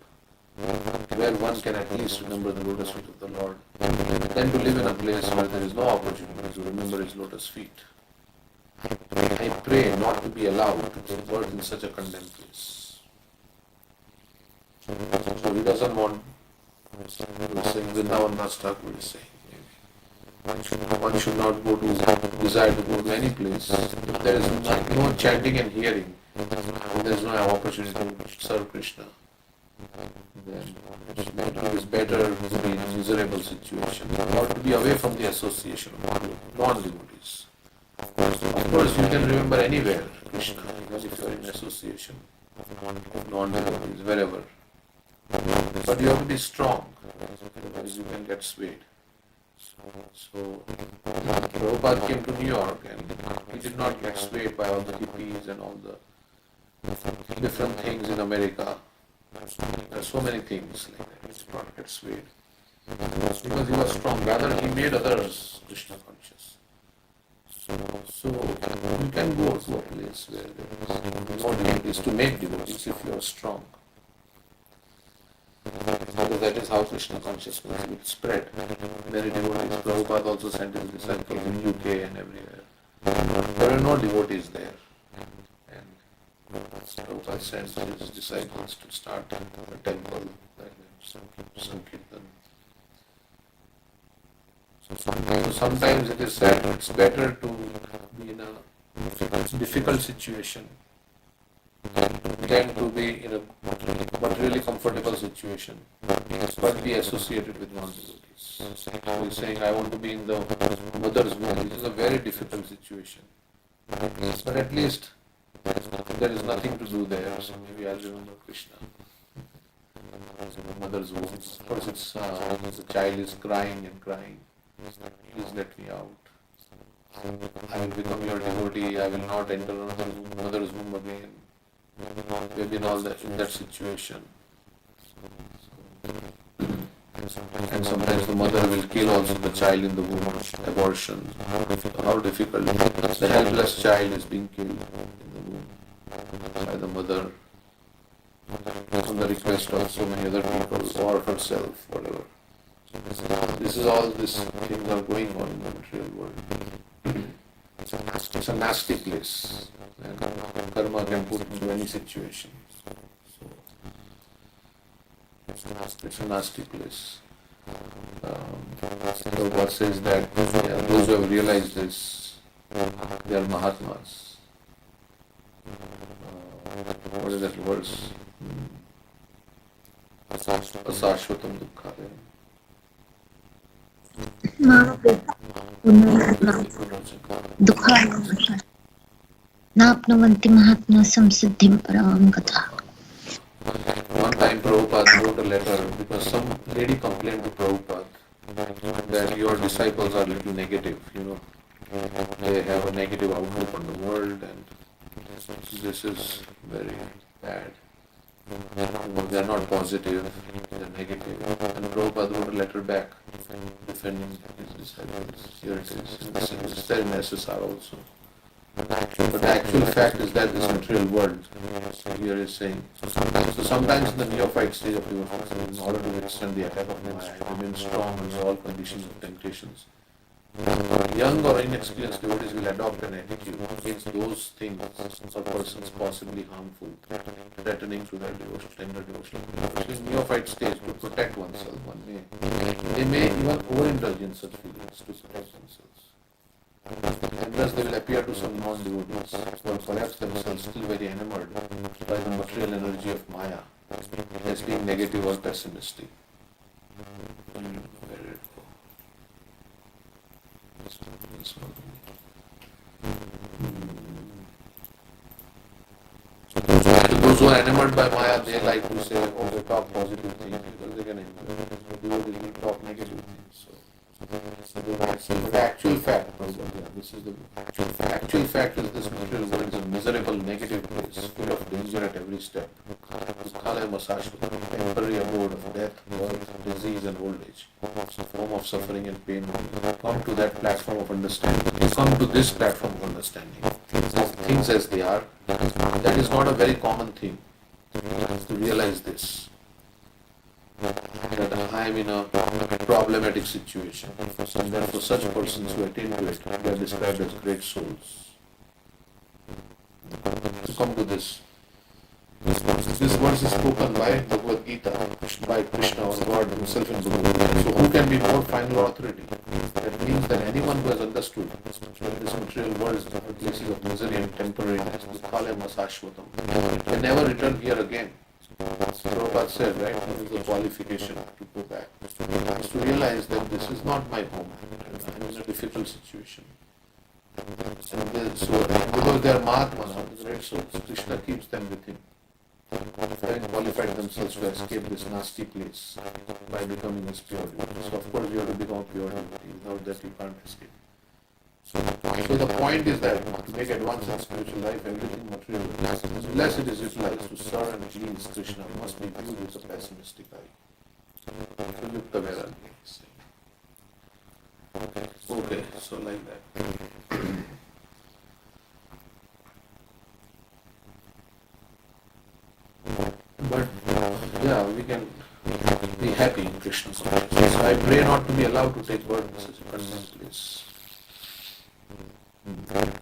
where one can at least remember the lotus feet of the Lord, than to live in a place where there is no opportunity to remember His lotus feet. I pray not to be allowed to give birth in such a condemned place. So he doesn't want, Vrindavan Das Thakur is saying, one should not desire to go to any place. If there is no chanting and hearing, there is no opportunity to serve Krishna, then it is better to be in a miserable situation or to be away from the association of non-devotees. Of course, you can remember anywhere Krishna, because if you are in association of non-devotees, wherever. But you have to be strong, otherwise you can get swayed. So, Prabhupada came to New York and he did not get swayed by all the hippies and all the different things in America. There are so many things like that. He did not get swayed. Because he was strong. Rather, he made others Krishna conscious. So, you can go to a place where there is no devotees to make devotees if you are strong. Because that is how Krishna consciousness will spread. Many devotees. Prabhupada also sent his disciples in UK and everywhere. There were no devotees there. And Prabhupada sent his disciples to start a temple, like Sankirtan. So sometimes it is said it's better to be in a difficult situation than to be in a but really comfortable situation, but be associated with non-devotees. So he's saying, I want to be in the mother's womb, which is a very difficult situation. But at least there is nothing to do there, so maybe I'll remember Krishna. Mother's womb. Of course, the child is crying and crying. Please let me out. I will become your devotee. I will not enter another mother's womb again. We have been all in that situation. And sometimes the mother will kill also the child in the womb, abortion. How difficult. The helpless child is being killed in the womb by the mother on the request of so many other people or herself, whatever. This is all these things are going on in the material world. It's a nasty place. And karma can put into any situation. So it's a nasty place. Prabhupada says that those who have realized this, they are Mahatmas. What is that verse? Asashvatam dukkha. नाप्नुवन्ति महात्मा संसिद्धिं परां गतः. One time Prabhupada wrote a letter because some lady complained to Prabhupada that your disciples are little negative, they have a negative outlook on the world and this is very bad. They are not positive, they are negative. And Prabhupada wrote a letter back defending his disciples. Here it is. It's there in SSR also. But the actual fact is that this material world, here is saying, so sometimes in the neophyte stage of devotion, in order to withstand the attack of Maya, remain strong under all conditions of temptations, young or inexperienced devotees will adopt an attitude against those things or persons possibly harmful, threatening to their devotion, tender devotion. In neophyte stage, to protect oneself, they may even overindulge in such feelings to protect themselves. And thus they will appear to some non-devotees, who are perhaps themselves still very enamored by the material energy of Maya, as being negative or pessimistic. Those who are enamored by Maya, they like to say, oh, they talk positive things, because they can talk negative things. The actual fact, actual fact is this material world is a miserable, negative place, full of danger at every step. Dukhalaya masashvata, temporary abode of death, birth, disease and old age, form of suffering and pain. Come to that platform of understanding. Come to this platform of understanding. Things as they are. That is not a very common thing to realize this. That I am in a problematic situation, and that for such persons who attain to it, they are described as great souls. To come to this. This verse is spoken by Bhagavad Gita, by Krishna or God himself in Bhagavad Gita. So who can be more final authority? That means that anyone who has understood that this material world is a places of misery and temporariness, Dukhalaya masashvatam, can never return here again. Prabhupada said, right, this is a qualification to go back. Is to realize that this is not my home. I am in a difficult situation. And because they are Mahatmas, right, so Krishna keeps them with him. Having qualified themselves to escape this nasty place by becoming his pure devotee. So of course you have to become a pure devotee, without that you can't escape. So the point is that to make advance in spiritual life, everything material, unless it is utilized to serve and please Krishna, must be viewed with a pessimistic eye. Yukta Vairagya is saying. Okay, so like that. But yeah, we can be happy in Krishna's consciousness. So I pray not to be allowed to take birth in such a convenient place.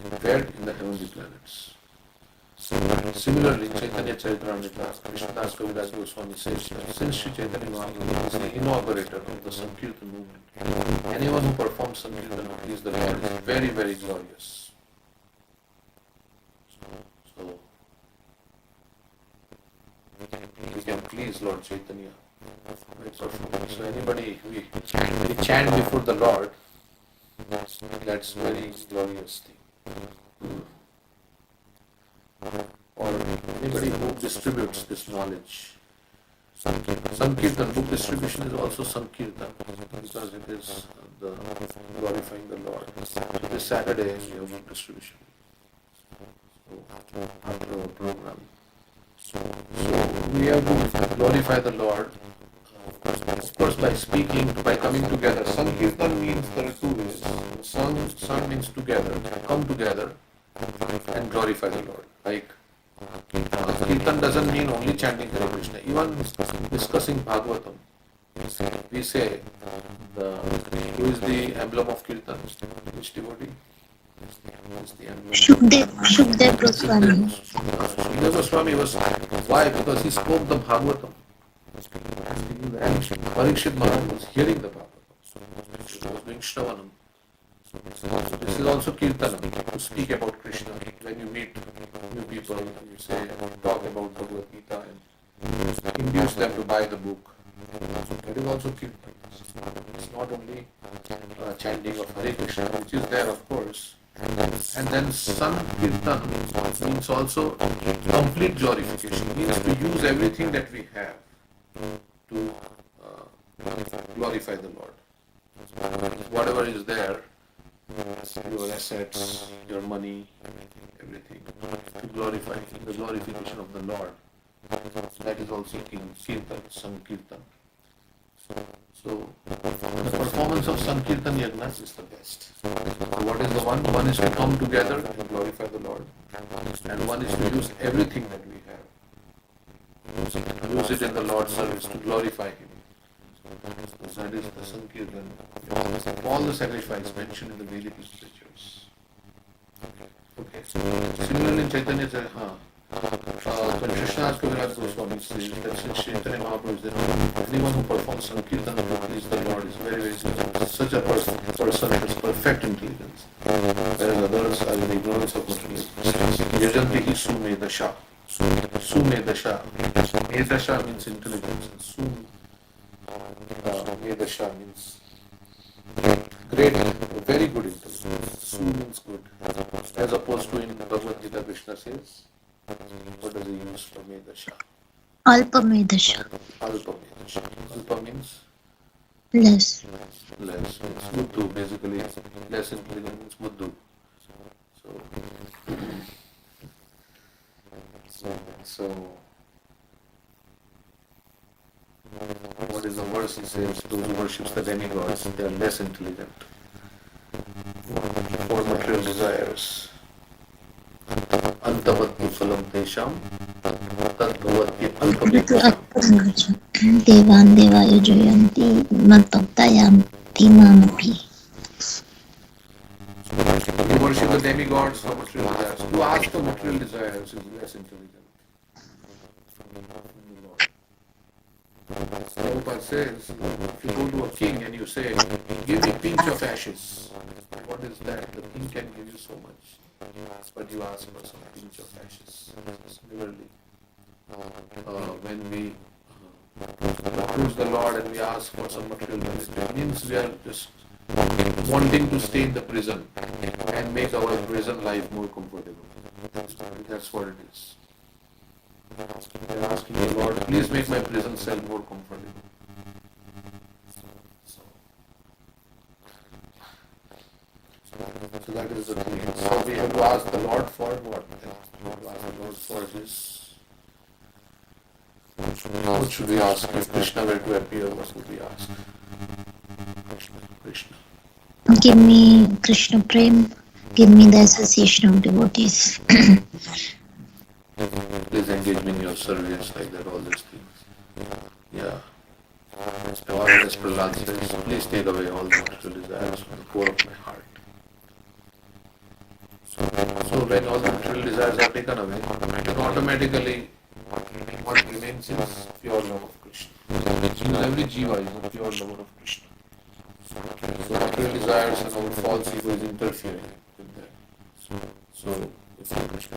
Prepared in the heavenly planets. Similarly, Chaitanya Charitamrita, Krishnadas Kaviraj Goswami says that since Sri Chaitanya Mahaprabhu is the inaugurator of the Sankirtan movement, anyone who performs Sankirtan or please the Lord is very, very glorious. So, we can please Lord Chaitanya by performing. So anybody, we chant before the Lord, that's very glorious thing. Or anybody who distributes this knowledge. Sankirtan, book distribution is also Sankirtan because it is the glorifying the Lord. So this Saturday we have book distribution. So after our program. So we have to glorify the Lord. Of course, by speaking, by coming together. Sankirtan means there are two ways. Sang means together, come together and glorify the Lord. Like Kirtan doesn't mean only chanting Hare Krishna. Even discussing Bhagavatam, we say who is the emblem of Kirtan? Which devotee? Is the emblem. Shukdev Goswami. Shukdev Goswami was, why? Because he spoke the Bhagavatam. And Parikshit Maharaj was hearing the Bhagavatam. He was doing Shravanam. This is also Kirtanam, to speak about Krishna. When you meet new people, you say, talk about Bhagavad Gita and induce them to buy the book. That is also Kirtan. It's not only chanting of Hare Krishna, which is there of course. And then Sankirtan means also complete glorification. It means to use everything that we have to glorify the Lord. Whatever is there, your assets, your money, everything, to glorify the glorification of the Lord. That is also Kirtan, Sankirtan. So, the performance of Sankirtan Yagnas is the best. So what is the one? One is to come together to glorify the Lord, and one is to use everything that we have. Use it in the Lord's service to glorify Him. So that is the Sankirtan. All the sacrifice mentioned in the Vedic scriptures. Okay. Similarly in Chaitanya Charitamrita, when Krishnadas Kaviraj Goswami says that since Chaitanya Mahaprabhu is there, anyone who performs Sankirtan to please the Lord is very, very good. Such a person has perfect intelligence, whereas others are in the ignorance of material. Yajantihi Sumedasha. Sumedasha. Medasha means intelligence, and Medasha means great, very good intelligence. Su means good. As opposed to in Bhagavad Gita, Krishna says, what does he use for Medasha? Alpa Medasha. Alpa Medasha. Alpa means Less. less. It's Buddhu, basically. Less intelligent means Buddhu. So, what is the verse? He says, those who worship the demigods, they are less intelligent. For material desires. Antavati phalam tesham, tatvati alpamekasham. Devan Devaya Jayanti Matoktayanti Mamapi. You worship the demigods for material desires. Who asks for material desires is less intelligent. Prabhupada says, if you go to a king and you say, give me a pinch of ashes, what is that? The king can give you so much, but you ask for some pinch of ashes. Similarly, when we approach the Lord and we ask for some material benefit, it means we are just wanting to stay in the prison and make our prison life more comfortable. That's what it is. We are asking the Lord, please make my prison cell more comfortable. So that is the thing. So we have to ask the Lord for what? We have to ask the Lord for His. What should we ask? If Krishna were to appear, what would we ask? Krishna. Give me Krishna Prem, give me the association of devotees. Please engage me in your service, like that, all these things. Yeah. Or as Prahlad says, please take away all the material desires from the core of my heart. So when all the material desires are taken away, then automatically what remains is pure love of Krishna. Every jiva is a pure lover of Krishna. So material desires and our false ego is interfering with that. So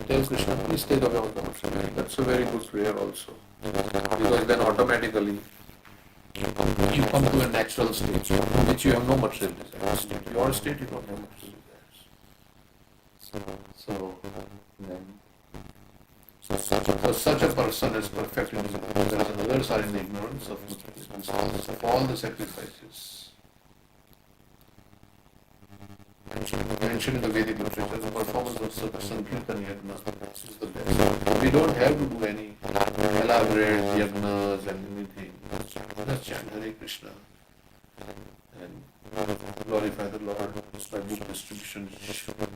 tell Krishna, please take away all the material. That's a very good prayer also. Because then automatically you come to a natural state in which you have no material desires. Your state you don't have material desires. So such a person is perfect in his ignorance, and others are in the ignorance of material, of all the sacrifices mentioned in the Vedic literature. The performance of Sankirtan Yagna is the best. We don't have to do any elaborate yagnas and anything. Just chant Hare Krishna and glorify the Lord by book distribution,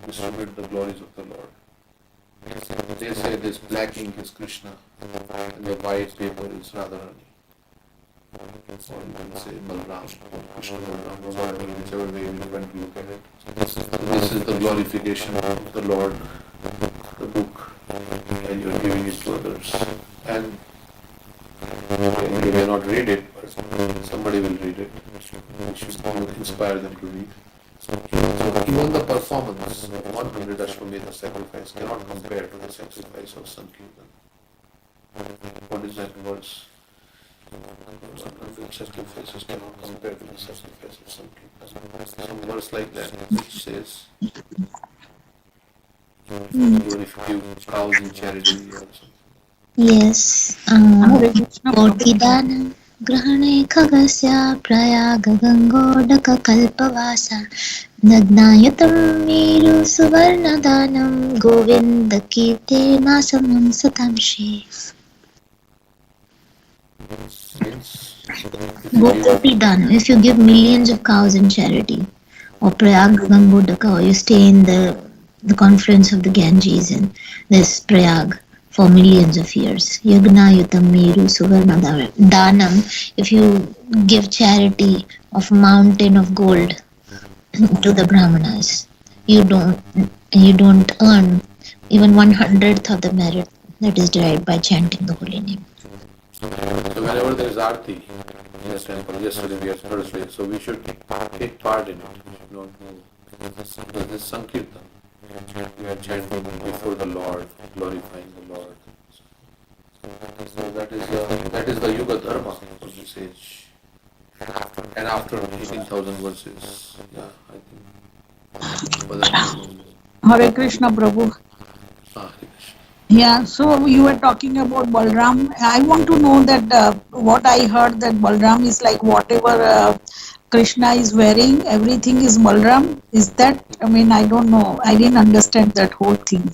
distribute the glories of the Lord. They say this black ink is Krishna and the white paper is Radharani. or you can say Balram, or Krishna Balram, or whichever way you want to look at it. This is the glorification of the Lord, the book, and you're giving it to others. And you may not read it, but somebody will read it. You should inspire them to read. So even the performance of 100 Ashwamedha sacrifice cannot compare to the sacrifice of Sankirtan. What is that verse? 100 sacrifices cannot compare to the sacrifice of Sankirtan. Some verse like that which says, even if you give cows in charity or something. Yes. Kotidanam grahane khagasya prayag gangodaka kalpavasa nagnayatam meru suvarnadanam govinda kirte nasamam satamshi. Kotidanam, if you give millions of cows in charity, or prayag gangodaka, or you stay in the confluence of the Ganges in this prayag for millions of years. Yagna yutam meru suvarna danam. If you give charity of mountain of gold to the Brahmanas, you don't earn even 1/100th of the merit that is derived by chanting the holy name. So whenever there is Aarti in the temple, yesterday we had Thursday, so we should take part in it. We should not move. Because this Sankirtan, we are chanting before the Lord, glorifying the Lord. So that is the Yuga Dharma of this age. And after 18,000 verses, I think. Hare Krishna Prabhu. Hare Krishna. Yeah, so you were talking about Balram. I want to know that what I heard that Balram is like whatever Krishna is wearing, everything is Balram. Is that, I don't know. I didn't understand that whole thing.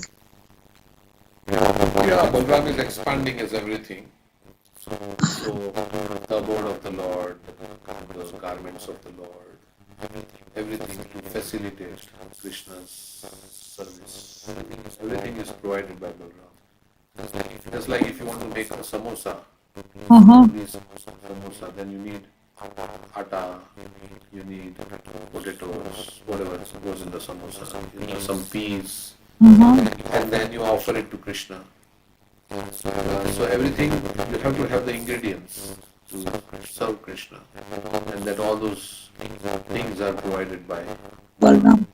Yeah, Balram is expanding as everything. So the abode of the Lord, those garments of the Lord, everything to facilitate Krishna's service. Everything is provided by Balram. Just like if you want to make a samosa, samosa, then you need atta, you need potatoes, whatever goes in the samosa, some peas, and then you offer it to Krishna. So everything, you have to have the ingredients to serve Krishna, and that all those things are provided by Balram.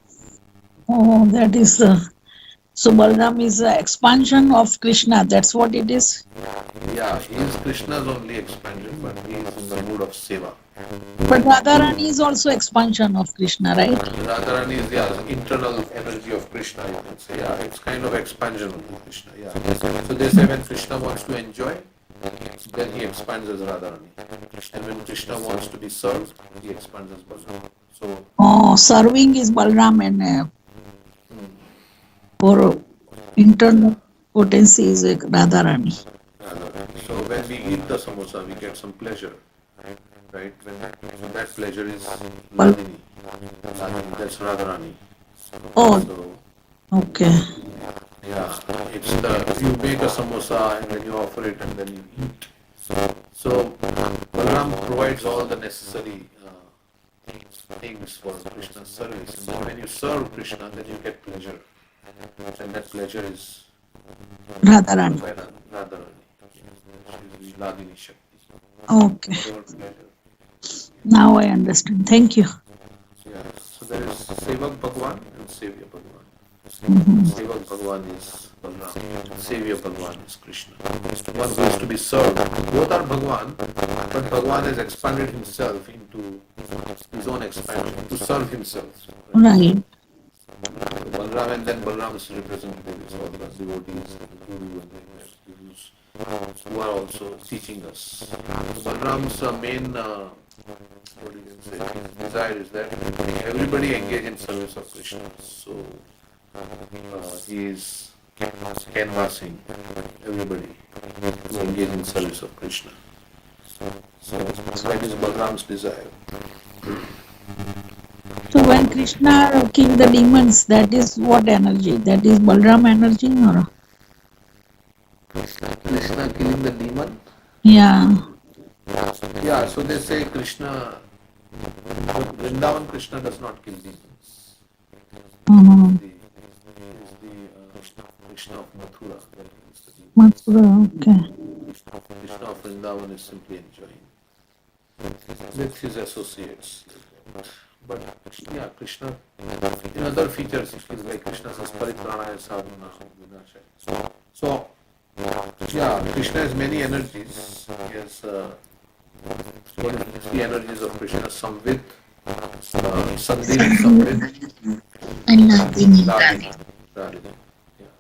Oh, that is so Balram is an expansion of Krishna. That's what it is. Yeah, he is Krishna's only expansion, but he is in the mood of seva. But Radharani is also expansion of Krishna, right? Radharani is the internal energy of Krishna, you can say. Yeah, it's kind of expansion of Krishna. Yeah. So they say when Krishna wants to enjoy, then he expands as Radharani. And when Krishna wants to be served, he expands as Balram. So serving is Balram and for internal potency is Radharani. So when we eat the samosa, we get some pleasure, right? When that pleasure is Ladini, that's Radharani. Oh, so, okay. Yeah, it's you make a samosa and then you offer it and then you eat. So Balram provides all the necessary things for Krishna's service. And when you serve Krishna, then you get pleasure, and that pleasure is Radharani. Ladini Shakti. Okay. Now I understand. Thank you. Yeah. So there is Sevak Bhagwan and Sevya Bhagwan. Sevak Bhagwan is Balram, Sevya Bhagwan is Krishna. One who is to be served. Both are Bhagwan, but Bhagwan has expanded himself into his own expansion to serve himself. Right. Balram, and then Balram's representative is all the devotees, the Guru and the Gurus who are also teaching us. Balram's main desire is that everybody engage in service of Krishna. So he is canvassing everybody to engage in service of Krishna. So that is Balram's desire. So when Krishna killed the demons, that is what energy? That is Balram energy or? Krishna killing the demon? Yeah. Yeah, so they say Krishna, Vrindavan Krishna does not kill demons. Mm-hmm. Is the Krishna of Mathura. That is the demon. Mathura, okay. Krishna of Vrindavan is simply enjoying with his associates. But yeah, Krishna, in other features, it is like Krishna says, Paritranaya sadhuna vinashaya. So, yeah, Krishna has many energies. He has what is the energies of Krishna? Samvit, Sandhini, Samvit, and Nadini. Radhini. Radhini. Yeah.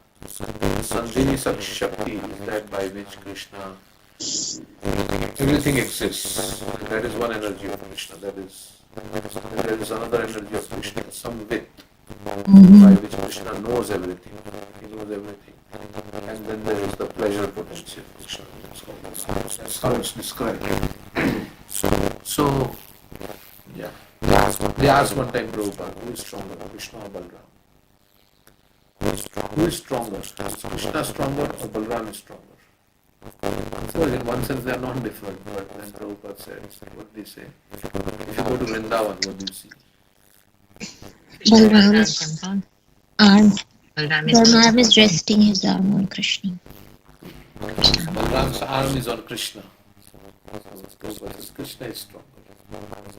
Sandhini Shakti is that by which Krishna, everything exists. That is one energy of Krishna. There is another energy of Krishna, Samvit, by which Krishna knows everything. He knows everything. And then there is the pleasure potential of Krishna. That's how it's described. So, yeah. They asked one time Prabhupada, who is stronger, Krishna or Balram? Who is stronger? Is Krishna stronger or Balram is stronger? Of course, in one sense they are not different, but then Prabhupada said, what did he say? If you go to Vrindavan, what do you see? Balram's arm. Balram is resting his arm on Krishna. Balram's arm is on Krishna. Prabhupada says Krishna is stronger.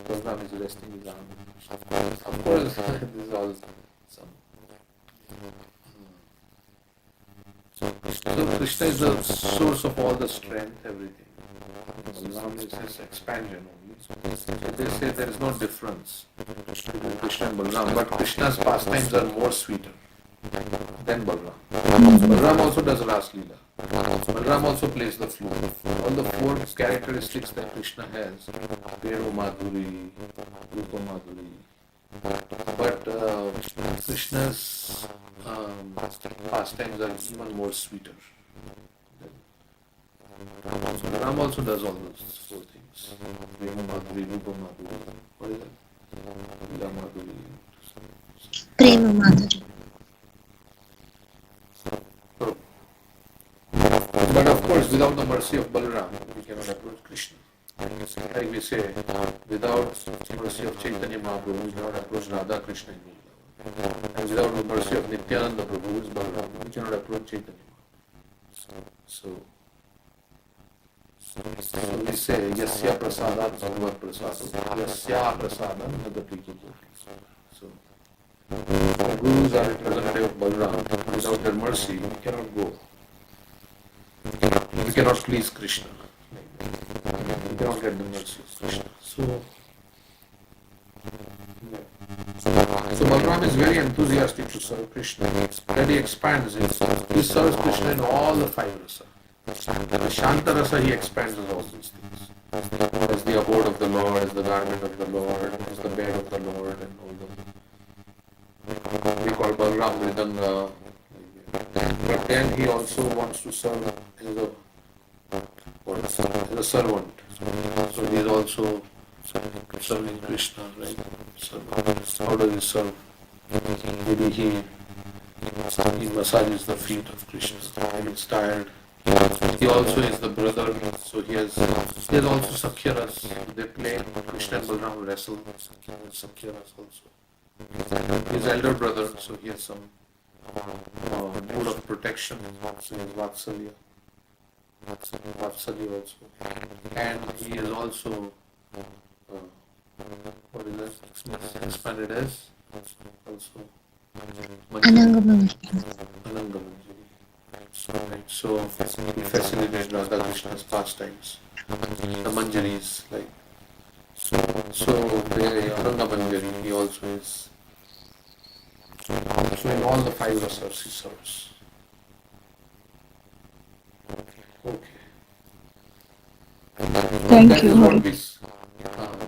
Balram is resting his arm on Krishna. Of course, this is all some. So Krishna is the source of all the strength, everything. Balram is his expansion only. So they say there is no difference between Krishna and Balram, but Krishna's pastimes are more sweeter than Balram. Balram also does Ras Leela. Balram also plays the flute. All the four characteristics that Krishna has, Venu Madhuri, Rupa Madhuri, but Krishna's pastimes are even more sweeter. Balram also does all those four things. Venu Madhuri, Rupa Madhuri, what is that? Leela Madhuri. Prema Madhuri. But of course, without the mercy of Balram, we cannot approach Krishna. Like we say, without the mercy of Chaitanya Mahaprabhu, we cannot approach Radha Krishna in Vrindavan. And without the mercy of Nityananda Prabhu, who is Balram, we cannot approach Chaitanya Mahaprabhu. So we say, Yasya Prasadat Bhagavad Prasadam, Yasya Prasadam Nadapiki Kopi. So the Gurus are representative of Balram. Without their mercy, we cannot go. We cannot please Krishna. We cannot get the mercy of Krishna. So Balram is very enthusiastic to serve Krishna. Then he expands it. He serves Krishna in all the five rasa. The Shanta rasa he expands all these things. As the abode of the Lord, as the garment of the Lord, as the bed of the Lord, and all the. We call Balram Mridanga. But then he also wants to serve as a servant. So he is also serving Krishna, right? So how does he serve? Maybe he massages the feet of Krishna when he's tired. He also is the brother, so he has also Sakhyaras. They play, Krishna and Balram wrestle. Sakhyaras also. His elder brother, so he has some mood of protection, so he has Vatsalya also. And he is also, what is that? Expanded as? Also Anangamanjari. Right. So he facilitated Radha Krishna's pastimes. The Manjaris, like. So the Ananga Manjari, he also is. So in all the five rasas he serves. Okay. Thank That is you. what we,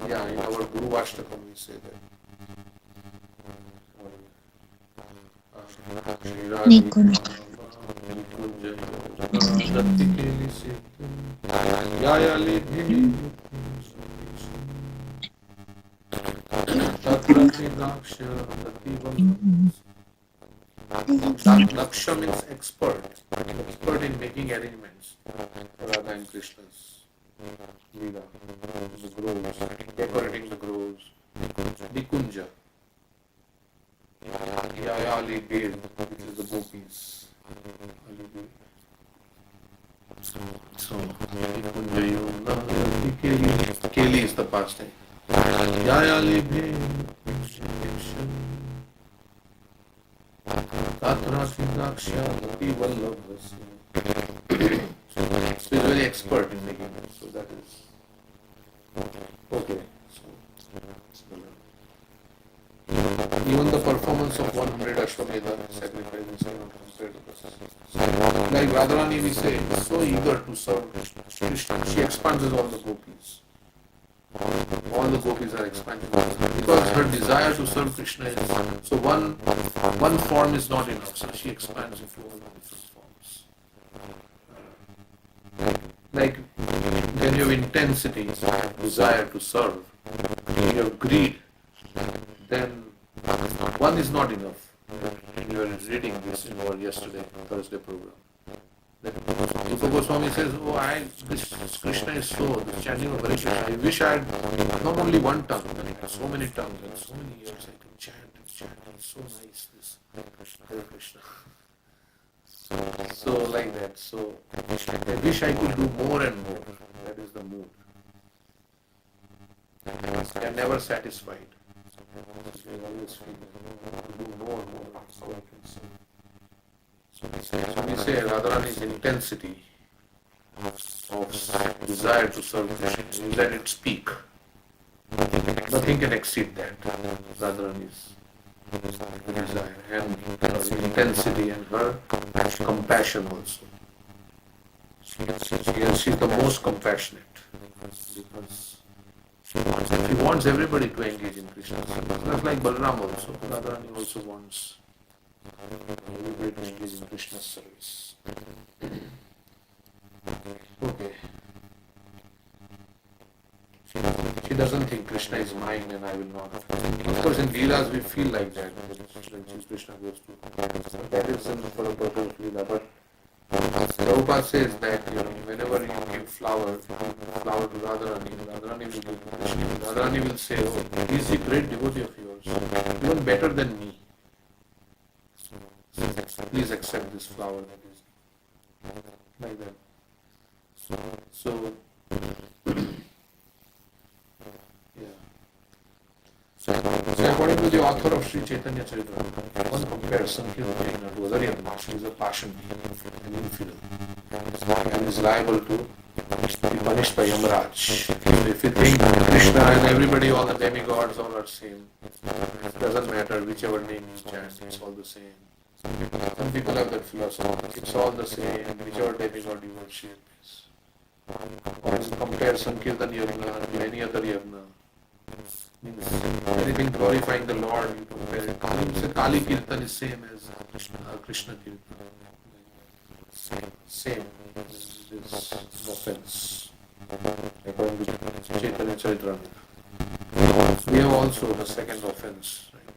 yeah, in our Guru Ashtakam we say that. Nikun. Daksha means expert in making arrangements for Radha and Krishna's Lila, the groves, decorating the groves. Nikunja, Yayali Bel, which is the gopis. So, Nikunja, Keli is the past time. Yayali Bel, Tatra Sindaksha, Gati Vallabhasya. So he's very expert in making it. So that is okay. So even the performance of 100 Ashwamedha sacrifices are not compared to this. Like Radharani, we say, is so eager to serve Krishna. She expands all the gopis. All the gopis are expanded because her desire to serve Krishna is so one form is not enough. So she expands into all the different forms. Like when you have intensity, desire to serve, you have greed, then one is not enough. You were reading this in our yesterday, Thursday program. Rupa Goswami says, Krishna is so, the chanting of Hare Krishna, I wish I had not only one tongue, but so many tongues and so many years I can chant. It's so nice, this Hare Krishna. So like that. So I wish I could do more and more. That is the mood. I am never satisfied. I always feel to do more and more. So I can say. So we say Radharani's intensity of desire to serve Krishna is at its peak. Nothing can exceed that. Radharani's desire and her intensity and her compassion also. She's the most compassionate because she wants everybody to engage in Krishna. Just like Balram also. Radharani also wants everybody to engage in Krishna's service. Okay. She doesn't think Krishna is mine and I will not. Of course, in Leelas we feel like that. When Krishna goes to. That is for a purpose of Leela. But Prabhupada says that whenever you give flower to Radharani will give Krishna. Radharani will say, oh, he is a great devotee of yours, even better than me. Please accept this flower. That is like that. So So according to the author of Sri Chaitanya Charitamrita, one comparison here to other young master is a passion, an infidel, and is liable to be punished by Yamaraj. So if you think Krishna and everybody, all the demigods, all are same, it doesn't matter whichever name you chant, it's all the same. Some people have that philosophy, it's all the same, whichever demigod you worship. Or compare Sankirtan Yagna to any other Yagna. Means anything glorifying the Lord, you compare it. Kali Kirtan is same as Krishna Kirtan. Same. This is offense. According to Chaitanya Charitamrita. We have also the second offense. Right?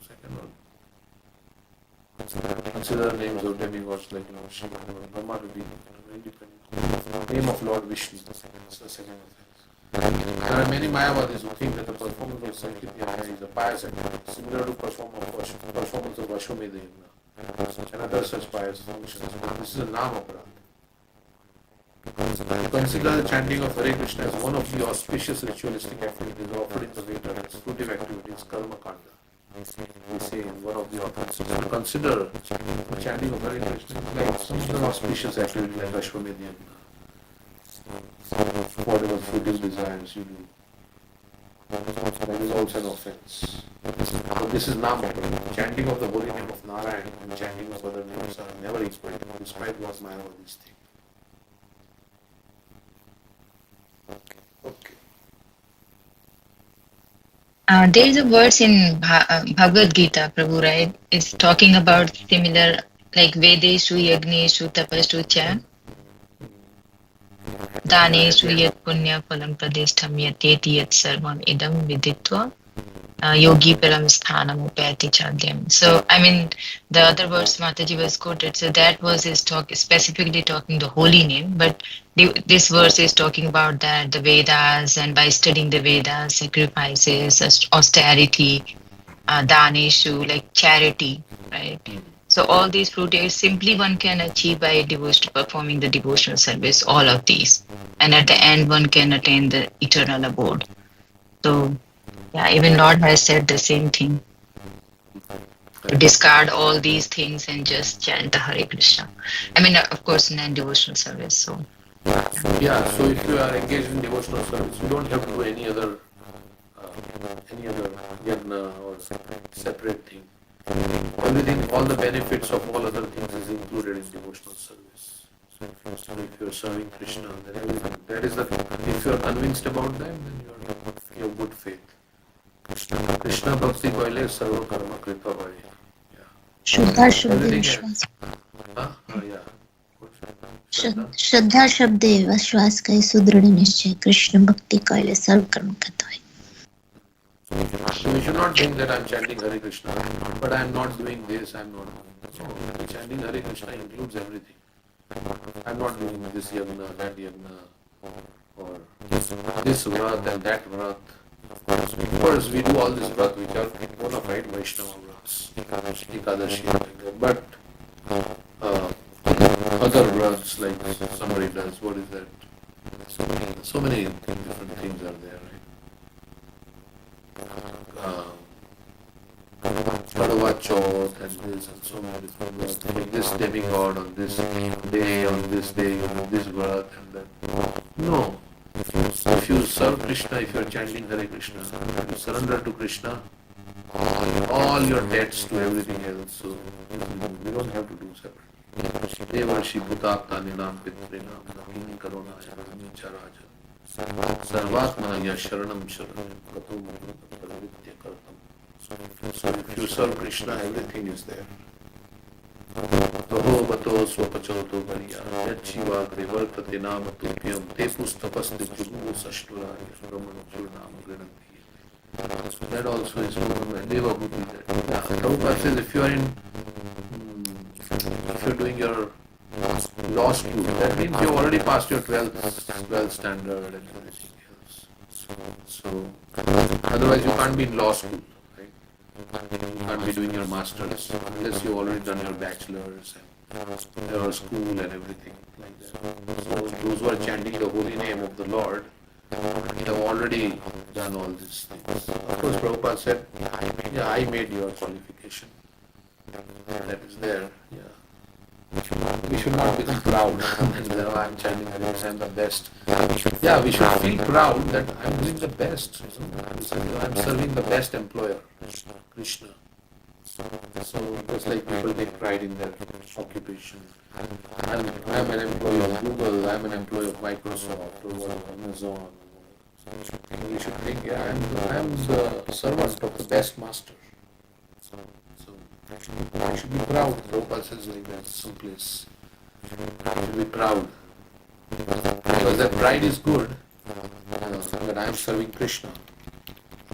Second one. Consider the names of demigods like Lord Shiva or Brahma to be independent. Name of Lord Vishnu. That's the second offense. There are many Mayavadis who think that the performance of Sankirtan is a pious act, similar to performance of Ashwamedha Yagna and other such pious functions. This is a Nama Aparadha. Consider the chanting of Hare Krishna as one of the auspicious ritualistic activities offered in the Veda as fruitive activities, Karma Kanda. We say in one of the offenses. So consider the chanting of Hare Krishna like some of the auspicious activities like Ashwamedha Yagna. Whatever fruitive desires you do. That is also an offense. So this is Nama. Chanting of the holy name of Narayan and chanting of other names are never equal, despite what Mayavadis think. Okay. There is a verse in Bhagavad Gita, Prabhu, right? It's talking about similar, like Vedeshu, Yagneshu, Tapashu, Cha. Daneshu yat punya phalam pradeshtham yateti yat sarvam idam viditva Yogi Param Sthanam Upayati Chadyam. So, I mean, the other words Mataji was quoted, so that verse is specifically talking the holy name, but this verse is talking about that the Vedas, and by studying the Vedas, sacrifices, austerity, daneshu, like charity, right? So all these fruit areas simply one can achieve by devotion, performing the devotional service, all of these. And at the end, one can attain the eternal abode. So, yeah, even Lord has said the same thing. To discard all these things and just chant the Hare Krishna. I mean, of course, in a devotional service. So, Yeah, so if you are engaged in devotional service, you don't have to do any other yajna or separate thing. Everything, all the benefits of all other things is included in devotional service. So if you are serving Krishna, then everything, that is the, if you are convinced about them, then you have good faith. Krishna bhakti kaile sarva karma krita hoye. श्रद्धा शब्दे Everything विश्वास Shraddha? श्रद्धा शब्दे विश्वास का सुदृढ़ निश्चय कृष्ण भक्ति कैले सर्व कर्म करता है. So you should not think that I am chanting Hare Krishna, but I am not doing this, I am not. No, chanting Hare Krishna includes everything. I am not doing this yagna, that yagna, or this vrat and that vrat. Of course, we do all this vrat which are bona fide Vaishnava vrats, Ekadashi, like that. But other vrats, like somebody does, what is that? So many different things are there, right? Padava Chauth and this and so many different vrats. Like this demigod on this day, this vrat and that. No. If you serve Krishna, if you are chanting Hare Krishna, if you surrender to Krishna, all your debts to everything else, so you don't have to do separate. Devarshi Bhutapta Ninam Pitrinam Nakini Karunaya Nicharaja Sarvatmanaya Sharanam Sharanam Pratum Pravidya Kartam. So if you serve Krishna, everything is there. Toho Bato Swapachoto Bariya Yachiva Krivartate Nama Tupyam Te Pustapasti Jugu Sashturaya Ramana Churnama Grinati. That also is one Deva Buddhi. Prabhupada says if you are if you're doing your law school, that means you already passed your 12th standard and everything else. So otherwise you can't be in law school. You can't be doing your masters unless you've already done your bachelors and your school and everything like that. So those who are chanting the holy name of the Lord have already done all these things. Of course, Prabhupada said, yeah, I made your qualification. That is there. Yeah. We should not become proud and I'm chanting Hare, I'm the best. Yeah, we should feel proud that I'm doing the best. I'm serving the best employer, Krishna. So just like people take pride in their occupation. I'm an employee of Google, I'm an employee of Microsoft or Amazon. So we should think, yeah, I'm the servant of the best master. So I should be proud. Prabhupada says like that someplace. I should be proud. Because that pride is good. That I am serving Krishna.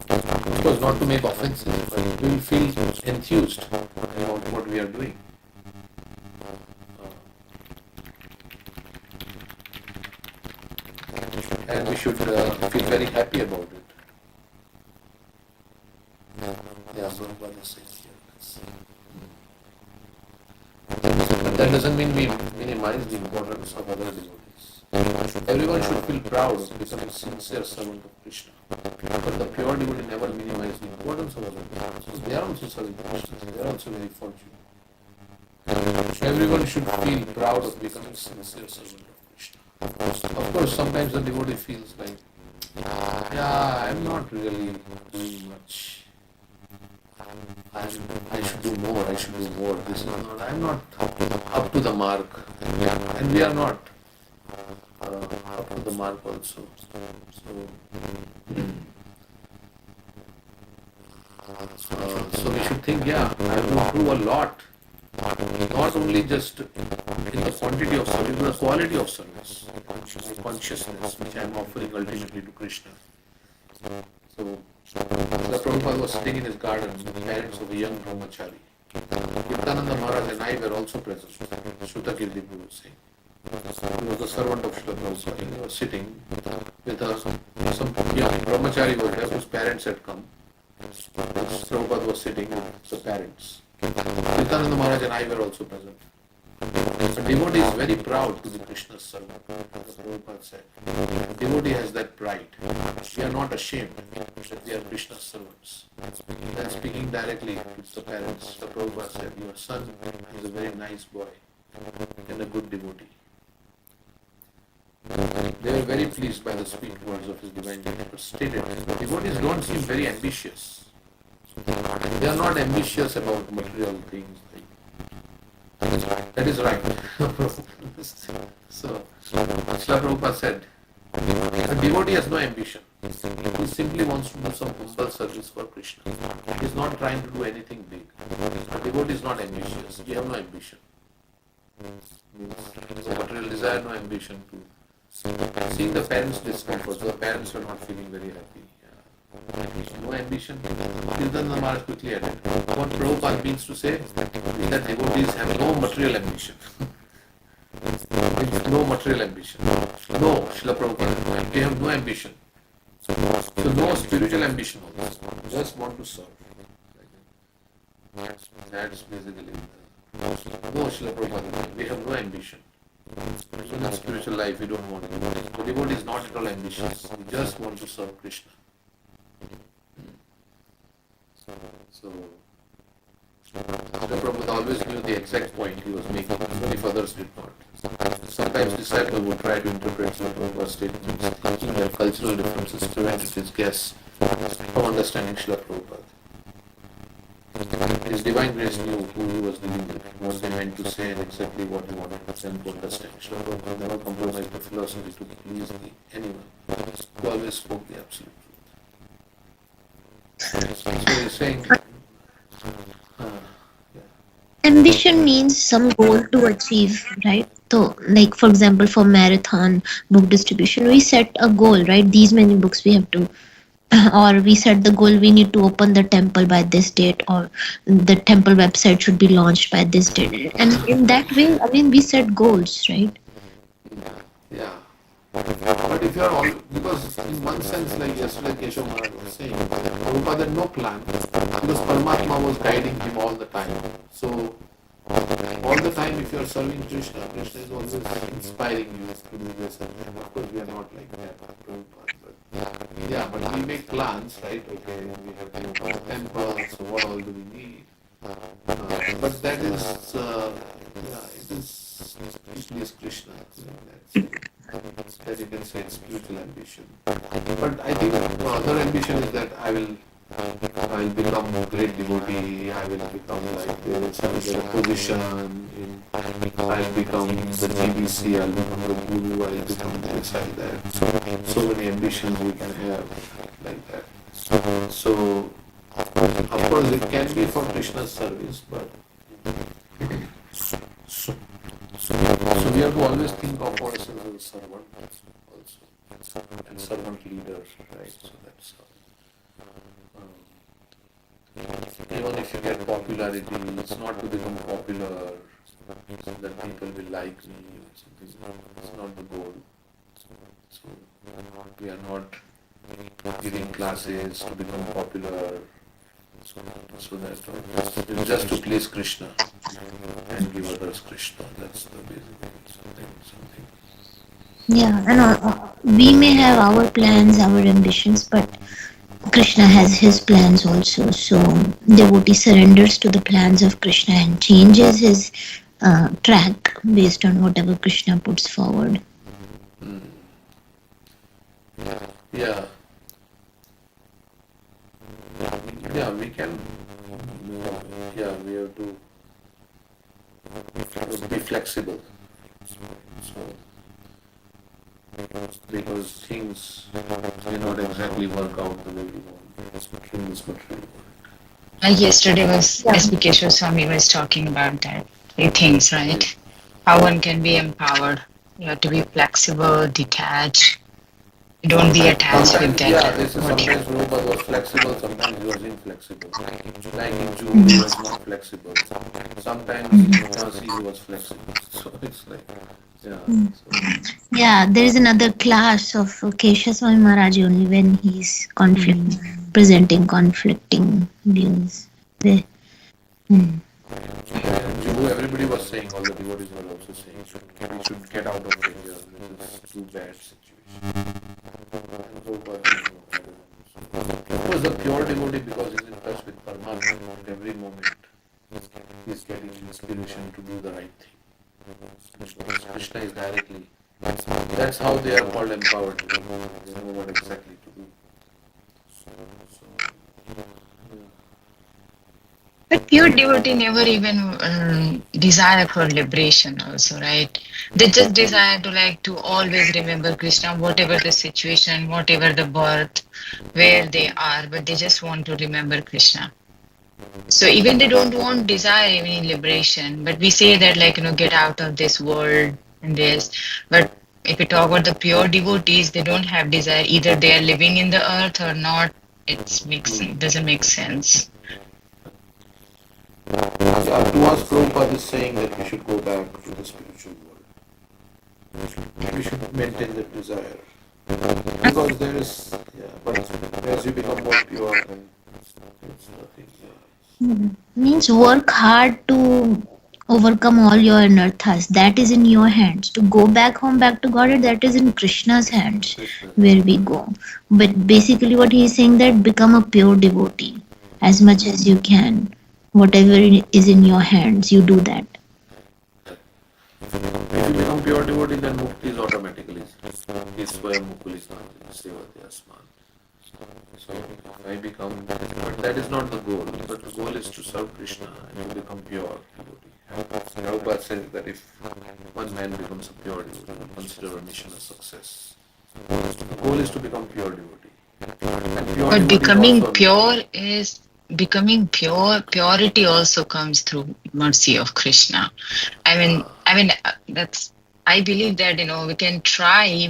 Of course, not to make offenses, but we will feel enthused about what we are doing. And we should feel very happy about it. Yeah, Prabhupada says here. But that doesn't mean we minimize the importance of other devotees. Everyone should feel proud of becoming a sincere servant of Krishna. But the pure devotee never minimize the importance of other devotees. They are also serving Krishna. They are also very fortunate. Everyone should feel proud of becoming a sincere servant of Krishna. Of course, sometimes the devotee feels like, yeah, I'm not really doing much. I should do more, This is not, I'm not up to the mark. And we are not up to the mark also. So we should think, yeah, I have to improve a lot. Not only just in the quantity of service, but the quality of service. My consciousness, which I am offering ultimately to Krishna. So Srila Prabhupada was sitting in his garden with the parents of a young brahmachari. Nityananda Maharaj and I were also present, Shrutakirti Guru saying. He was the servant of Srila Prabhupada. He was sitting with some young brahmachari was there whose parents had come. Prabhupada was sitting with the parents. Nityananda Maharaj and I were also present. A devotee is very proud to be Krishna's servant, as Prabhupada said. A devotee has that pride. We are not ashamed that we are Krishna's servants. Then speaking directly to the parents, the Prabhupada said, your son is a very nice boy and a good devotee. They were very pleased by the sweet words of his divine nature, but stated, devotees don't seem very ambitious. They are not ambitious about material things. That is right. So, Srila Prabhupada said, a devotee has no ambition. He simply wants to do some humble service for Krishna. He is not trying to do anything big. A devotee is not ambitious. He has no ambition. So material desire, no ambition to seeing the parents' discomfort. So the parents are not feeling very happy. No ambition. Nityananda Maharaj quickly added, what Prabhupada means to say is that devotees have no material ambition. No material ambition. No, Srila Prabhupada, they have no ambition. So no spiritual ambition also. Just want to serve. That's basically no, Srila Prabhupada, we have no ambition. So in spiritual life we don't want to. The devotee is not at all ambitious. We just want to serve Krishna. So Srila Prabhupada always knew the exact point he was making, even if others did not. Sometimes disciples would try to interpret Srila Prabhupada's statements, thinking their cultural differences prevented his guests from understanding Srila Prabhupada. His divine grace knew who he was dealing with, what they meant to say, and exactly what he wanted them to understand. Srila Prabhupada never compromised the philosophy to please anyone. He always spoke the absolute truth. So he's saying, Ambition means some goal to achieve, right? So, like for example, for marathon book distribution, we set a goal, right? These many books we have to, or we set the goal we need to open the temple by this date, or the temple website should be launched by this date. And in that way, I mean, we set goals, right? yeah. But if you are all, because in one sense, like yesterday Keshav Maharaj was saying, Prabhupada had no plan, because Paramatma was guiding him all the time. So, all the time if you are serving Krishna, Krishna is always inspiring you to do this. And of course we are not like that, Prabhupada. But we make plans, right? Okay, we have to open a temple, so what all do we need? But that is, it is Krishna. That you can say it's spiritual ambition. But I think the other ambition is that I will become a great devotee, I will become like this, I will get a position, I will become the GBC, I will become the guru, I will become this, like that. So many ambitions we can have like that. So, of course it can be for Krishna's service, but so we have to always think of ourselves as a servant also, and servant leaders, right? So that's even if you get popularity, it's not to become popular, so that people will like me or something. It's not the goal. So we are not giving classes to become popular, so that it's just to please Krishna and give others Krishna. That's the basic something. Yeah, and we may have our plans, our ambitions, but Krishna has his plans also. So devotee surrenders to the plans of Krishna and changes his track based on whatever Krishna puts forward. Yeah, we can. We have to be flexible. So, because things may not exactly work out the way we want in this material world. Yesterday was S.B. Keshav Swami was talking about that. Three things, right? How one can be empowered. You have to be flexible, detached, Don't be attached with Sometimes, yeah, that. this is What you, sometimes Prabhupada was flexible, sometimes he was inflexible. Like in June, he was not flexible. Sometimes in Jhansi, he was flexible. So it's like, yeah. So, Yeah, there is another class of Kesha Swami Maharaj only when he's presenting conflicting views. The- Hmm. and Juhu, everybody was saying, all the devotees were also saying, we should get out of India. This is too bad situation. And Prabhupada said, no, of course, the pure devotee, because he's in touch with Paramatma at every moment, he's getting inspiration to do the right thing. Because Krishna is directly. That's how they are called empowered. They know what exactly to do. but pure devotee never even desire for liberation also, right? They just desire to like to always remember Krishna, whatever the situation, whatever the birth, where they are, but they just want to remember Krishna. So even they don't want desire any liberation, but we say that like get out of this world and this. But if we talk about the pure devotees, they don't have desire. Either they are living in the earth or not. Doesn't make sense. Yeah, to us, Prabhupada is saying that we should go back to the spiritual world. We should maintain that desire. Because there is, yeah, but as you become more pure, then it's nothing. Yeah. Means work hard to overcome all your anarthas. That is in your hands. To go back home, back to Godhead, that is in Krishna's hands Krishna. where we go. But basically, what he is saying that become a pure devotee as much as you can. Whatever is in your hands, you do that. If you become pure devotee, then mukti is automatically. Isvaya mukulisnati, sevati asman. So if I become, but that is not the goal. But the goal is to serve Krishna and to become pure devotee. Prabhupada says that if one man becomes a pure devotee, consider a mission a success. The goal is to become pure devotee. And pure But devotee also becoming pure, purity also comes through mercy of Krishna. That's, I believe that, we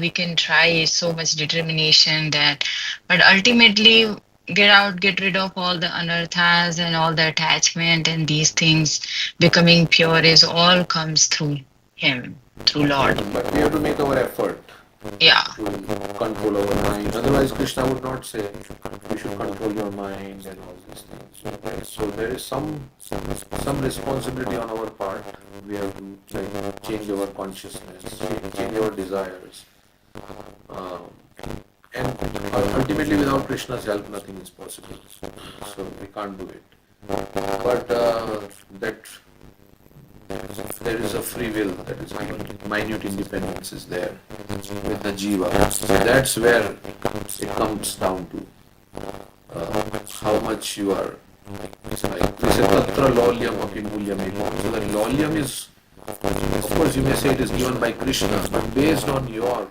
can try so much determination that, but ultimately get rid of all the anarthas and all the attachment and these things. Becoming pure is all comes through him, through Lord. but we have to make our effort Yeah. to control our mind. Otherwise, Krishna would not say you should control your mind and all these things. So there is some responsibility on our part. We have to change our consciousness, change our desires, and ultimately, without Krishna's help, nothing is possible. So we can't do it. But that there is a free will that is given. Minute independence is there with the jiva. So that's where it comes down to how much you are. It's like we say tatra lolyam api mulyam ekam. So that lolyam is, of course, you may say it is given by Krishna, but based on your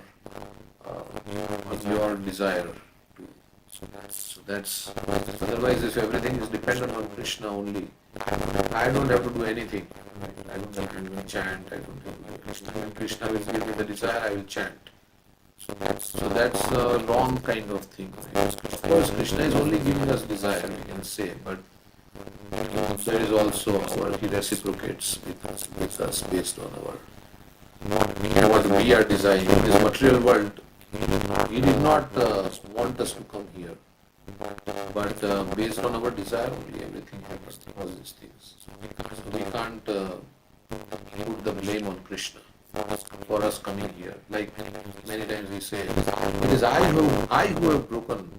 desire. So that's, otherwise if everything is dependent on Krishna only, I don't have to do anything. I don't have to even chant. I don't have to do Krishna. When Krishna will give me the desire, I will chant. So that's a wrong kind of thing. Of course, Krishna is only giving us desire, we can say, but there is also he reciprocates with us based on what we are desiring. In this material world, he did not want us to come here, but based on our desire only, everything happens, all these things. So we can't put the blame on Krishna for us coming here. Like many times we say, it is I who have broken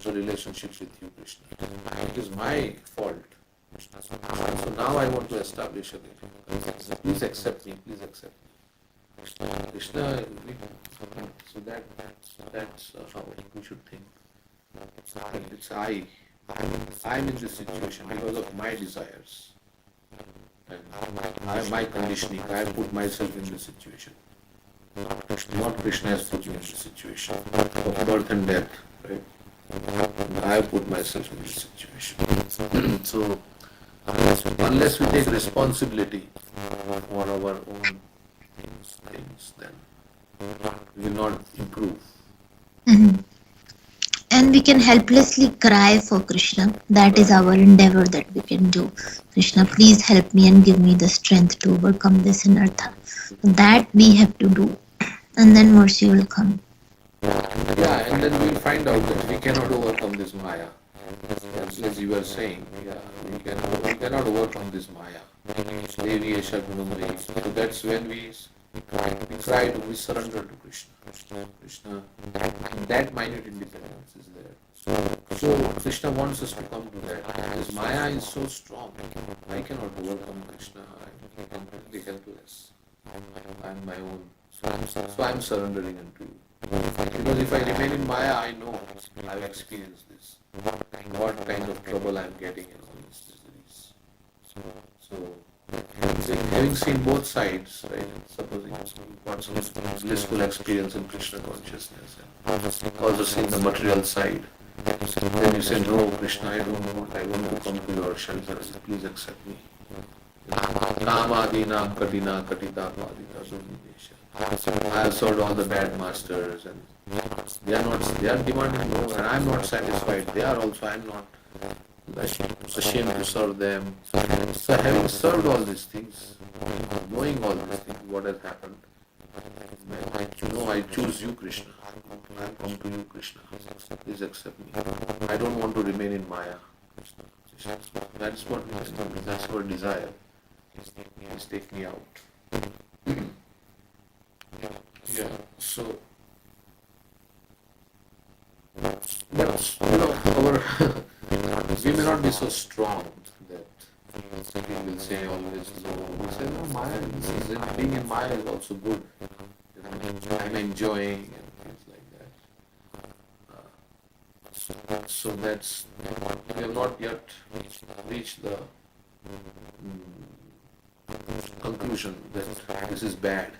the relationships with you, Krishna. It is my fault. So now I want to establish again. Please accept me. Please accept me. Krishna, so that's how we should think. It's I'm in this situation because of my desires. And my conditioning. I have put myself in this situation. Not Krishna has put me in this situation of birth and death. Right? I have put myself in this situation. So unless we take responsibility for our own things, then we will not improve. Mhm. And we can helplessly cry for Krishna. That is our endeavor that we can do. Krishna, please help me and give me the strength to overcome this anartha. That we have to do, and then mercy will come. Yeah, and then we'll find out that we cannot overcome this Maya. As you were saying, yeah, we cannot overcome this Maya. Devi Esha Gunamri. So that's when we try to, we surrender to Krishna. Krishna, that minute independence is there. So Krishna wants us to come to that. Because Maya is so strong. I cannot overcome Krishna. I am completely helpless. I am my own. So I am surrendering unto you. Because if I remain in Maya, I know I've experienced this. What kind of trouble I'm getting in all these miseries. So having seen both sides, right? Supposing you've got some blissful experience in Krishna consciousness, and also seen the material side. Then you say, no, Krishna, I don't want. I want to come to your shelter. Please accept me. Kamadina Katina Katita Padita Sudnidesha. I have served all the bad masters, and they are demanding more, and I am not satisfied. They are also, I am not ashamed to serve them. So having served all these things, knowing all these things, what has happened, I choose you, Krishna. I have come to you, Krishna. Please accept me. I don't want to remain in Maya. That's what we can do. That's our desire. Please take me out. Yeah, so, but we may not be so strong that we will say always no. We say no, Maya, being in Maya is also good. I'm enjoying and things like that. So that's, we have not yet reached the conclusion that this is bad.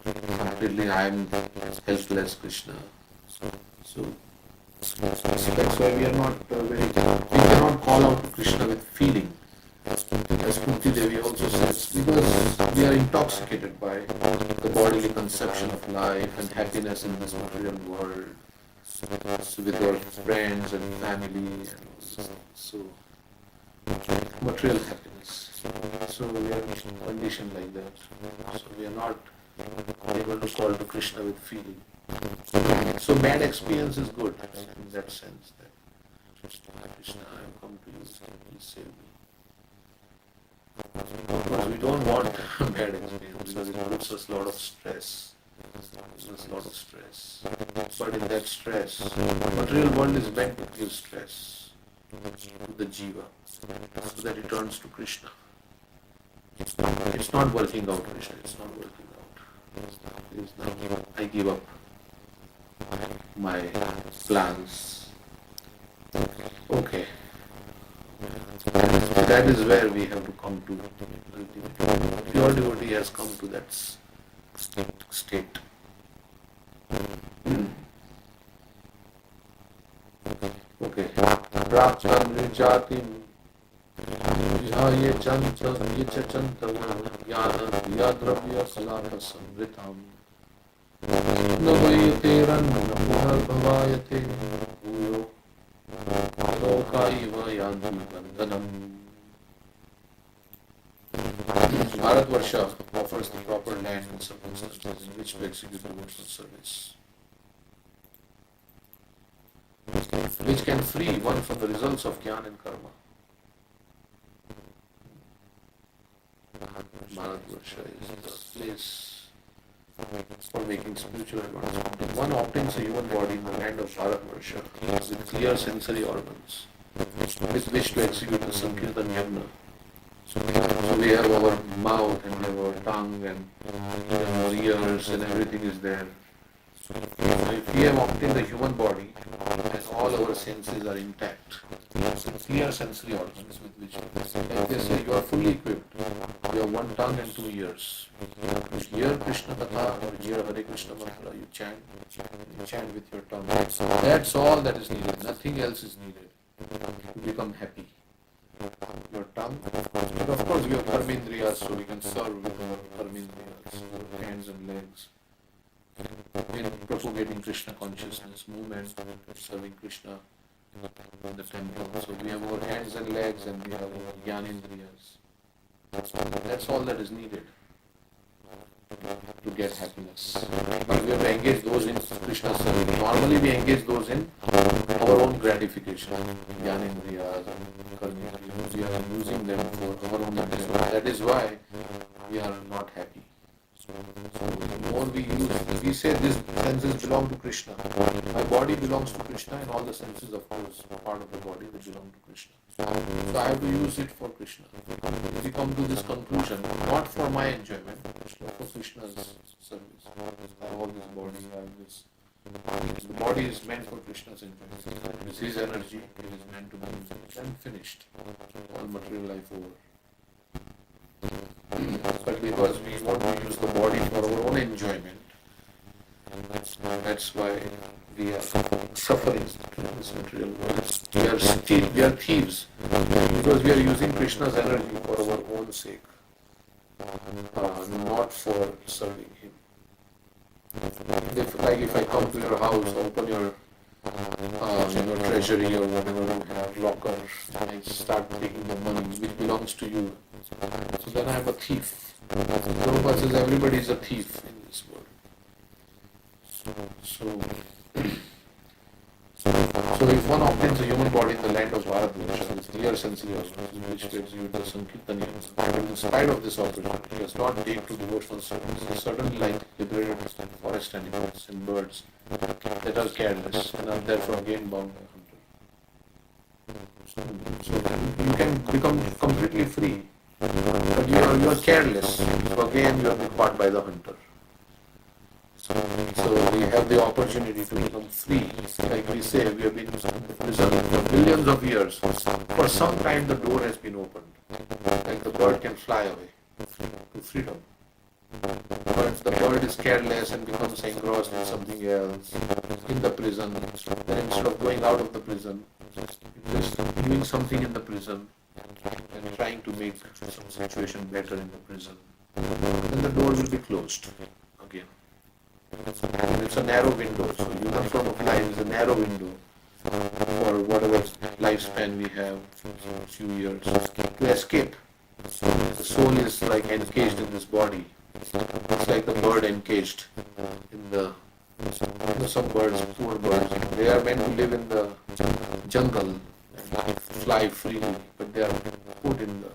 Completely I am helpless, Krishna. So that's why we are not we cannot call out to Krishna with feeling. As Kunti Devi also says, because we are intoxicated by the bodily conception of life and happiness in this material world, so with our friends and family, and so material happiness. So we are conditioned like that. So we are not able to call to Krishna with feeling. So bad experience is good in that sense. That Krishna, I have come to you, please save me. Because we don't want bad experience because it puts us a lot of stress. But in that stress, the material world is meant to give stress to the jiva, so that it turns to Krishna. It's not working out, Krishna. It's not working out. I give up my plans. Okay. That is where we have to come to. Pure devotee has come to that state. Okay. Praptam rijatim vihaye chantam yecha chantam jnana yadravya salaka samritam navayate ranna bhavayate bhuyo lokaiva yanti vandanam. Bharatvarsha offers the proper land and circumstances in which to execute devotional service, which can free one from the results of jnana and karma. Bharatvarsha is the place for making spiritual advancement. One obtains a human body in the land of Bharatvarsha with clear sensory organs with which to execute the Sankirtan Yagna. So we have our mouth and we have our tongue and our ears and everything is there. So if we have obtained a human body and all our senses are intact, clear sensory organs with which, like they say, you are fully equipped. You have one tongue and 2 ears. You hear Krishna Katha or hear Hare Krishna Mantra, you chant with your tongue. That's all that is needed. Nothing else is needed to become happy. Your tongue, but of course we have karmendriyas, so we can serve with our karmendriyas, our hands and legs. in propagating Krishna consciousness, movement, serving Krishna in the temple. So we have our hands and legs and we have our Jnanendriyas. That's all that is needed to get happiness. But we have to engage those in Krishna service. Normally we engage those in our own gratification. Jnanendriyas and Karmendriyas. We are using them for our own enjoyment. That is why we are not happy. So the more we use, we say these senses belong to Krishna. My body belongs to Krishna and all the senses of course part of the body that belong to Krishna. So I have to use it for Krishna. We come to this conclusion, not for my enjoyment, but for Krishna's service. I have all this body, I have this. The body is meant for Krishna's enjoyment. It is his energy, it is meant to be used and finished. All material life over. But because we want to use the body for our own enjoyment, that's why we are suffering in this material world. We are thieves because we are using Krishna's energy for our own sake, not for serving him. If I come to your house, open your treasury or whatever you have, locker, and start taking the money which belongs to you, so then I am a thief. Prabhupada says everybody is a thief in this world. So if one obtains a human body in the land of Bharatvarsha with clear sensory osmosis, which gets you the Sankirtanya, but in spite of this opportunity, he does not take to devotional service, he suddenly like liberated forest animals and birds that are careless and are therefore again bound by hunter. So you can become completely free, but you are careless, so again you are caught by the hunter. So we have the opportunity to become free. Like we say, we have been in prison for billions of years. For some time the door has been opened. Like the bird can fly away to freedom. But the bird is careless and becomes engrossed in something else in the prison. Then instead of going out of the prison, just doing something in the prison and trying to make some situation better in the prison. Then the door will be closed again. And it's a narrow window, so human form of life is a narrow window for whatever lifespan we have, a few years, to escape. The soul is like encaged in this body. It's like the bird encaged in the, some birds, poor birds, they are meant to live in the jungle and fly freely, but they are put in the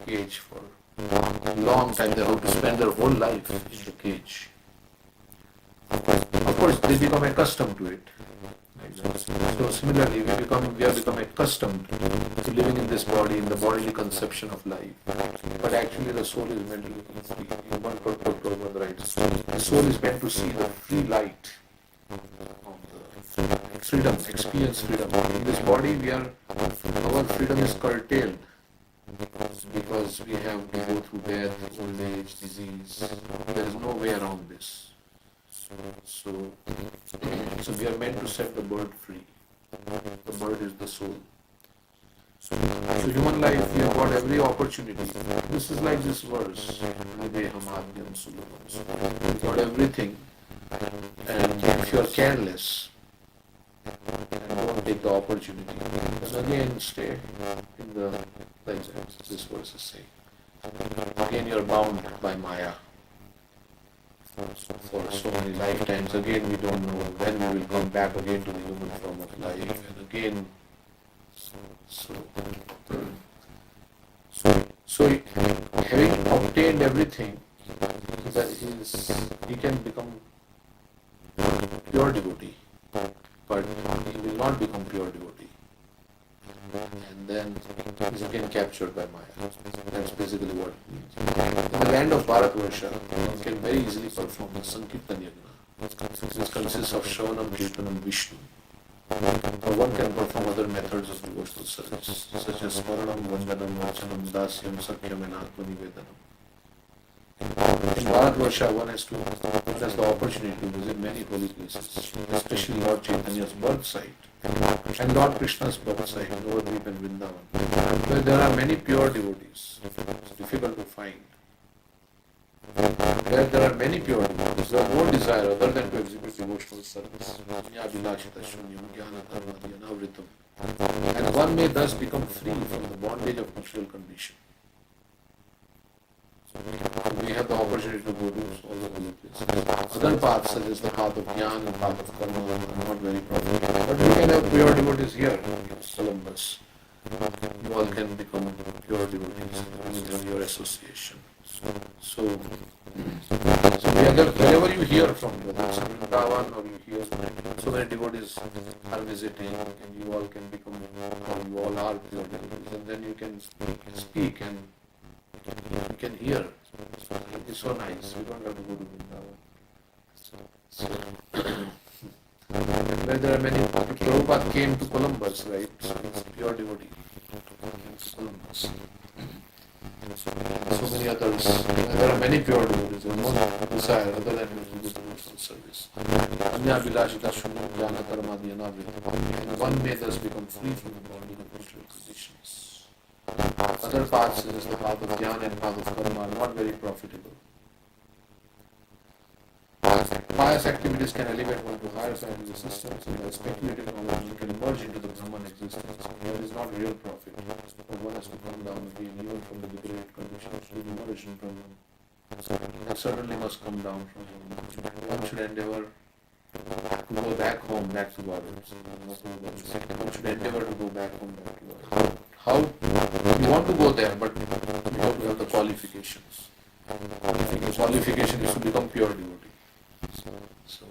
cage for a long time. They have to spend their whole life in the cage. Of course, they become accustomed to it. So similarly, we have become accustomed to living in this body, in the bodily conception of life. But actually, the soul is meant to become free. In one purport, writes, the soul is meant to see the free light of the freedom, experience freedom. In this body, our freedom is curtailed because we have to go through death, old age, disease. There is no way around this. So we are meant to set the bird free. The bird is the soul. So human life, we have got every opportunity. This is like this verse. We got everything. And if you are careless and don't take the opportunity, then again stay in the, like this verse is saying. Again you are bound by Maya. For so many lifetimes, again we don't know when we will come back again to the human form of life, and again, so having obtained everything, he can become pure devotee, but he will not become pure devotee. And then he's again captured by Maya. That's basically what it means. In the land of Bharatvarsha, one can very easily perform the Sankirtan Yagna. This consists of Shravanam, Kirtanam, Vishnu. Or one can perform other methods of devotional service, such as Smaranam, Vandanam, Varchanam, Dasyam, Sakyam, and Atmanivedanam. In Bharatvarsha, one has the opportunity to visit many holy places, especially Lord Chaitanya's birth site and Lord Krishna's birth site, Navadvip and Vrindavan, where there are many pure devotees. It's difficult to find. Where there are many pure devotees, there are no desire other than to exhibit devotional service. And one may thus become free from the bondage of material condition. We have the opportunity to go to all the holy places. Other paths, such as the path of jnana and path of karma, are not very profitable. But we can have pure devotees here in Columbus. You all can become pure devotees in your association. So wherever you hear from, whether it's in Vrindavan or you hear so many devotees are visiting, and you all can become, or you all are pure devotees, and then you can speak and you can hear. It's so nice. We don't have to go to Vrindavan. Where there are many, Prabhupada came to Columbus, right? So it's pure devotee. Columbus. So many others. There are many pure devotees. There is no desire other than to do devotional service. Anya Vilashita Shunna Jnana Karma Dhyana Vritta. And one may thus become free from the bondage of material conditions. Other paths, such as the path of jnana and path of karma, are not very profitable. Pious activities can elevate one to higher family systems, and by speculative knowledge one can emerge into the Brahman existence. There is not real profit, but one has to come down again, even from the liberated conditions, to emerge in Brahman. That certainly must come down from Brahman. One should endeavor to go back home, back to God. One should endeavor to go back home, back to God. How? You want to go there, but you have to have the qualifications. The qualification is to become pure devotee. So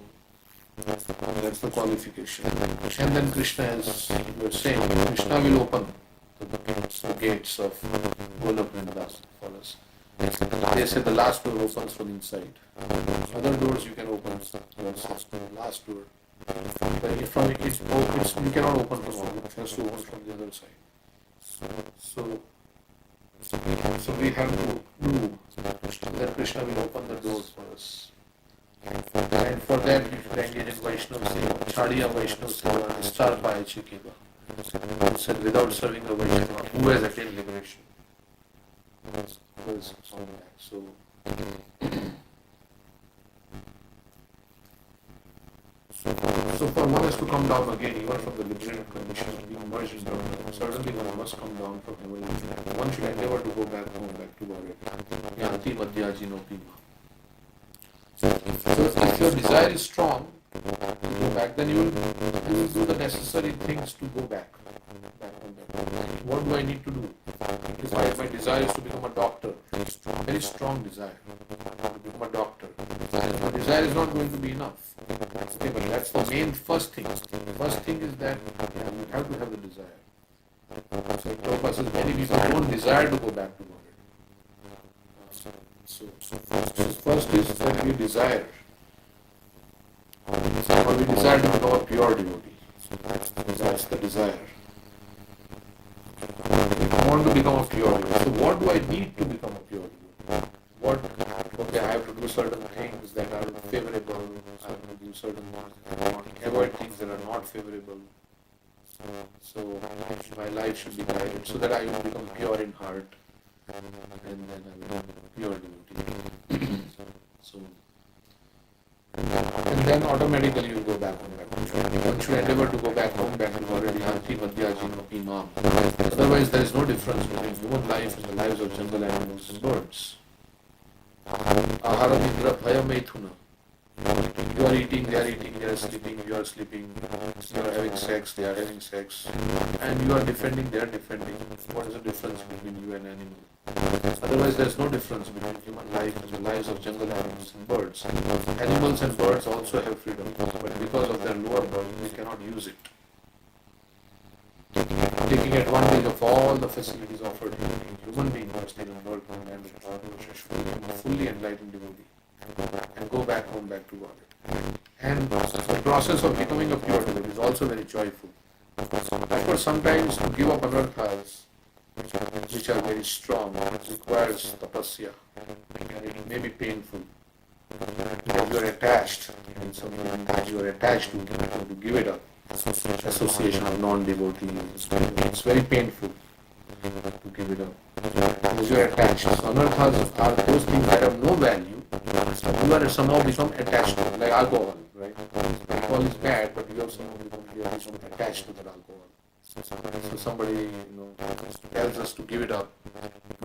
that's the qualification. And then Krishna, as you were saying, Krishna will open the gates of Golok Vrindavan for us. They say the last door opens from inside. Other doors you can open yourself. The last door, you cannot open from all. It has to open from the other side. So we have to do that. Krishna will open the doors for us. And for that we should engage in Vaishnava Seva, Chadiya Vaishnava Seva, Nistarpaya Chikeva. It said without serving the Vaishnava, who has attained liberation? So for one has to come down again, even from the liberated conditions, being merged in Brahman. Certainly one must come down from heaven. One should endeavor to go back home, back to God. Yanti Madhyaji no Pima. So if your desire is strong to go back, then you will do the necessary things to go back. What do I need to do? If my desire is to become a doctor, very strong desire to become a doctor. My desire is not going to be enough. Okay, but that's the main first thing. The first thing is that you have to have the desire. So Prabhupada says many people don't desire to go back to God. So first is that we desire, or we desire to become a pure devotee. That's the desire. I want to become a pure devotee. So what do I need to become a pure devotee? Okay, I have to do certain things that are favorable. I have to do certain avoid things that are not favorable. So my life should be guided so that I will become pure in heart. And then I will be pure devotee. And then automatically you go back home. One should endeavor to go back home, back to already Yanti Madhyaji no Pima. Otherwise there is no difference between human life and the lives of jungle animals and birds. Ahara Nidra Bhaya Maithuna. You are eating, they are eating, they are sleeping, you are sleeping, you are having sex, they are having sex, and you are defending, they are defending. What is the difference between you and animal? Otherwise there is no difference between human life and the lives of jungle animals and birds. Animals and birds also have freedom, but because of their lower birth, they cannot use it. Taking advantage of all the facilities offered to human beings who are still on earth and should become a fully enlightened devotee and go back home, back to God. And the process of becoming a pure devotee is also very joyful. Of course, sometimes to give up anarthas, which are very strong, requires tapasya, and it may be painful. Because you are attached, and something that you are attached to give it up. Association of non-devotees, it's very painful to give it up. Because you are attached. So anarthas are those things that have no value, you are somehow become attached to it, like alcohol, right? Alcohol is bad, but you have somehow become attached to that alcohol. So somebody, tells us to give it up,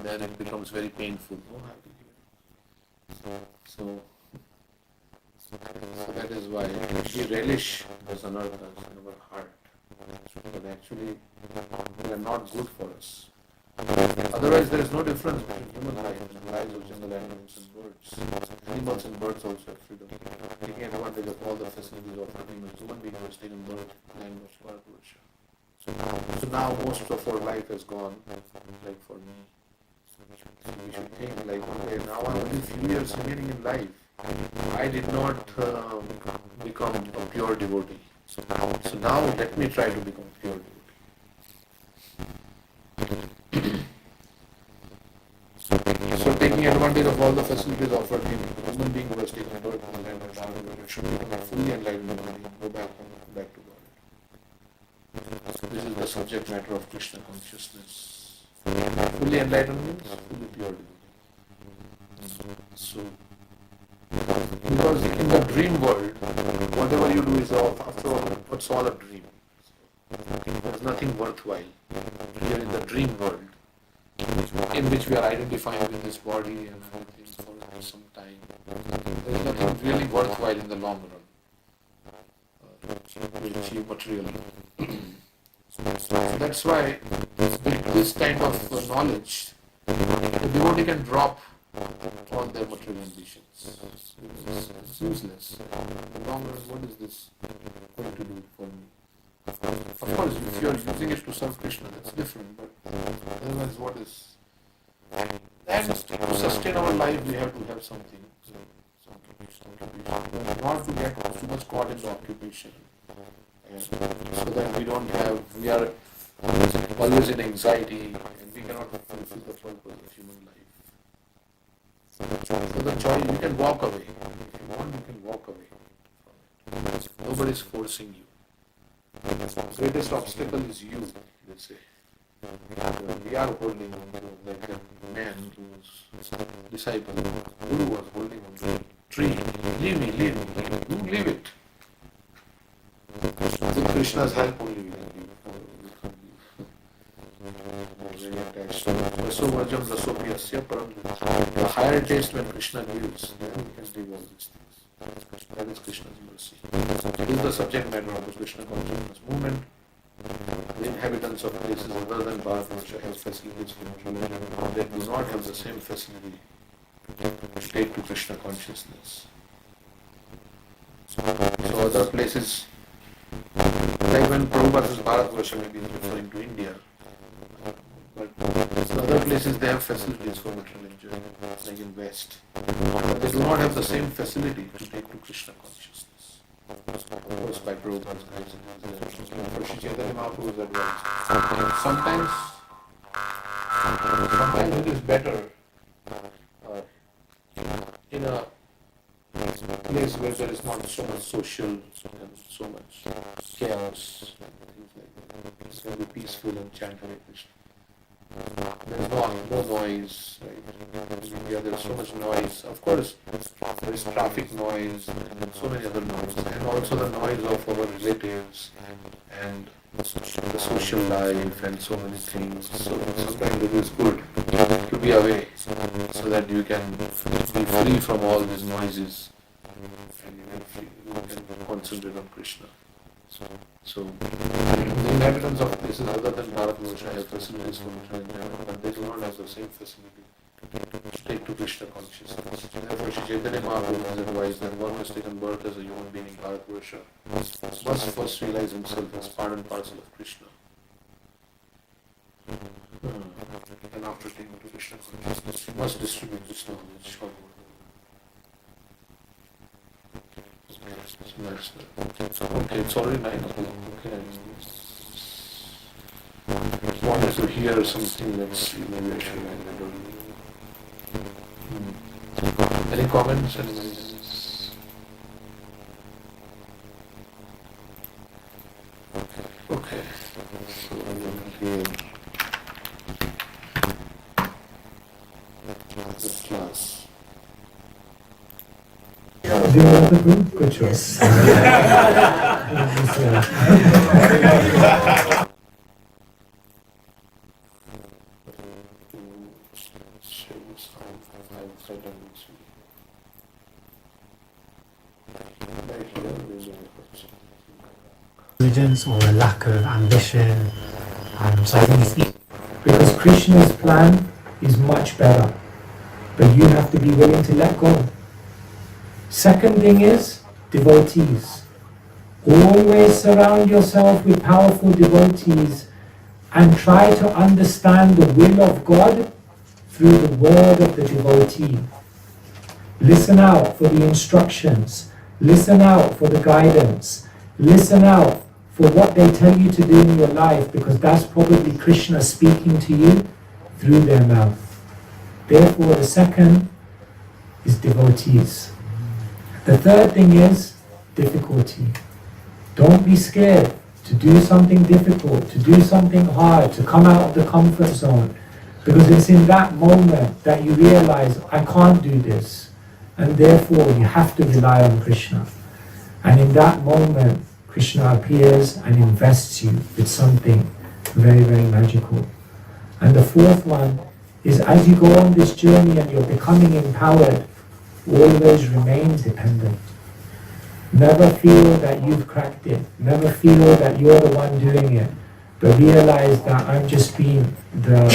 then it becomes very painful. No, I have to give it up. So that is why we relish those anarthas in our heart, but actually they are not good for us. Otherwise, there is no difference between human life and the lives of jungle animals and birds. Animals and birds also have freedom. Taking advantage of all the facilities of animals, human beings have taken bird, language, Bharatvarsha. So now most of our life has gone, like for me. So we should think like, okay, now I'm only a few years remaining in life. I did not become a pure devotee. So now let me try to become a pure devotee. So taking advantage of all the facilities offered me, human being who has taken birth from the land of Bhagavad should become a fully enlightened human being, go back home, back to God. This is the subject matter of Krishna consciousness. Fully enlightened means fully pure devotee. So, because in the dream world, whatever you do is after all, it's all a dream. There's nothing worthwhile here in the dream world, in which we are identifying with this body and everything for some time. There is nothing really worthwhile in the long run to achieve materially. So that's why with this kind of knowledge, the devotee can drop all their material ambitions. It's useless. In the long run, what is this going to do for me? Of course, if you are using it to serve Krishna, that's different, but otherwise what is... And to sustain our life, we have to have something. Not to get too much caught in the occupation. So that we are always in anxiety and we cannot fulfill the purpose of human life. So the choice, you can walk away. If you want, you can walk away from it. Nobody is forcing you. The greatest obstacle is you, let's say. We are holding on to, like a man whose disciple, Guru was holding on to a tree. Leave me. You leave it. With Krishna's help only we can leave. Very attached. So vajam rasopiyasya param. The higher taste when Krishna gives, then we can leave all these things. That is Krishna's mercy. It is the subject matter of the Krishna consciousness movement. The inhabitants of places other than Bharatvarsha have facilities for religion. They do not have the same facility to take to Krishna consciousness. So other places, like when Prabhupada says Bharatvarsha, maybe is referring to India, but other places they have facilities for material enjoyment, like in West. But they do not have the same facility to take to Krishna consciousness. Of course, by Prabhupada's grace and for Sri Chaitanya Mahaprabhu's advice. Sometimes it is better in a place where there is not so much social and so much chaos. It's going to be peaceful and chant Hare Krishna. There is no noise, right? In India there is so much noise. Of course, there is traffic noise and so many other noises, and also the noise of our relatives and the social life and so many things. So sometimes it is good to be away so that you can be free from all these noises and you can concentrate on Krishna. So the inhabitants of places other than Bharatvarsha have facilities for material enjoyment, but they do not have the same facility to take to Krishna consciousness. Therefore, Sri Chaitanya Mahaprabhu has advised that one who has taken birth as a human being in Bharatvarsha must first realize himself as part and parcel of Krishna. And after taking to Krishna consciousness, he must distribute this knowledge. Okay, it's already 9 o'clock. Okay. Wanted to hear something. Let's see. Maybe I should end it early. Any comments? Okay. So I will Good choice. Diligence or a lack of ambition. So I think it's because Krishna's plan is much better, but you have to be willing to let go. Second thing is devotees. Always surround yourself with powerful devotees and try to understand the will of God through the word of the devotee. Listen out for the instructions. Listen out for the guidance. Listen out for what they tell you to do in your life, because that's probably Krishna speaking to you through their mouth. Therefore, the second is devotees. The third thing is difficulty. Don't be scared to do something difficult, to do something hard, to come out of the comfort zone, because it's in that moment that you realize, I can't do this, and therefore you have to rely on Krishna. And in that moment, Krishna appears and invests you with something very, very magical. And the fourth one is, as you go on this journey and you're becoming empowered, always remain dependent. Never feel that you've cracked it. Never feel that you're the one doing it. But realize that I'm just being the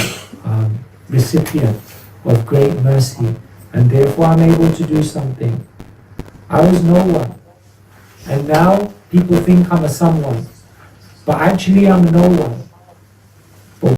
recipient of great mercy, and therefore I'm able to do something. I was no one, and now people think I'm a someone, but actually I'm no one.